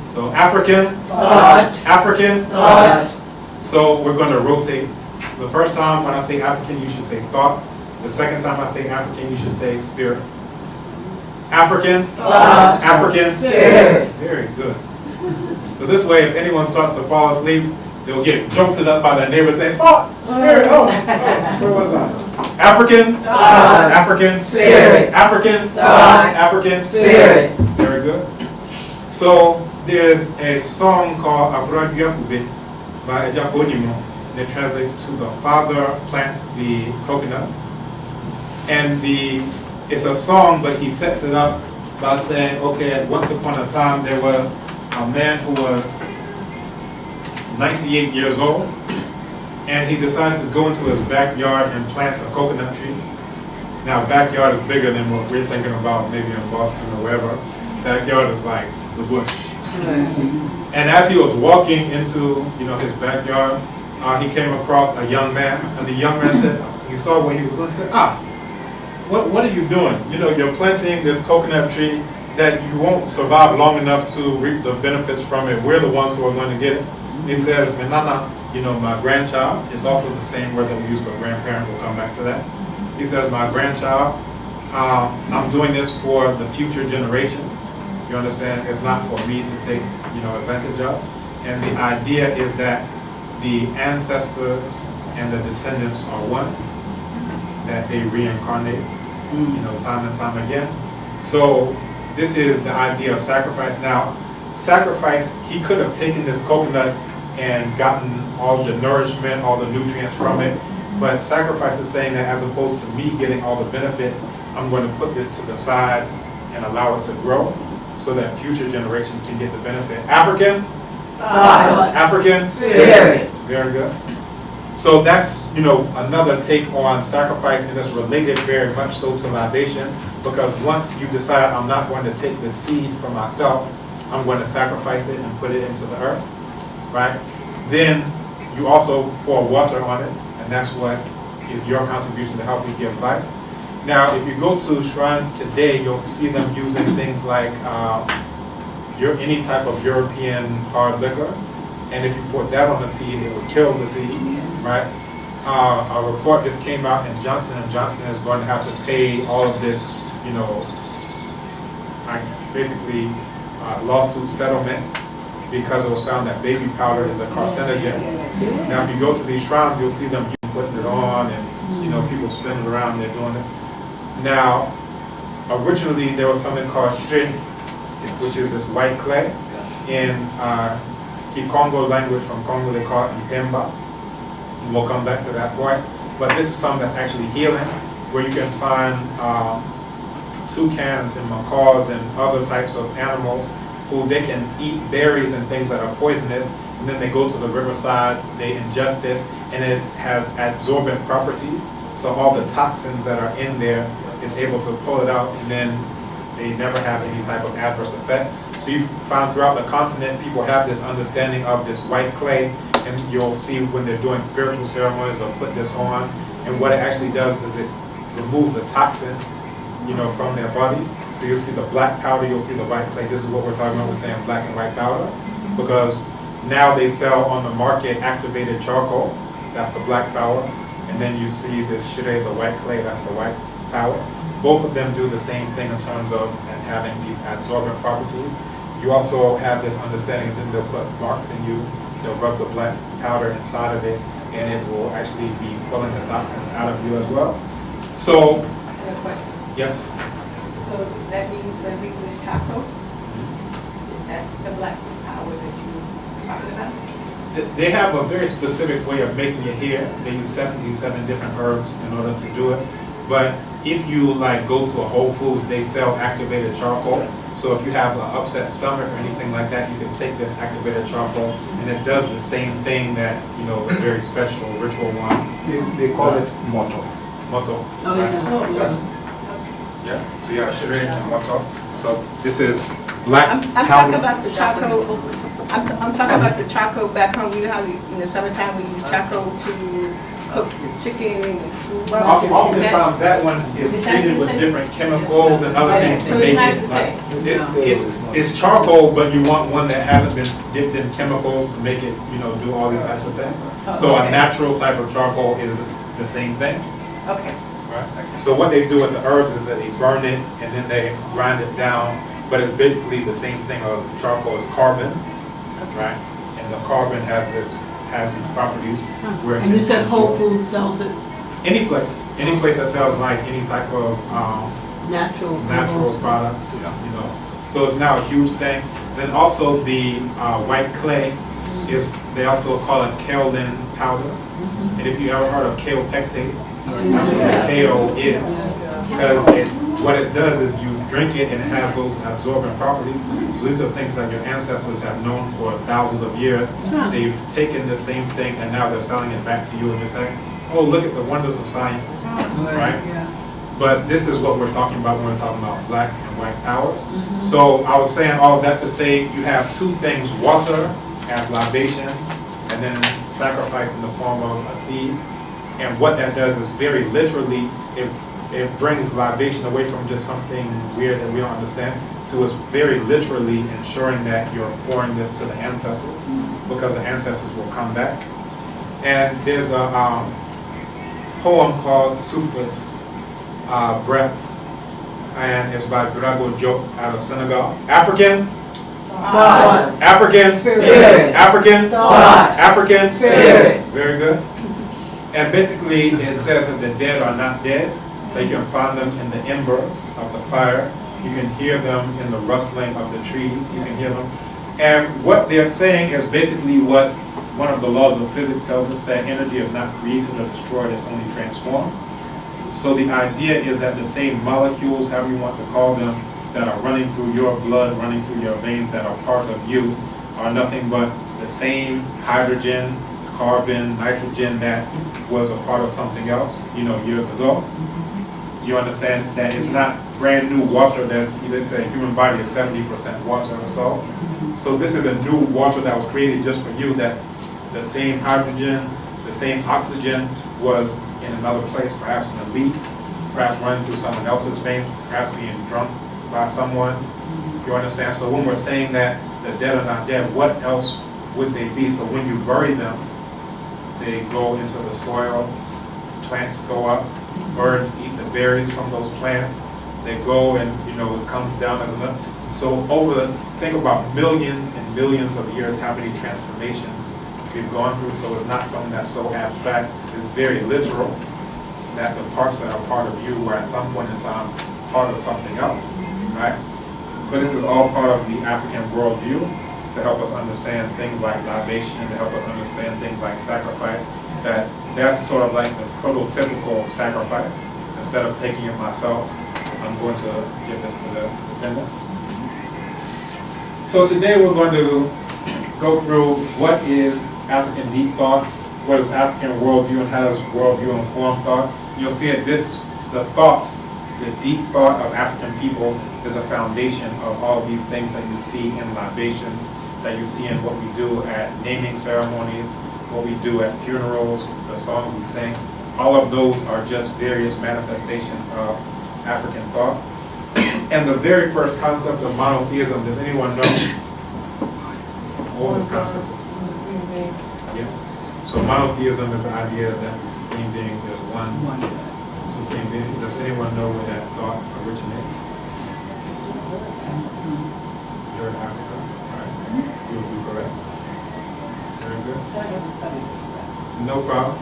So African, Thought. African, Thought. So we're going to rotate. The first time when I say African, you should say thought. The second time I say African, you should say spirit. African, Thought. African, Spirit. Very good. So this way, if anyone starts to fall asleep, they'll get jolted up by their neighbors saying, thought, spirit, oh, where was I? African, Thought. African, Spirit. African, Thought. African, Spirit. Very good. So there's a song called Abra Yakube by Ejaponimo, and it translates to the father plants the coconut. And it's a song, but he sets it up by saying, okay, once upon a time there was a man who was 98 years old, and he decided to go into his backyard and plant a coconut tree. Now, backyard is bigger than what we're thinking about, maybe in Boston or wherever. Backyard is like the bush. And as he was walking into, his backyard, he came across a young man, and the young man said, he saw what he was doing, he said, what are you doing? You're planting this coconut tree that you won't survive long enough to reap the benefits from it. We're the ones who are going to get it. He says, Menana, my grandchild, it's also the same word that we use for grandparent, we'll come back to that. He says, my grandchild, I'm doing this for the future generations. You understand? It's not for me to take, advantage of. And the idea is that the ancestors and the descendants are one, that they reincarnate, time and time again. So this is the idea of sacrifice. Now, sacrifice, he could have taken this coconut and gotten all the nourishment, all the nutrients from it, but sacrifice is saying that as opposed to me getting all the benefits, I'm going to put this to the side and allow it to grow so that future generations can get the benefit. African? African? Spirit. Very good. So that's, another take on sacrifice, and it's related very much so to libation, because once you decide I'm not going to take the seed for myself, I'm going to sacrifice it and put it into the earth, right? Then you also pour water on it, and that's what is your contribution to help you give life. Now, if you go to shrines today, you'll see them using things like any type of European hard liquor. And if you put that on the seed, it would kill the seed, right? A report just came out, and Johnson & Johnson is going to have to pay all of this, basically lawsuit settlements, because it was found that baby powder is a carcinogen. Now, if you go to these shrines, you'll see them putting it on, and people spinning around, they're doing it. Now, originally there was something called shri, which is this white clay. In Kikongo language from Congo, they call it Mpemba. We'll come back to that point. But this is something that's actually healing, where you can find toucans and macaws and other types of animals who they can eat berries and things that are poisonous, and then they go to the riverside, they ingest this, and it has adsorbent properties. So all the toxins that are in there is able to pull it out, and then they never have any type of adverse effect. So you find throughout the continent, people have this understanding of this white clay, and you'll see when they're doing spiritual ceremonies, they'll put this on, and what it actually does is it removes the toxins, from their body. So you'll see the black powder, you'll see the white clay. This is what we're talking about, we're saying black and white powder, because now they sell on the market activated charcoal, that's the black powder, and then you see the shire, the white clay, that's the white powder. Both of them do the same thing in terms of having these adsorbent properties. You also have this understanding, and then they'll put marks in you, they'll rub the black powder inside of it, and it will actually be pulling the toxins out of you as well. So, I have a question. yes? So that means when we use taco, that's the black power that you're talking about? They have a very specific way of making it here. They use 77 different herbs in order to do it. But if you like go to a Whole Foods, they sell activated charcoal. So if you have an upset stomach or anything like that, you can take this activated charcoal, and it does the same thing that, you know, a very special ritual one. They call it moto. Moto. Oh, yeah. Yeah. So you have sugar and moto. So this is black I'm talking powder. about the charcoal, I'm talking about the charcoal back home. You know how in the summertime we use charcoal to cook chicken and food. Oftentimes that one is treated with different chemicals and other things to So make it's not it. the Like, same? it's charcoal, but you want one that hasn't been dipped in chemicals to make it, you know, do all these types of things. So a natural type of charcoal is the same thing. Okay. Right. So what they do with the herbs is that they burn it and then they grind it down, but it's basically the same thing. Charcoal is carbon, right? And the carbon has these properties. Where it And you can said Whole absorb. Foods sells it Any place that sells like any type of natural products, you know. So it's now a huge thing. Then also the white clay they also call it kaolin powder. And if you ever heard of kale pectate, that's what the kale is. Because what it does is you drink it and it has those absorbent properties. So these are things that your ancestors have known for thousands of years. They've taken the same thing and now they're selling it back to you and you're saying, oh, look at the wonders of science, right? But this is what we're talking about when we're talking about black and white powers. So I was saying all of that to say you have two things, water as libation and then sacrifice in the form of a seed. And what that does is very literally, it brings libation away from just something weird that we don't understand to us very literally ensuring that you're pouring this to the ancestors because the ancestors will come back. And there's a poem called Sufis Breaths, and it's by Drago Diop out of Senegal. African? Thought. African? Spirit. African? Thought. African? Spirit. Very good. And basically it says that the dead are not dead. They can find them in the embers of the fire. You can hear them in the rustling of the trees. You can hear them. And what they're saying is basically what one of the laws of physics tells us, that energy is not created or destroyed, it's only transformed. So the idea is that the same molecules, however you want to call them, that are running through your blood, running through your veins, that are part of you, are nothing but the same hydrogen, carbon, nitrogen that was a part of something else, you know, years ago. You understand that it's not brand new water. Let's say human body is 70% water or so. So this is a new water that was created just for you, that the same hydrogen, the same oxygen was in another place, perhaps in a leaf, perhaps running through someone else's veins, perhaps being drunk by someone. You understand? So when we're saying that the dead are not dead, what else would they be? So when you bury them, they go into the soil, plants go up, birds eat the berries from those plants, they go and, you know, it comes down as another. So think about millions and millions of years, how many transformations we've gone through. So it's not something that's so abstract, it's very literal, that the parts that are part of you were at some point in time part of something else, right? But this is all part of the African worldview to help us understand things like libation, to help us understand things like sacrifice, that's sort of like the prototypical sacrifice. Instead of taking it myself, I'm going to give this to the descendants. So today we're going to go through what is African deep thought, what is African worldview, and how does worldview inform thought. You'll see that the deep thought of African people is a foundation of all these things that you see in libations, that you see in what we do at naming ceremonies, what we do at funerals, the songs we sing. All of those are just various manifestations of African thought. And the very first concept of monotheism, does anyone know what this concept? Yes. So monotheism is the idea that the supreme being, there's one supreme being. Does anyone know where that thought originates? You're in Africa, right? You would be correct. Very good. No problem.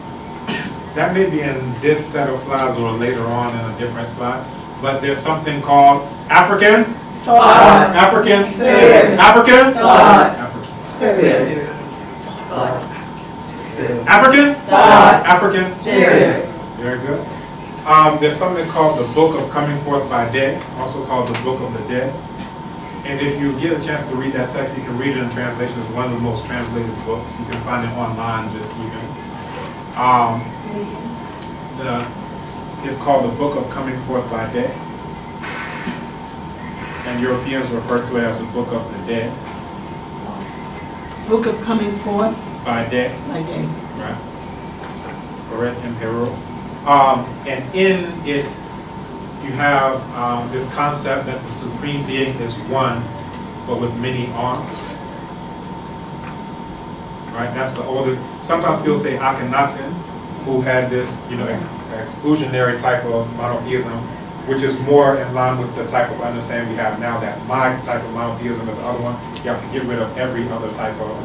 That may be in this set of slides or later on in a different slide. But there's something called African thought. African spirit. African thought. African spirit. African thought. African spirit. Very good. There's something called the Book of Coming Forth by Day, also called the Book of the Dead. And if you get a chance to read that text, you can read it in translation. It's one of the most translated books. You can find it online just even. It's called the Book of Coming Forth by Day. And Europeans refer to it as the Book of the Dead. Book of Coming Forth By Day. by Day. Right. Correct in Peru. And in it, you have this concept that the Supreme Being is one, but with many arms. Right? That's the oldest. Sometimes people say Akhenaten, who had this, exclusionary type of monotheism, which is more in line with the type of understanding we have now, that my type of monotheism is the other one. You have to get rid of every other type of,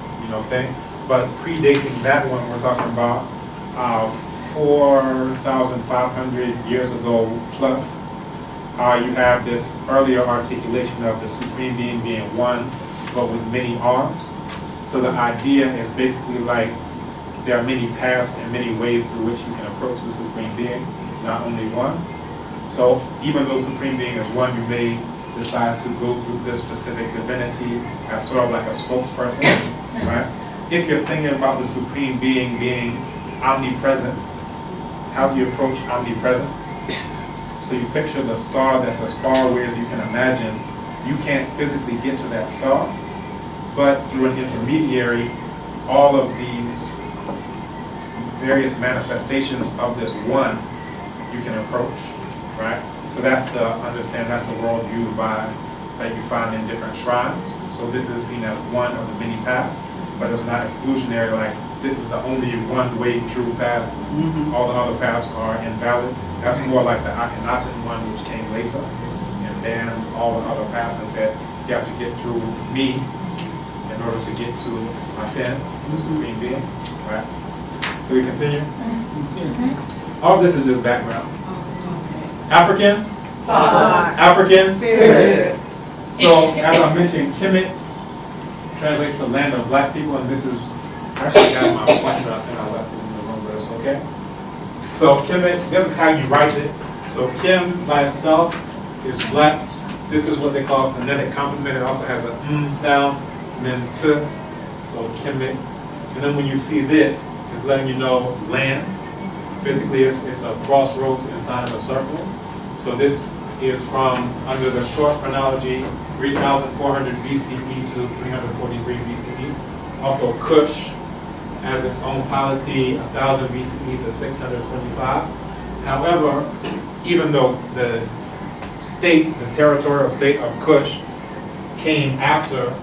thing. But predating that one, we're talking about 4,500 years ago plus. You have this earlier articulation of the Supreme Being being one, but with many arms. So the idea is basically like there are many paths and many ways through which you can approach the Supreme Being, not only one. So even though Supreme Being is one, you may decide to go through this specific divinity as sort of like a spokesperson, right? If you're thinking about the Supreme Being being omnipresent, how do you approach omnipresence? So you picture the star that's as far away as you can imagine. You can't physically get to that star, but through an intermediary, all of these various manifestations of this one you can approach, right? So that's the worldview that you find in different shrines. So this is seen as one of the many paths, but it's not exclusionary, like this is the only one way true path. All the other paths are invalid. That's more like the Akhenaten one, which came later and banned all the other paths and said you have to get through me in order to get to Aten, the Supreme Being, right? So we continue. All of this is just background. African? African? Spirit. So as I mentioned, Kemet translates to land of black people, and this is actually got my pointer. I think I left it in the room, but it's okay. So Kemet, this is how you write it. So Kim by itself is black. This is what they call phonetic complement. It also has a sound, and then t. So Kemet. And then when you see this, it's letting you know land. Basically, it's a crossroads inside of a circle. So this is from under the short chronology, 3,400 BCE to 343 BCE. Also Kush has its own polity, 1,000 BCE to 625. However, even though the territorial state of Kush came after,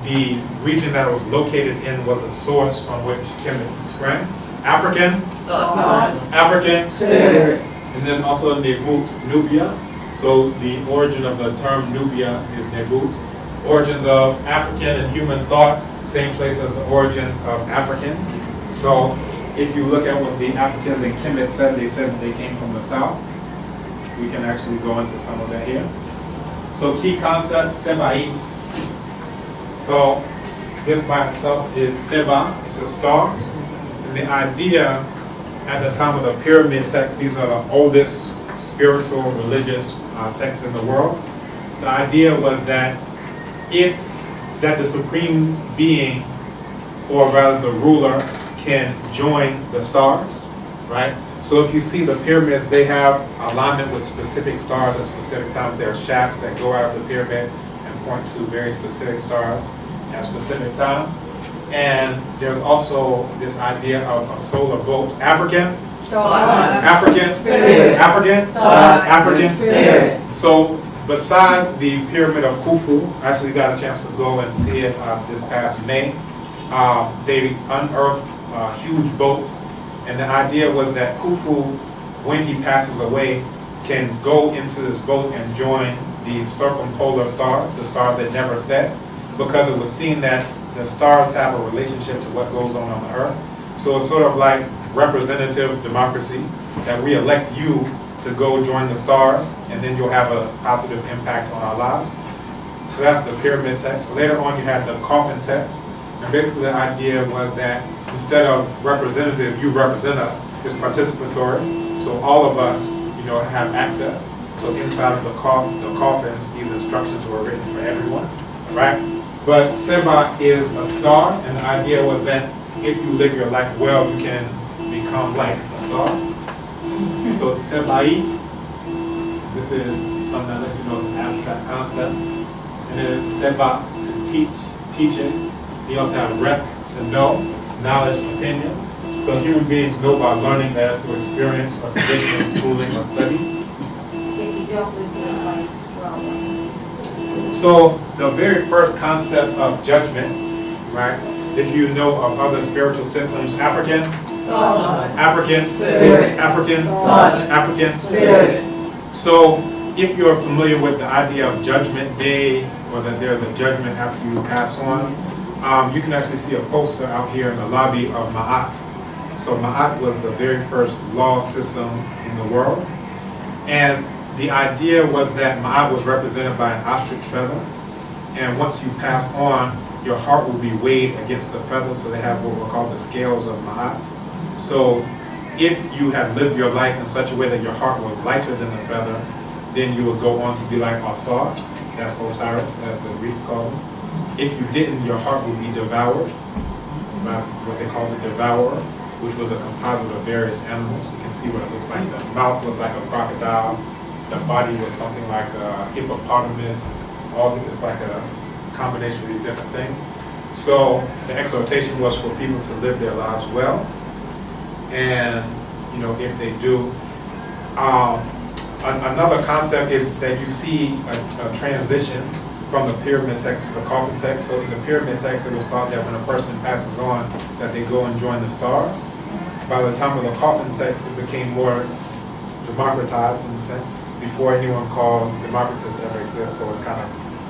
the region that it was located in was a source from which Kemet sprang. African, African, Spirit. And then also Nebut, Nubia. So the origin of the term Nubia is Nebut. Origins of African and human thought, same place as the origins of Africans. So if you look at what the Africans in Kemet said that they came from the south. We can actually go into some of that here. So key concepts, Seba'it. So this by itself is Seba, it's a star. And the idea at the time of the pyramid texts, these are the oldest spiritual, religious texts in the world. The idea was that the supreme being, or rather the ruler, can join the stars, right? So if you see the pyramids, they have alignment with specific stars at specific times. There are shafts that go out of the pyramid and point to very specific stars at specific times. And there's also this idea of a solar boat. African? African? Spirit. African? African? Spirit. So beside the pyramid of Khufu, I actually got a chance to go and see it this past May. They unearthed a huge boat, and the idea was that Khufu, when he passes away, can go into this boat and join these circumpolar stars, the stars that never set, because it was seen that the stars have a relationship to what goes on the earth. So it's sort of like representative democracy, that we elect you to go join the stars, and then you'll have a positive impact on our lives. So that's the pyramid text. Later on, you had the coffin text, and basically the idea was that instead of representative, you represent us. It's participatory. So all of us, have access. So inside of the coffins, these instructions were written for everyone, right? But Seba is a star, and the idea was that if you live your life well, you can become like a star. So Sebait, this is something that lets you know it's an abstract concept. And then it's Seba, to teach, teaching. You also have Rep, to know, knowledge, opinion. So human beings know by learning that through experience or conditioning, schooling, or study. If you don't live your life well. So the very first concept of judgment, right? If you know of other spiritual systems, African, African, Spirit. African, Thought. African, Spirit. So if you're familiar with the idea of judgment day, or that there's a judgment after you pass on, you can actually see a poster out here in the lobby of Ma'at. So Ma'at was the very first law system in the world. And the idea was that Ma'at was represented by an ostrich feather. And once you pass on, your heart will be weighed against the feather. So they have what were called the scales of Ma'at. So if you had lived your life in such a way that your heart was lighter than the feather, then you would go on to be like Asar. That's Osiris, as the Greeks call him. If you didn't, your heart would be devoured by what they call the devourer, which was a composite of various animals. You can see what it looks like. The mouth was like a crocodile. The body was something like a hippopotamus. It's like a combination of these different things. So the exhortation was for people to live their lives well. And, if they do, another concept is that you see a transition from the pyramid text to the coffin text. So in the pyramid text, it was thought that when a person passes on, that they go and join the stars. By the time of the coffin text, it became more democratized in a sense. Before anyone called Democritus ever exists, so it's kind of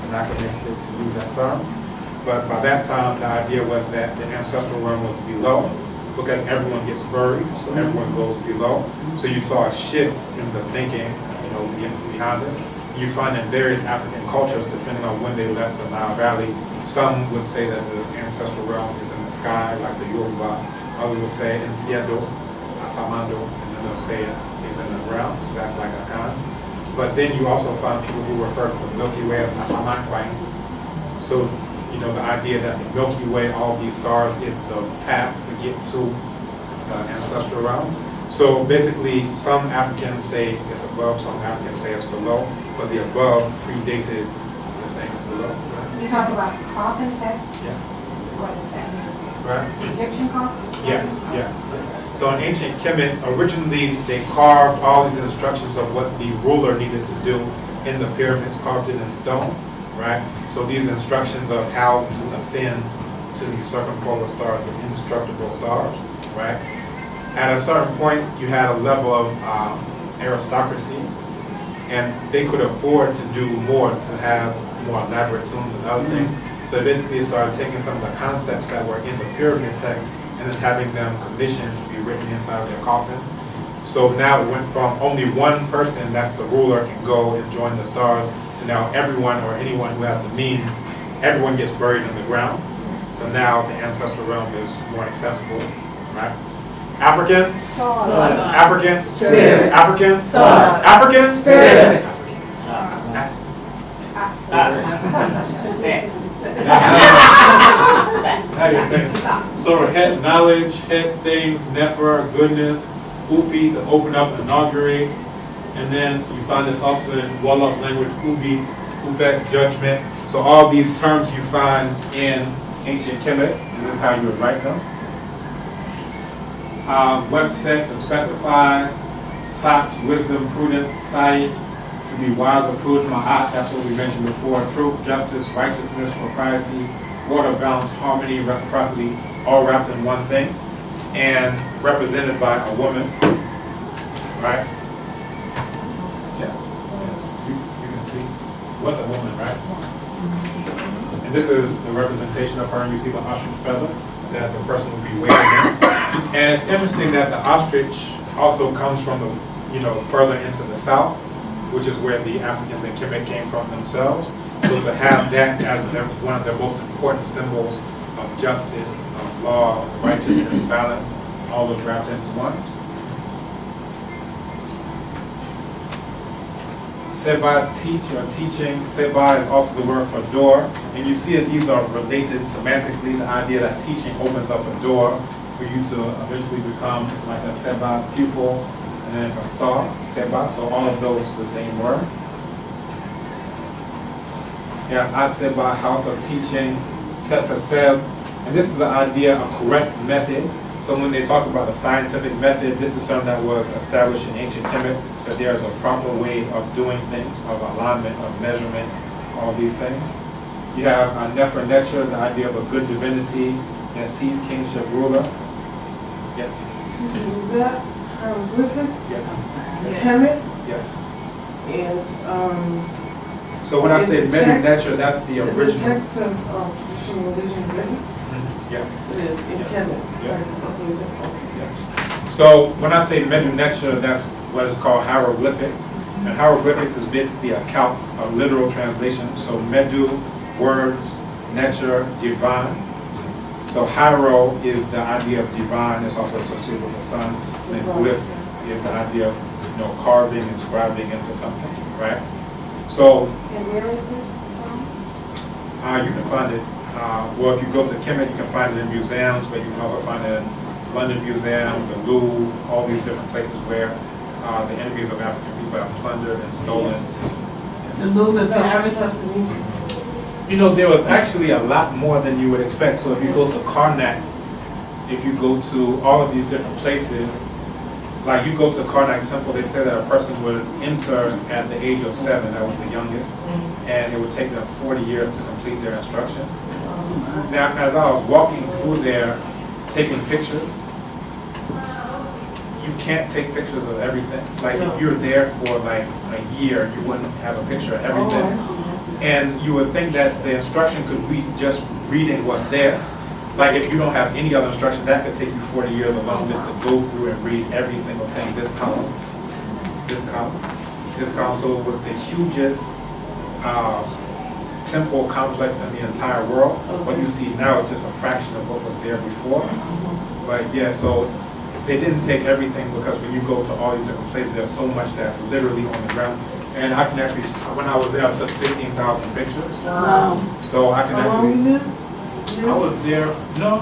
anachronistic to use that term. But by that time, the idea was that the ancestral realm was below, because everyone gets buried, so everyone goes below. So you saw a shift in the thinking, behind this. You find in various African cultures, depending on when they left the Nile Valley, some would say that the ancestral realm is in the sky, like the Yoruba. Others will say in Cielo, Asamando, and then they'll say it is in the ground, so that's like Akan. But then you also find people who refer to the Milky Way as Asamankwai. So, the idea that the Milky Way, all these stars, is the path to get to the ancestral realm. So basically, some Africans say it's above, some Africans say it's below, but the above predated the saying it's below. Right? You talk about coffin text? Yes. What does that mean? Right? Egyptian coffin? Yes, yes. So in ancient Kemet, originally they carved all these instructions of what the ruler needed to do in the pyramids, carved it in stone, right? So these instructions of how to ascend to these circumpolar stars, the indestructible stars, right? At a certain point, you had a level of aristocracy, and they could afford to do more, to have more elaborate tombs and other things. So basically, they started taking some of the concepts that were in the pyramid text and then having them commissioned to be written inside of their coffins. So now it went from only one person, that's the ruler, can go and join the stars, to now everyone or anyone who has the means, everyone gets buried in the ground. So now the ancestral realm is more accessible, right? African, Thought. African, Spirit. African, Thought. African, Spirit. So head knowledge, head things, nefer, goodness, upi, to open up, inaugurate, and then you find this also in Wolof language, ubi, ubek, judgment. So all these terms you find in ancient Kemet, and this is how you would write them. Webset, to specify, sat, wisdom, prudence, sai, to be wise or prudent, ma'at, that's what we mentioned before, truth, justice, righteousness, propriety, order, balance, harmony, reciprocity, all wrapped in one thing, and represented by a woman, right? Yeah, you can see what's a woman, right? And this is the representation of her, and you see the ostrich feather that the person will be weighed against. And it's interesting that the ostrich also comes from the, further into the south, which is where the Africans and Kemet came from themselves. So to have that as one of their most important symbols of justice, of law, of righteousness, balance, all those wrapped into one. Seba, teach or teaching. Seba is also the word for door. And you see that these are related semantically. The idea that teaching opens up a door for you to eventually become like a Seba pupil, and then a star, Seba. So all of those the same word. Yeah, Ad Seba, house of teaching. Tepaseb. And this is the idea of correct method. So when they talk about a scientific method, this is something that was established in ancient Kemet, that there is a proper way of doing things, of alignment, of measurement, all these things. You have Nefer Netcher, the idea of a good divinity, and seed kingship ruler. Yes. Excuse me, is that hieroglyphics? Yes. Kemet? Yes. And, So when I is say the Nefer text- Netcher, that's the is the original. text of traditional religion written? Yes. It is, in Yeah. Kemet? Yeah. So is it- okay. So when I say Medu Netcher, that's what is called hieroglyphics. And hieroglyphics is basically a literal translation. So Medu, words, Netcher, divine. So hiero is the idea of divine. It's also associated with the sun. And glyph is the idea of carving, inscribing into something, right? So And where is this from? you can find it. Well, if you go to Kemet, you can find it in museums, but you can also find it in London Museum, the Louvre, all these different places where the enemies of African people have plundered and stolen. Yes. The Louvre is So how Paris. much stuff to me? There was actually a lot more than you would expect. So if you go to Karnak, if you go to all of these different places, like you go to Karnak Temple, they say that a person would enter at the age of 7, that was the youngest, and it would take them 40 years to complete their instruction. Now, as I was walking through there, taking pictures, you can't take pictures of everything. Like if you're there for like a year, you wouldn't have a picture of everything. And you would think that the instruction could be just reading what's there. Like if you don't have any other instruction, that could take you 40 years alone just to go through and read every single thing. This column, this column, this column. So it was the hugest temple complex in the entire world. What you see now is just a fraction of what was there before. But yeah, so they didn't take everything because when you go to all these different places, there's so much that's literally on the ground. And I can actually, when I was there, I took 15,000 pictures. Wow. So I can How long actually. you there? I was there. No.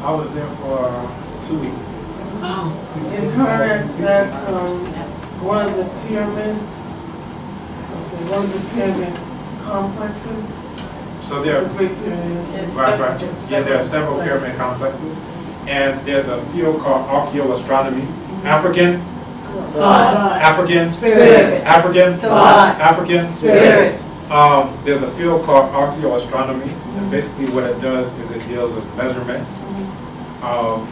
I was there for 2 weeks. In Karnak, that's one of the pyramids, one of the pyramid complexes. So there. It's a big pyramid. Right. Yeah, there are several pyramid complexes, and there's a field called archaeoastronomy. African. African. Spirit. African. Thought. African. Spirit. There's a field called archaeoastronomy, and basically what it does is it deals with measurements of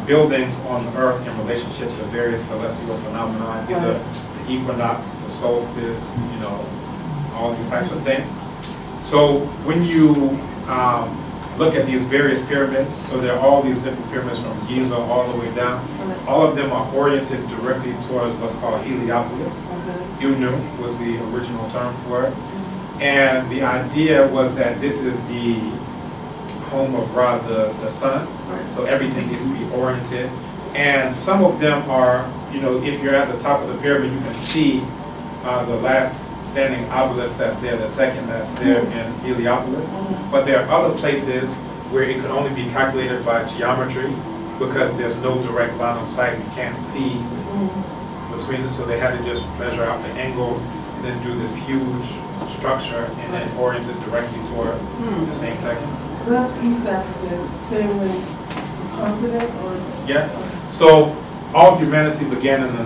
buildings on the earth in relationship to various celestial phenomena, either the equinox, the solstice, all these types of things. So when you look at these various pyramids, so there are all these different pyramids from Giza all the way down. All of them are oriented directly towards what's called Heliopolis. Unu was the original term for it. And the idea was that this is the home of Ra, the sun. So everything needs to be oriented. And some of them are, if you're at the top of the pyramid, you can see the last standing obelisk that's there, the Tekken that's there in Heliopolis. But there are other places where it could only be calculated by geometry because there's no direct line of sight. You can't see between them, so they had to just measure out the angles and then do this huge structure and then orient it directly towards the same Tekken. So that's East Africa, same with the continent or? Yeah. So all of humanity began in the